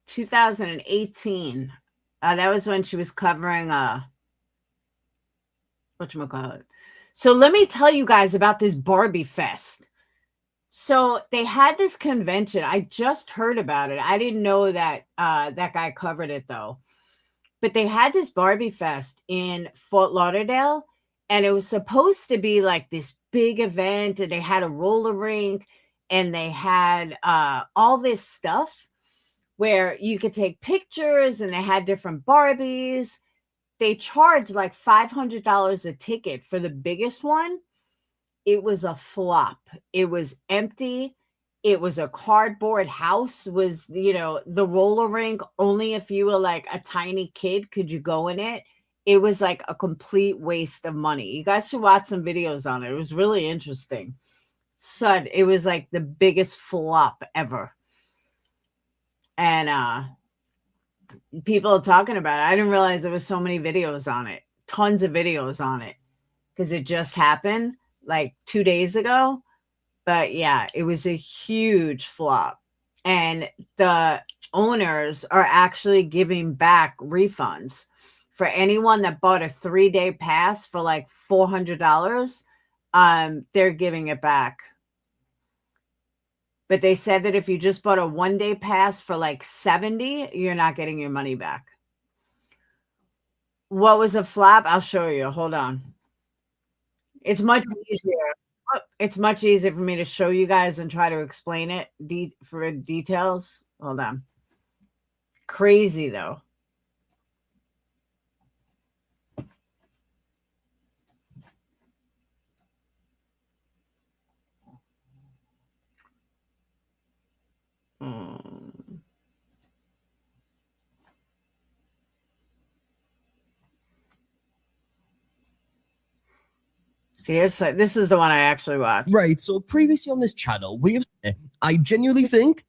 (2018) that was when she was covering whatchamacallit. So let me tell you guys about this Barbie Fest. So they had this convention. I just heard about it. I didn't know that that guy covered it though. But they had this Barbie Fest in Fort Lauderdale, and it was supposed to be like this big event, and they had a roller rink, and they had all this stuff where you could take pictures, and they had different Barbies. They charged like $500 a ticket for the biggest one. It was a flop. It was empty. It was a cardboard house. Was, you know, the roller rink, only if you were like a tiny kid could you go in it. It was like a complete waste of money. You guys should watch some videos on it. It was really interesting. So it was like the biggest flop ever. And people are talking about it. I didn't realize there was so many videos on it. Tons of videos on it. Because it just happened like 2 days ago. But yeah, it was a huge flop. And the owners are actually giving back refunds. For anyone that bought a 3-day pass for like $400, they're giving it back. But they said that if you just bought a 1-day pass for like $70, you're not getting your money back. What was a flop? I'll show you. Hold on. It's much easier. It's much easier for me to show you guys and try to explain it for details. Hold on. Crazy though. See, this is the one I actually watched. Right, so previously on this channel, I genuinely think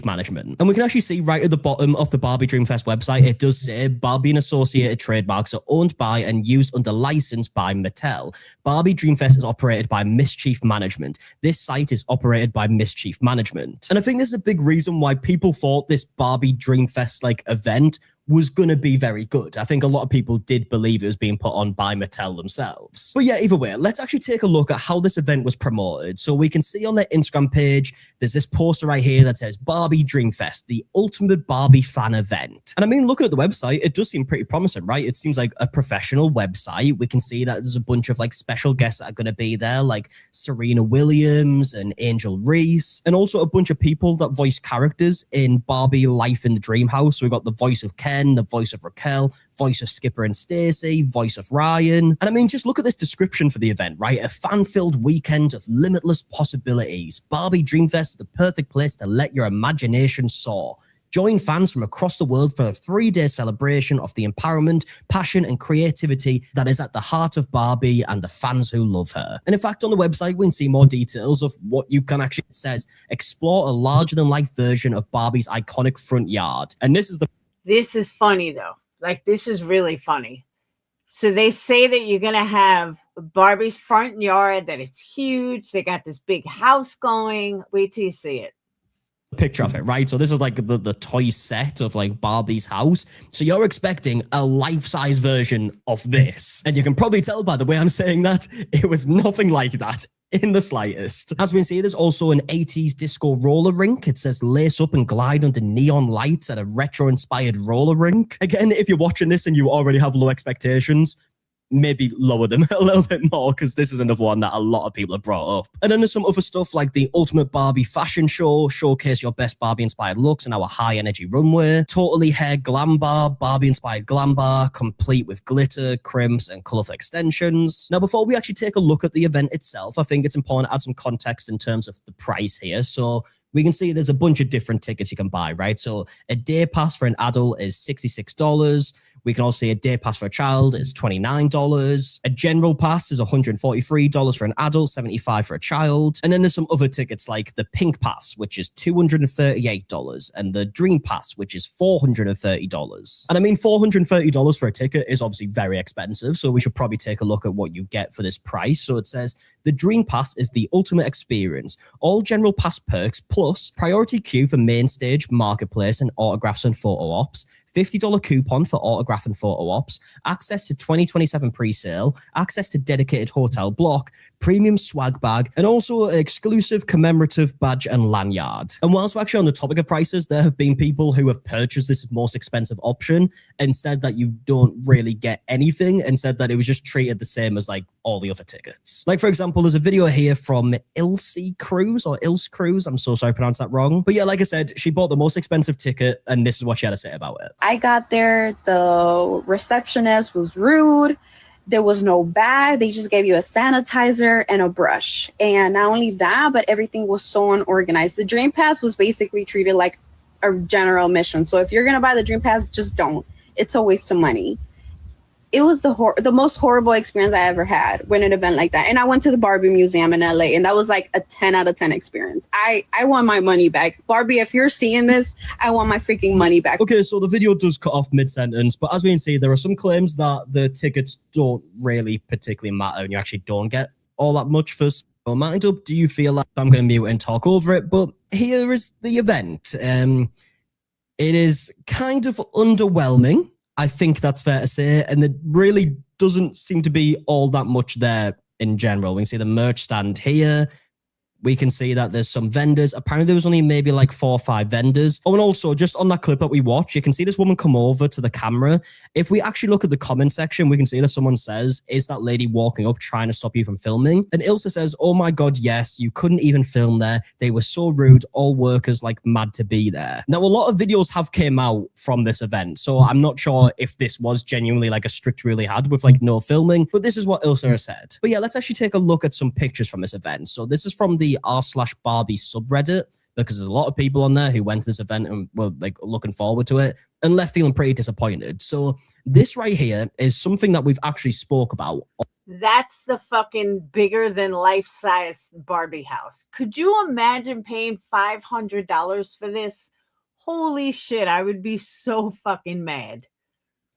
management. And we can actually see right at the bottom of the Barbie Dreamfest website, it does say Barbie and associated trademarks are owned by and used under license by Mattel. Barbie Dreamfest is operated by Mischief Management. This site is operated by Mischief Management. And I think this is a big reason why people thought this Barbie Dreamfest like event was going to be very good. I think a lot of people did believe it was being put on by Mattel themselves. But yeah, either way, let's actually take a look at how this event was promoted. So we can see on their Instagram page, there's this poster right here that says Barbie Dreamfest, the ultimate Barbie fan event. And I mean, looking at the website, it does seem pretty promising, right? It seems like a professional website. We can see that there's a bunch of like special guests that are going to be there, like Serena Williams and Angel Reese, and also a bunch of people that voice characters in Barbie Life in the Dream House. So we've got the voice of Ken, the voice of Raquel, voice of Skipper and Stacy, voice of Ryan. And I mean, just look at this description for the event, right? A fan-filled weekend of limitless possibilities. Barbie Dreamfest, the perfect place to let your imagination soar. Join fans from across the world for a 3-day celebration of the empowerment, passion, and creativity that is at the heart of Barbie and the fans who love her. And in fact, on the website, we can see more details of what you can actually, it says, explore a larger-than-life version of Barbie's iconic front yard. And this is funny, though. Like, this is really funny. So they say that you're going to have Barbie's front yard, that it's huge. They got this big house going. Wait till you see it. Picture of it, right? So this is like the toy set of like Barbie's house. So you're expecting a life-size version of this. And you can probably tell by the way I'm saying that, it was nothing like that in the slightest. As we can see, there's also an 80s disco roller rink. It says lace up and glide under neon lights at a retro-inspired roller rink. Again, if you're watching this and you already have low expectations, maybe lower them a little bit more, because this is another one that a lot of people have brought up. And then there's some other stuff like the Ultimate Barbie Fashion Show, showcase your best Barbie-inspired looks in our high-energy runway, Totally Hair Glam Bar, Barbie-inspired glam bar, complete with glitter, crimps, and colourful extensions. Now, before we actually take a look at the event itself, I think it's important to add some context in terms of the price here. So we can see there's a bunch of different tickets you can buy, right? So a day pass for an adult is $66. We can also see a day pass for a child is $29. A general pass is $143 for an adult, $75 for a child. And then there's some other tickets like the pink pass, which is $238, and the dream pass, which is $430. And I mean, $430 for a ticket is obviously very expensive, so we should probably take a look at what you get for this price. So it says the dream pass is the ultimate experience. All general pass perks plus priority queue for main stage, marketplace, and autographs and photo ops. $50 coupon for autograph and photo ops, access to 2027 pre-sale, access to dedicated hotel block, premium swag bag, and also an exclusive commemorative badge and lanyard. And whilst we're actually on the topic of prices, there have been people who have purchased this most expensive option and said that you don't really get anything, and said that it was just treated the same as like all the other tickets. Like, for example, there's a video here from Ilse Cruz, I'm so sorry I pronounced that wrong. But yeah, like I said, she bought the most expensive ticket, and this is what she had to say about it. I got there, the receptionist was rude. There was no bag. They just gave you a sanitizer and a brush. And not only that, but everything was so unorganized. The Dream Pass was basically treated like a general admission. So if you're going to buy the Dream Pass, just don't. It's a waste of money. It was the most horrible experience I ever had when an event like that. And I went to the Barbie Museum in LA, and that was like a 10 out of 10 experience. I want my money back. Barbie, if you're seeing this, I want my freaking money back. Okay, so the video does cut off mid-sentence, but as we can see, there are some claims that the tickets don't really particularly matter, and you actually don't get all that much for. So, mind up, do you feel like I'm going to mute and talk over it? But here is the event. It is kind of underwhelming. I think that's fair to say, and there really doesn't seem to be all that much there in general. We can see the merch stand here. We can see that there's some vendors. Apparently there was only maybe like 4 or 5 vendors. Oh, and also just on that clip that we watched, you can see this woman come over to the camera. If we actually look at the comment section, we can see that someone says, is that lady walking up trying to stop you from filming? And Ilse says, oh my God, yes, you couldn't even film there. They were so rude. All workers like mad to be there. Now, a lot of videos have came out from this event, so I'm not sure if this was genuinely like a strict rule they had with like no filming, but this is what Ilse has said. But yeah, let's actually take a look at some pictures from this event. So this is from the r/Barbie subreddit, because there's a lot of people on there who went to this event and were like looking forward to it and left feeling pretty disappointed. So this right here is something that we've actually spoke about That's the fucking bigger than life size Barbie house. Could you imagine paying $500 for this? Holy shit, I would be so fucking mad.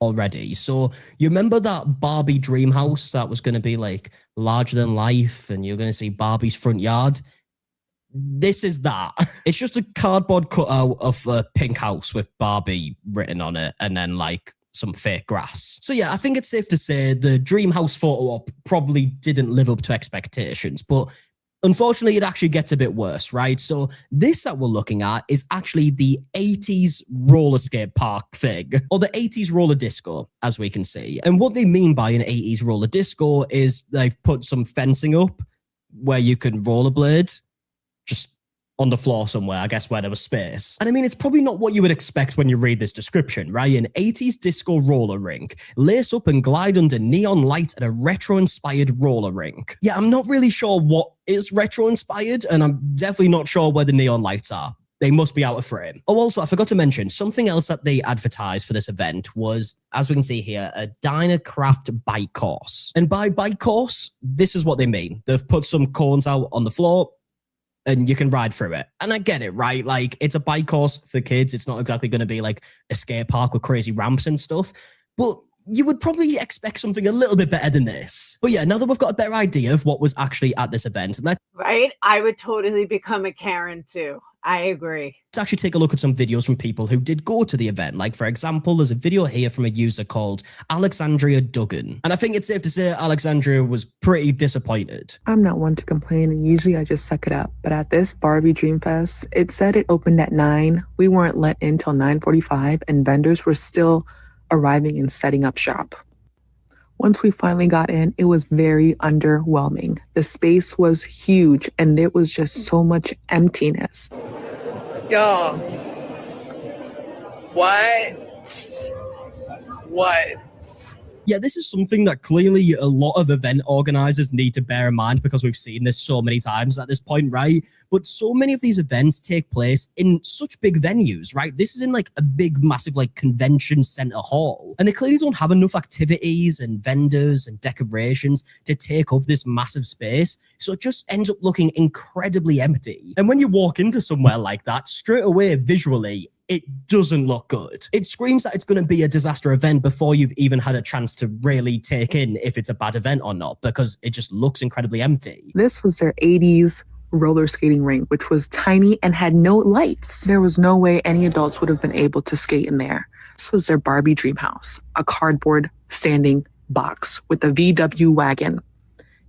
Already. So you remember that Barbie dream house that was going to be like larger than life and you're going to see Barbie's front yard? This is that. It's just a cardboard cutout of a pink house with Barbie written on it and then like some fake grass. So yeah, I think it's safe to say the dream house photo op probably didn't live up to expectations, but unfortunately, it actually gets a bit worse, right? So this that we're looking at is actually the 80s roller skate park thing, or the 80s roller disco, as we can see. And what they mean by an 80s roller disco is they've put some fencing up where you can rollerblade, just on the floor somewhere, I guess, where there was space. And I mean, it's probably not what you would expect when you read this description, right? An 80s disco roller rink. Lace up and glide under neon light at a retro-inspired roller rink. Yeah, I'm not really sure what is retro-inspired, and I'm definitely not sure where the neon lights are. They must be out of frame. Oh, also, I forgot to mention, something else that they advertised for this event was, as we can see here, a diner craft bike course. And by bike course, this is what they mean. They've put some cones out on the floor, and you can ride through it. And I get it, right? Like, it's a bike course for kids. It's not exactly going to be like a skate park with crazy ramps and stuff. But you would probably expect something a little bit better than this. But yeah, now that we've got a better idea of what was actually at this event, right? I would totally become a Karen too. I agree. Let's actually take a look at some videos from people who did go to the event. Like, for example, there's a video here from a user called Alexandria Duggan. And I think it's safe to say Alexandria was pretty disappointed. I'm not one to complain, and usually I just suck it up. But at this Barbie Dream Fest, it said it opened at 9. We weren't let in till 9:45, and vendors were still arriving and setting up shop. Once we finally got in, it was very underwhelming. The space was huge, and there was just so much emptiness. Y'all, what? Yeah, this is something that clearly a lot of event organizers need to bear in mind because we've seen this so many times at this point, right? But so many of these events take place in such big venues, right? This is in like a big, massive like convention center hall. And they clearly don't have enough activities and vendors and decorations to take up this massive space. So it just ends up looking incredibly empty. And when you walk into somewhere like that, straight away, visually, it doesn't look good. It screams that it's going to be a disaster event before you've even had a chance to really take in if it's a bad event or not, because it just looks incredibly empty. This was their 80s roller skating rink, which was tiny and had no lights. There was no way any adults would have been able to skate in there. This was their Barbie dream house, a cardboard standing box with a VW wagon.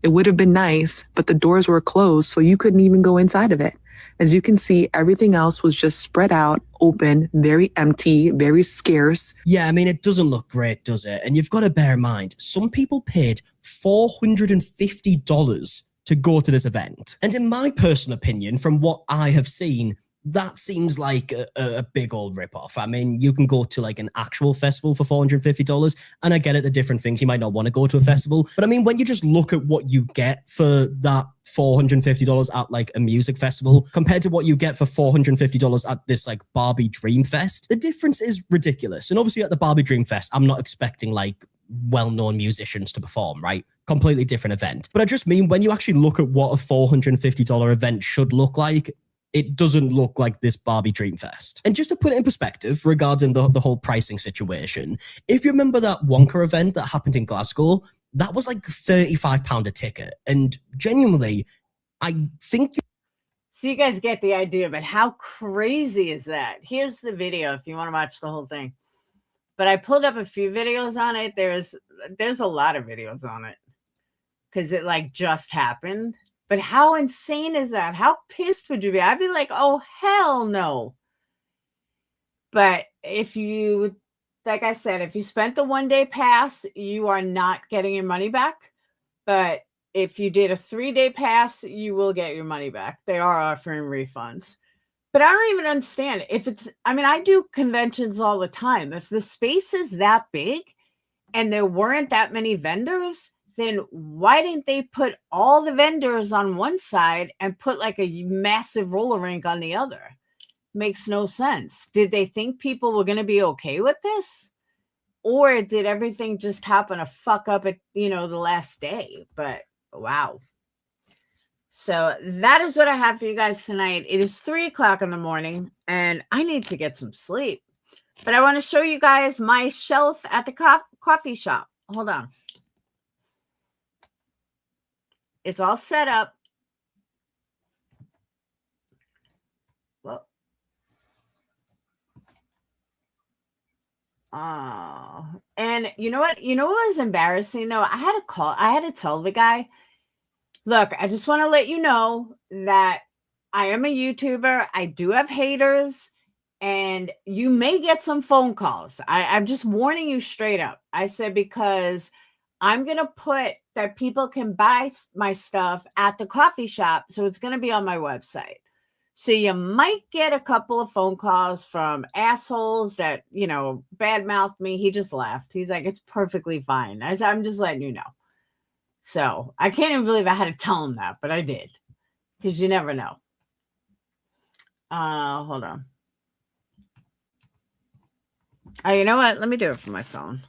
It would have been nice, but the doors were closed, so you couldn't even go inside of it. As you can see, everything else was just spread out, open, very empty, very scarce. Yeah, I mean, it doesn't look great, does it? And you've got to bear in mind, some people paid $450 to go to this event. And in my personal opinion, from what I have seen, that seems like a big old ripoff. I mean, you can go to like an actual festival for $450, and I get it, the different things. You might not want to go to a festival. But I mean, when you just look at what you get for that $450 at like a music festival compared to what you get for $450 at this like Barbie Dream Fest, the difference is ridiculous. And obviously at the Barbie Dream Fest, I'm not expecting like well-known musicians to perform, right? Completely different event. But I just mean when you actually look at what a $450 event should look like, it doesn't look like this Barbie Dream Fest. And just to put it in perspective regarding the whole pricing situation, if you remember that Wonka event that happened in Glasgow, that was like £35 a ticket. And genuinely, I think... So you guys get the idea, but how crazy is that? Here's the video if you want to watch the whole thing. But I pulled up a few videos on it. There's a lot of videos on it because it like just happened. But how insane is that? How pissed would you be? I'd be like, oh, hell no. But if you, like I said, if you spent the 1-day pass, you are not getting your money back. But if you did a 3-day pass, you will get your money back. They are offering refunds. But I don't even understand if it's, I mean, I do conventions all the time. If the space is that big and there weren't that many vendors, then why didn't they put all the vendors on one side and put like a massive roller rink on the other? Makes no sense. Did they think people were going to be okay with this? or did everything just happen to fuck up at, the last day? But wow. So that is what I have for you guys tonight. It is 3:00 in the morning and I need to get some sleep. But I want to show you guys my shelf at the coffee shop. Hold on. It's all set up. Well, and you know what? You know what was embarrassing though? I had to tell the guy, look, I just want to let you know that I am a YouTuber. I do have haters. And you may get some phone calls. I'm just warning you straight up. I said, because I'm going to put that people can buy my stuff at the coffee shop. So it's going to be on my website. So you might get a couple of phone calls from assholes that, badmouthed me. He just laughed. He's like, it's perfectly fine. I said, I'm just letting you know. So I can't even believe I had to tell him that, but I did. Because you never know. Hold on. Oh, you know what? Let me do it from my phone.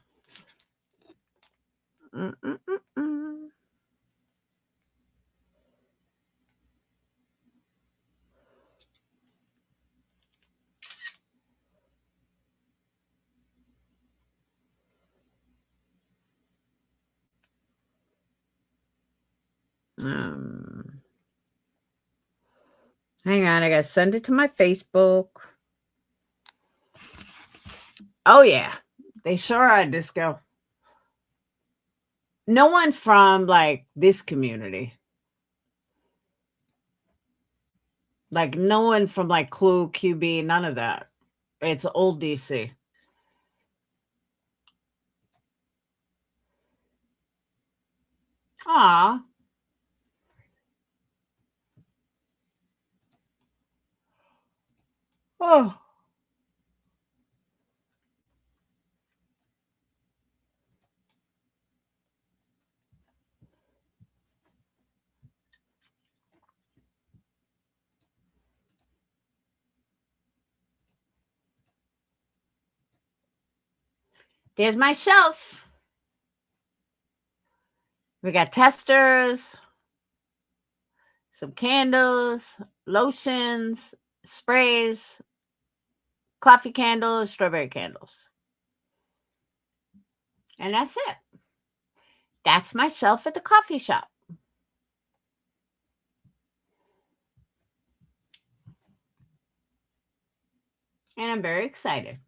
Hang on, I gotta send it to my Facebook. Oh yeah, they sure are disco. No one from like this community. Like no one from like Clue, QB, none of that. It's old DC. Ah. Oh. There's my shelf. We got testers, some candles, lotions, sprays, coffee candles, strawberry candles. And that's it. That's my shelf at the coffee shop. And I'm very excited.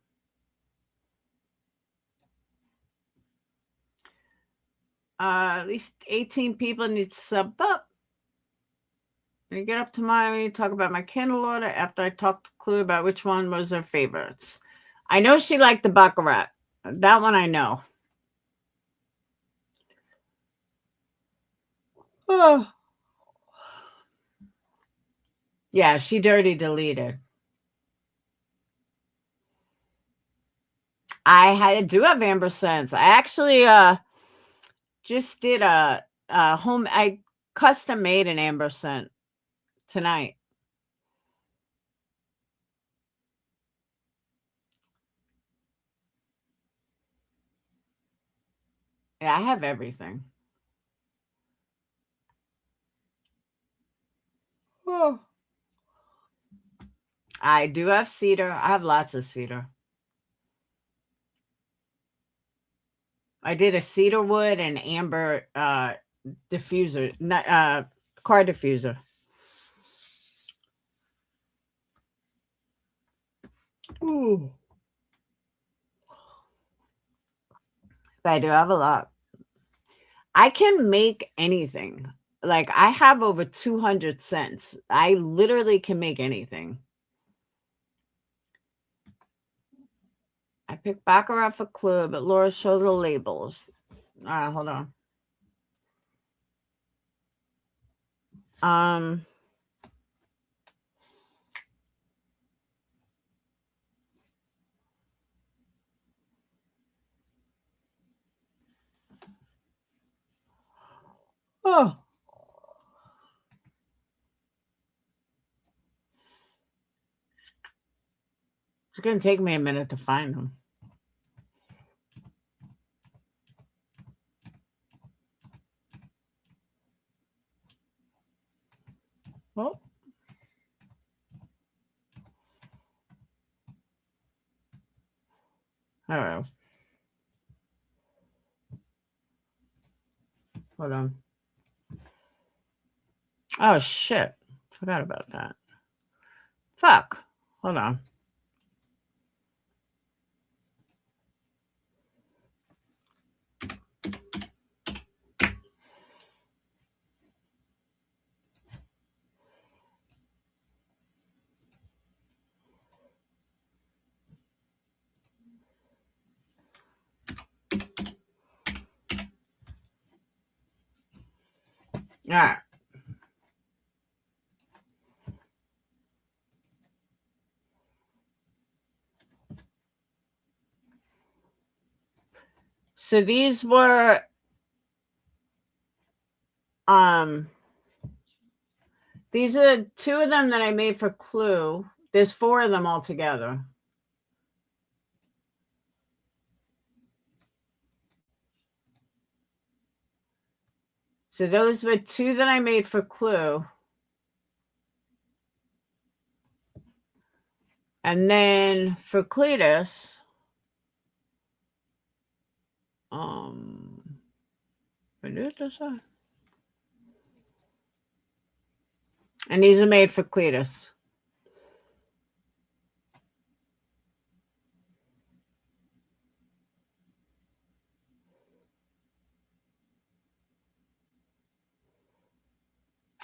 At least 18 people need to sub up. When you get up tomorrow, we need to talk about my candle order after I talked to Clue about which one was her favorites. I know she liked the Baccarat. That one I know. Oh. Yeah, she dirty deleted. I do have amber scents. I actually just did a home. I custom made an amber scent tonight. Yeah, I have everything. Oh. I do have cedar. I have lots of cedar. I did a cedar wood and amber diffuser, car diffuser. Ooh. But I do have a lot. I can make anything. Like I have over 200 cents. I literally can make anything. I picked Baccarat for Clue, but Laura showed the labels. All right, hold on. Oh. It's going to take me a minute to find them. Well, I don't know. Hold on. Oh, shit. Forgot about that. Fuck. Hold on. All right. So these were these are 2 of them that I made for Clue. There's 4 of them altogether. So those were 2 that I made for Clue. And then for Cletus, what did this say? And these are made for Cletus.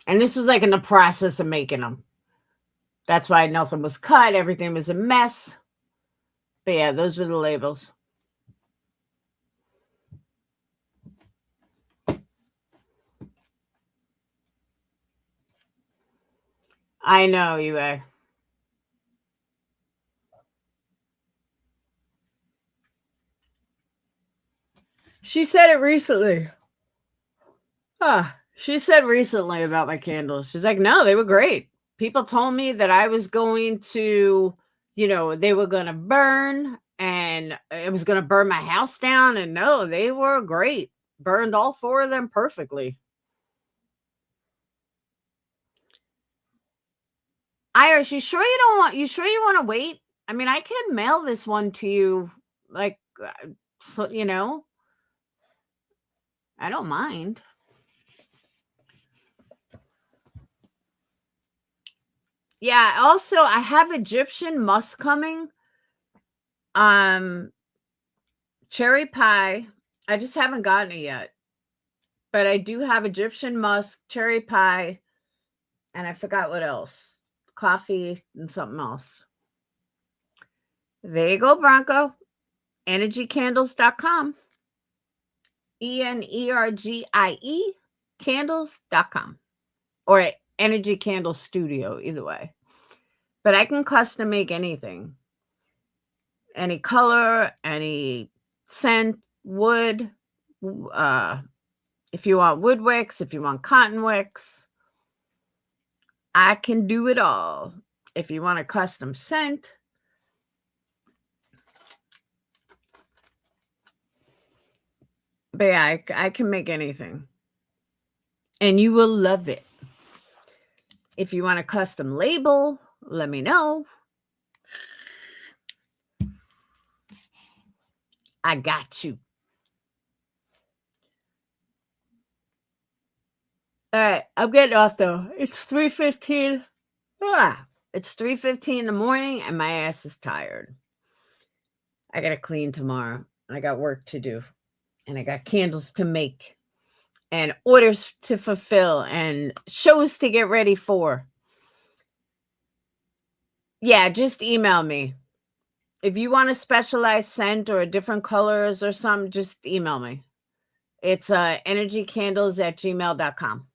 And this was like in the process of making them. That's why nothing was cut. Everything was a mess. But yeah, those were the labels. I know, you. She said it recently. She said recently about my candles. She's like, no, they were great. People told me that I was going to, they were going to burn and it was going to burn my house down. And no, they were great. Burned all 4 of them perfectly. Iris, you sure you want to wait? I mean, I can mail this one to you, like, so, I don't mind. Yeah, also I have Egyptian musk coming. Cherry pie. I just haven't gotten it yet. But I do have Egyptian musk, cherry pie, and I forgot what else. Coffee and something else. There you go, Bronco. Energycandles.com. ENERGIE candles.com. Or Energy Candle Studio, either way. But I can custom make anything. Any color, any scent, wood. If you want wood wicks, if you want cotton wicks, I can do it all. If you want a custom scent, but yeah, I can make anything. And you will love it. If you want a custom label, let me know. I got you. All right, I'm getting off though. It's 3:15. It's 3:15 in the morning and my ass is tired. I got to clean tomorrow. I got work to do. And I got candles to make and orders to fulfill and shows to get ready for. Yeah, just email me. If you want a specialized scent or different colors or something, just email me. It's energycandles@gmail.com.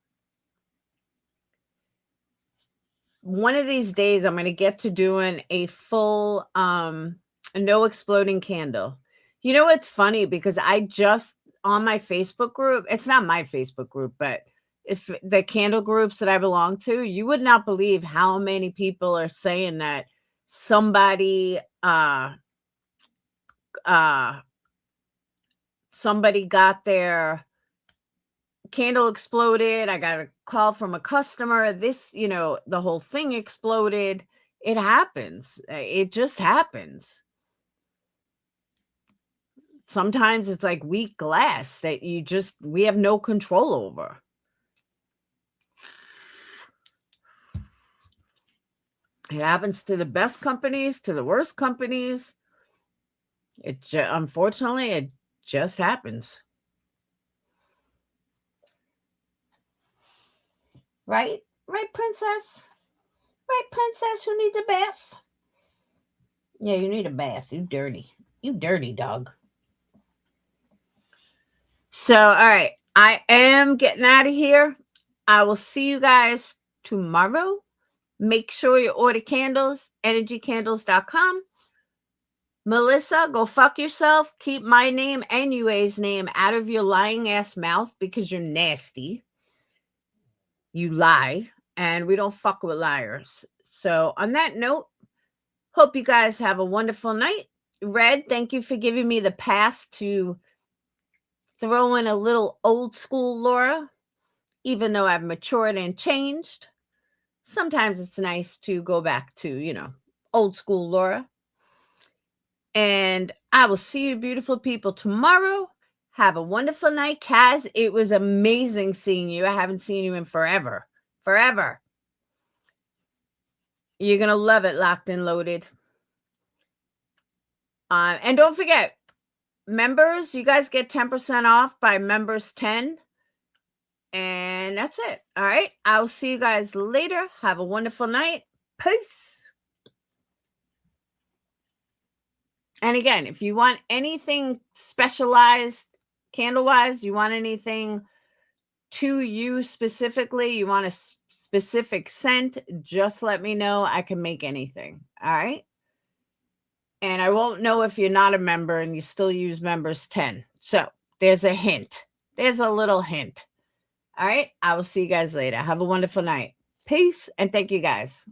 One of these days, I'm going to get to doing a full no exploding candle. You know what's funny? Because I just, on my Facebook group, it's not my Facebook group, but if the candle groups that I belong to, you would not believe how many people are saying that somebody somebody got their candle exploded. I got a call from a customer. This, the whole thing exploded. It happens. It just happens. Sometimes it's like weak glass that we have no control over. It happens to the best companies, to the worst companies. Unfortunately, it just happens. Right, princess? Right, princess, who needs a bath? Yeah, you need a bath. You dirty dog. So, all right, I am getting out of here. I will see you guys tomorrow. Make sure you order candles, energycandles.com. Melissa, go fuck yourself. Keep my name and UA's name out of your lying ass mouth because you're nasty. You lie, and we don't fuck with liars. So on that note, hope you guys have a wonderful night. Red, thank you for giving me the pass to throw in a little old school Laura, even though I've matured and changed. Sometimes it's nice to go back to, old school Laura. And I will see you beautiful people tomorrow. Have a wonderful night. Kaz, it was amazing seeing you. I haven't seen you in forever. Forever. You're going to love it, Locked and Loaded. And don't forget, members, you guys get 10% off by members 10. And that's it. All right. I'll see you guys later. Have a wonderful night. Peace. And again, if you want anything specialized candle-wise, you want anything to you specifically, you want a specific scent, just let me know. I can make anything. All right. And I won't know if you're not a member and you still use members 10. So there's a hint. There's a little hint. All right. I will see you guys later. Have a wonderful night. Peace. And thank you guys.